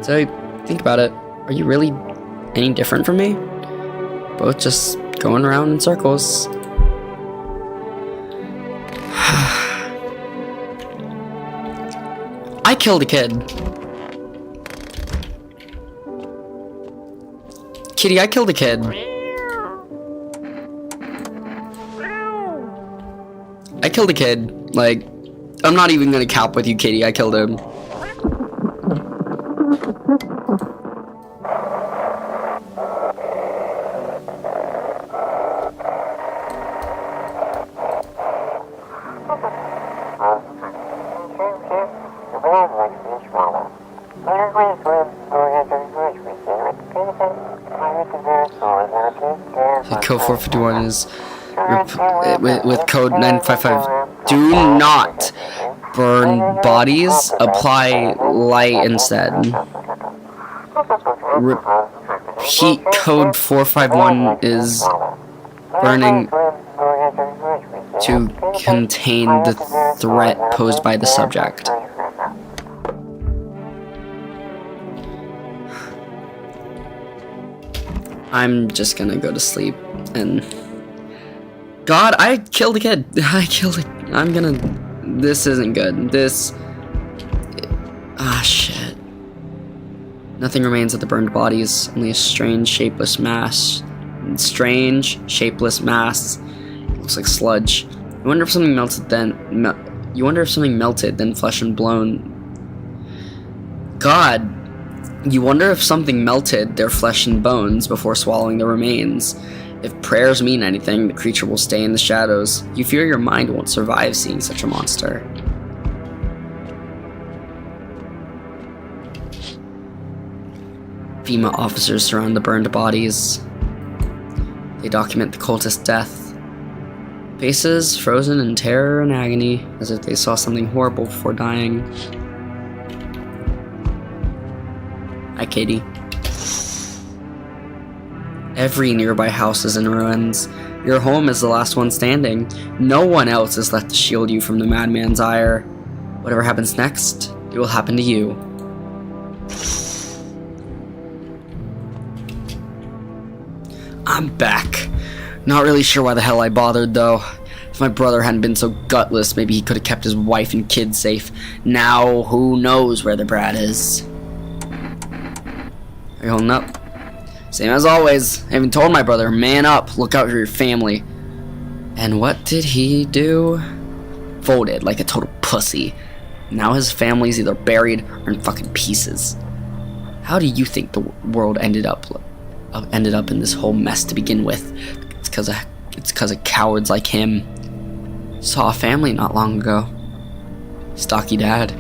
Speaker 1: So, think about it. Are you really any different from me? Both just going around in circles. I killed a kid. Kitty, I killed a kid. I killed a kid. Like, I'm not even gonna cap with you, Kitty. I killed him. Code 451 is with code 955. Do not burn bodies. Apply light instead. Heat code 451 is burning to contain the threat posed by the subject. I'm just gonna go to sleep and... God, I killed a kid. I'm gonna This isn't good. This... Ah, shit. Nothing remains of the burned bodies, only a strange, shapeless mass. Strange, shapeless mass. It looks like sludge. You wonder if something melted then flesh and blown. God, you wonder if something melted their flesh and bones before swallowing the remains. If prayers mean anything, the creature will stay in the shadows. You fear your mind won't survive seeing such a monster. FEMA officers surround the burned bodies. They document the cultist's death. Faces frozen in terror and agony, as if they saw something horrible before dying. Hi, Katie. Every nearby house is in ruins. Your home is the last one standing. No one else is left to shield you from the madman's ire. Whatever happens next, it will happen to you. I'm back. Not really sure why the hell I bothered, though. If my brother hadn't been so gutless, maybe he could have kept his wife and kids safe. Now, who knows where the brat is? Are you holding up? Same as always. I even told my brother, man up, look out for your family. And what did he do? Folded like a total pussy. Now his family's either buried or in fucking pieces. How do you think the world ended up in this whole mess to begin with? It's because of cowards like him. Saw a family not long ago. Stocky dad.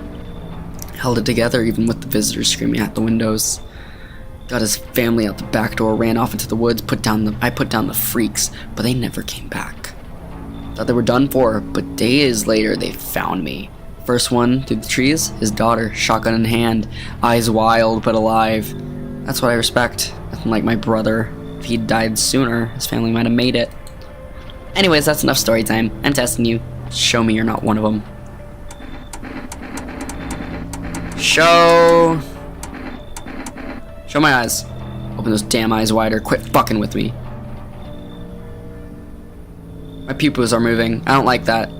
Speaker 1: Held it together even with the visitors screaming at the windows. Got his family out the back door, ran off into the woods, I put down the freaks, but they never came back. Thought they were done for, but days later they found me. First one through the trees, his daughter, shotgun in hand, eyes wild but alive. That's what I respect. Nothing like my brother. If he'd died sooner, his family might have made it. Anyways, that's enough story time. I'm testing you. Show me you're not one of them. Show my eyes. Open those damn eyes wider. Quit fucking with me. My pupils are moving. I don't like that.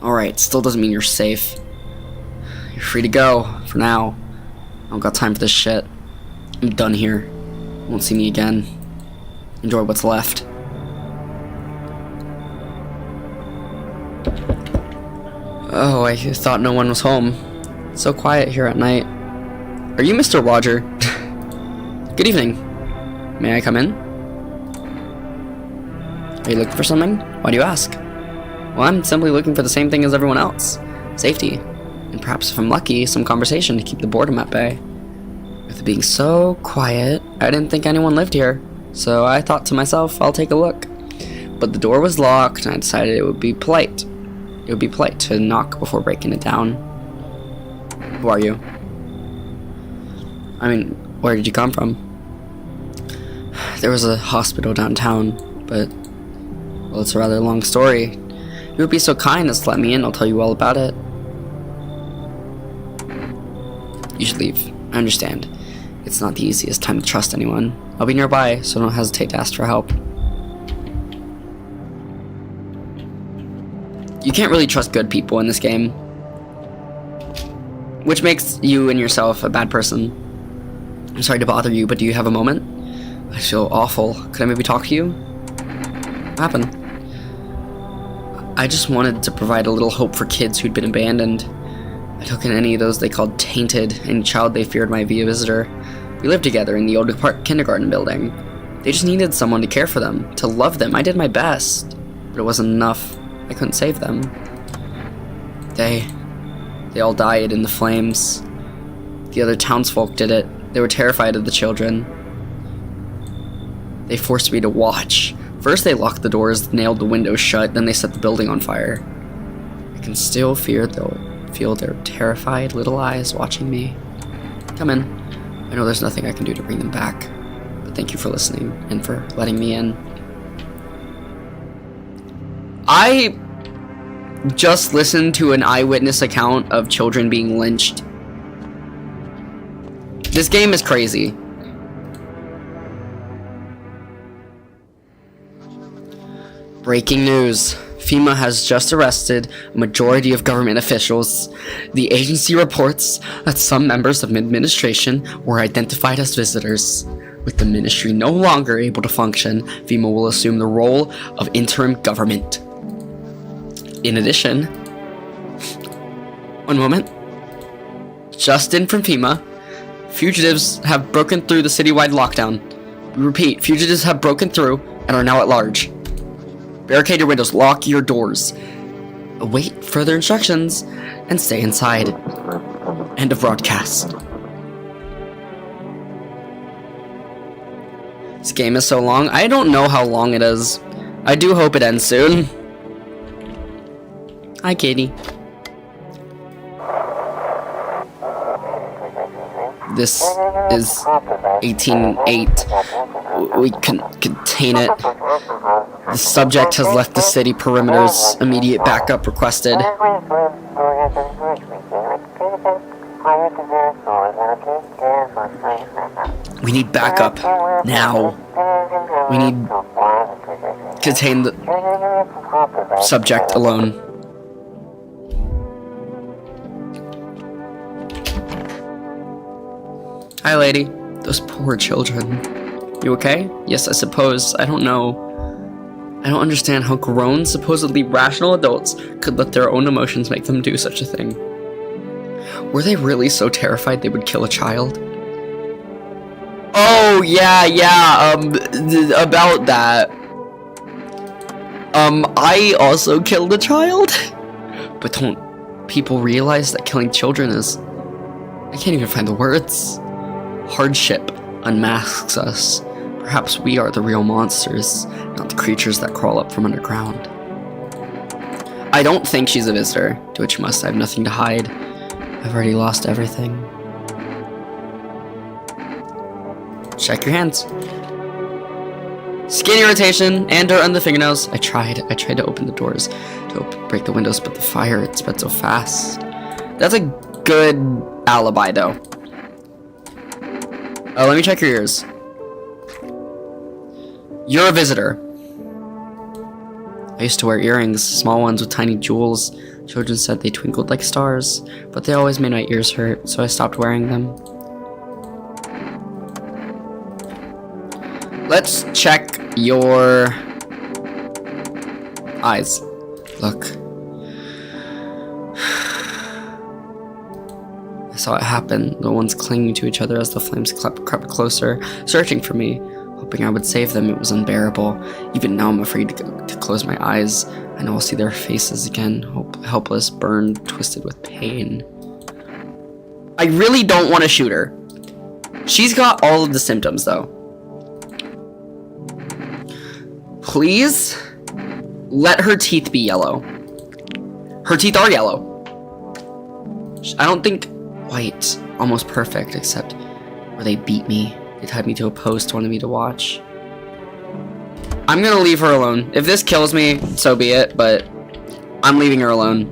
Speaker 1: Alright, still doesn't mean you're safe. You're free to go, for now. I don't got time for this shit. I'm done here. Won't see me again. Enjoy what's left. Oh, I thought no one was home. It's so quiet here at night. Are you Mr. Roger? Good evening. May I come in? Are you looking for something? Why do you ask? Well, I'm simply looking for the same thing as everyone else. Safety. And perhaps if I'm lucky, some conversation to keep the boredom at bay. With it being so quiet, I didn't think anyone lived here. So I thought to myself, I'll take a look. But the door was locked and I decided it would be polite. It would be polite to knock before breaking it down. Who are you? I mean, where did you come from? There was a hospital downtown, but, well, it's a rather long story. You would be so kind as to let me in, I'll tell you all about it. You should leave. I understand. It's not the easiest time to trust anyone. I'll be nearby, so don't hesitate to ask for help. You can't really trust good people in this game, which makes you and yourself a bad person. I'm sorry to bother you, but do you have a moment? I feel awful. Could I maybe talk to you? What happened? I just wanted to provide a little hope for kids who'd been abandoned. I took in any of those they called tainted, any child they feared might be a visitor. We lived together in the old kindergarten building. They just needed someone to care for them, to love them. I did my best, but it wasn't enough. I couldn't save them. They all died in the flames. The other townsfolk did it. They were terrified of the children. They forced me to watch. First they locked the doors, nailed the windows shut, then they set the building on fire. I can still feel their terrified little eyes watching me. Come in. I know there's nothing I can do to bring them back, but thank you for listening and for letting me in. I just listened to an eyewitness account of children being lynched. This game is crazy. Breaking news. FEMA has just arrested a majority of government officials. The agency reports that some members of administration were identified as visitors. With the ministry no longer able to function, FEMA will assume the role of interim government. In addition, one moment. Just in from FEMA, fugitives have broken through the citywide lockdown. We repeat, fugitives have broken through and are now at large. Barricade your windows, lock your doors. Await further instructions and stay inside. End of broadcast. This game is so long. I don't know how long it is. I do hope it ends soon. Hi, Katie. This is 18-8. We can contain it. The subject has left the city perimeters. Immediate backup requested. We need backup now. We need contain the subject alone. Hi, lady. Those poor children. You okay? Yes, I suppose. I don't know. I don't understand how grown, supposedly rational adults could let their own emotions make them do such a thing. Were they really so terrified they would kill a child? Oh, yeah, about that. I also killed a child? But don't people realize that killing children is... I can't even find the words. Hardship unmasks us. Perhaps we are the real monsters, not the creatures that crawl up from underground. I don't think she's a visitor. To which must I have nothing to hide. I've already lost everything. Check your hands. Skin irritation and dirt on the fingernails. I tried to open the doors, to break the windows, but the fire, it spread so fast. That's a good alibi, though. Let me check your ears. You're a visitor. I used to wear earrings, small ones with tiny jewels. Children said they twinkled like stars, but they always made my ears hurt, so I stopped wearing them. Let's check your eyes. Look. I saw it happen, the ones clinging to each other as the flames crept closer, searching for me, hoping I would save them. It was unbearable. Even now I'm afraid to close my eyes. I know I'll see their faces again, helpless, burned, twisted with pain. I really don't want to shoot her. She's got all of the symptoms, though. Please, let her teeth be yellow. Her teeth are yellow. I don't think white, almost perfect, except where they beat me. They tied me to a post, wanted me to watch. I'm gonna leave her alone. If this kills me, so be it, but I'm leaving her alone.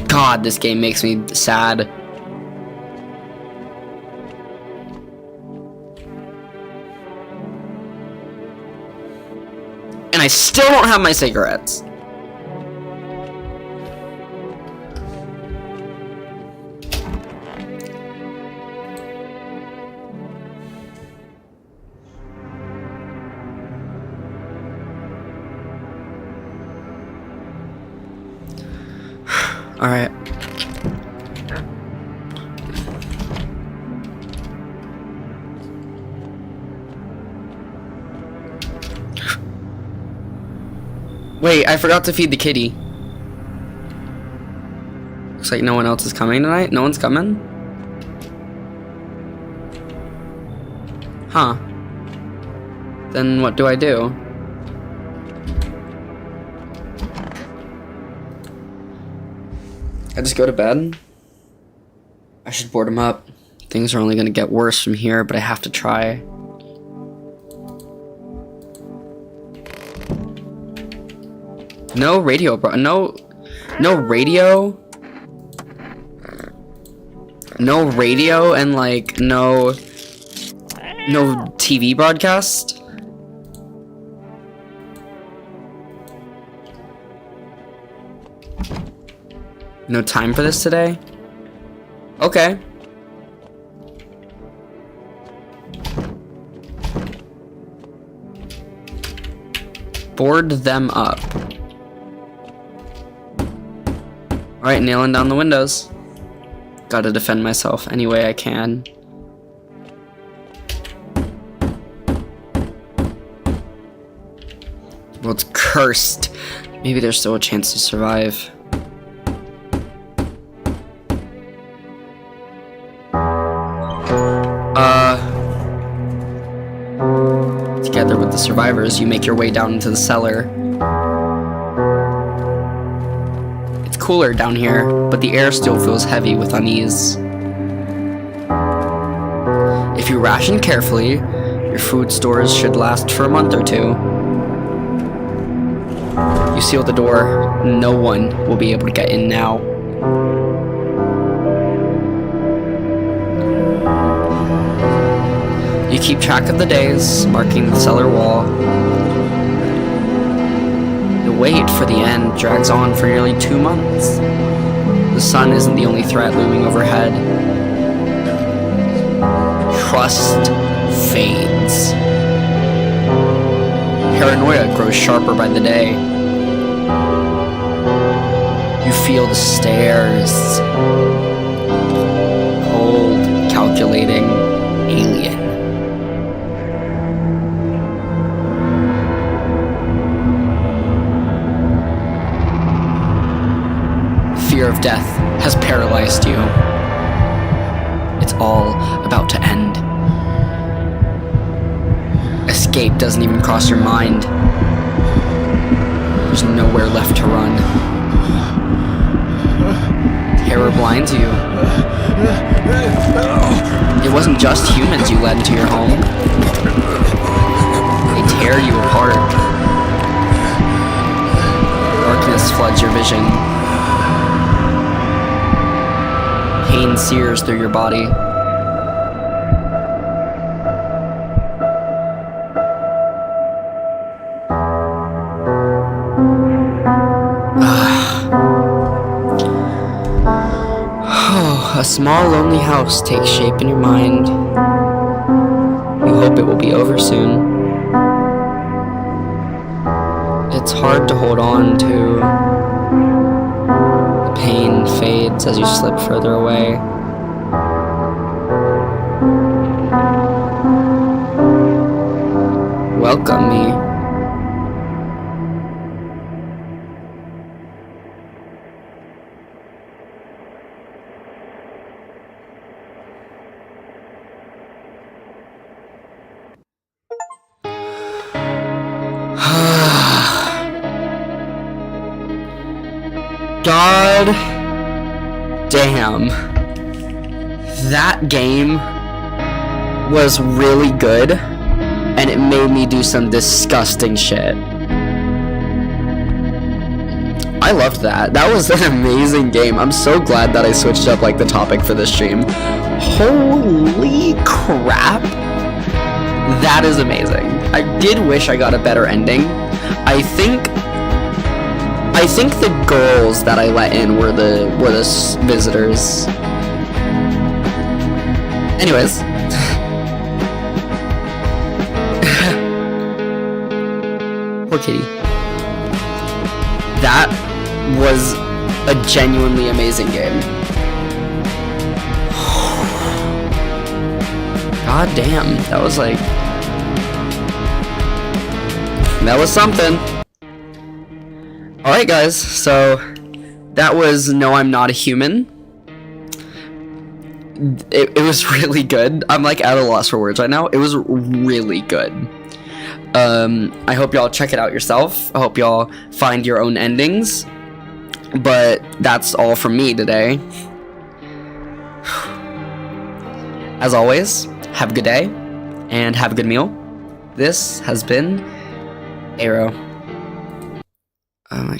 Speaker 1: God, this game makes me sad. And I still don't have my cigarettes. All right. Wait, I forgot to feed the kitty. Looks like no one else is coming tonight. No one's coming? Huh. Then what do I do? I just go to bed? I should board him up. Things are only gonna get worse from here, but I have to try. No radio, bro. No radio. No radio and like no No TV broadcast? No time for this today? Okay. Board them up. Alright, nailing down the windows. Gotta defend myself any way I can. Well, it's cursed. Maybe there's still a chance to survive. Together with the survivors, you make your way down into the cellar. It's cooler down here, but the air still feels heavy with unease. If you ration carefully, your food stores should last for a month or two. You seal the door. No one will be able to get in now. You keep track of the days, marking the cellar wall. The wait for the end drags on for nearly 2 months. The sun isn't the only threat looming overhead. Trust fades. Paranoia grows sharper by the day. You feel the stares. Cold, calculating, alien. Fear of death has paralyzed you. It's all about to end. Escape doesn't even cross your mind. There's nowhere left to run. Terror blinds you. It wasn't just humans you led into your home. They tear you apart. Darkness floods your vision. Pain sears through your body. A small, lonely house takes shape in your mind. You hope it will be over soon. It's hard to hold on to. The pain fades as you slip further away. Welcome me. God damn. That game was really good, and it made me do some disgusting shit. I loved that. That was an amazing game. I'm so glad that I switched up like the topic for this stream. Holy crap. That is amazing. I did wish I got a better ending. I think the girls that I let in were the visitors. Anyways. Poor kitty. That was a genuinely amazing game. God damn, that was like... that was something. Alright guys, so that was No I'm Not a Human. It was really good. I'm like at a loss for words right now. It was really good. I hope y'all check it out yourself. I hope y'all find your own endings. But that's all from me today. As always, have a good day and have a good meal. This has been Aero. Oh my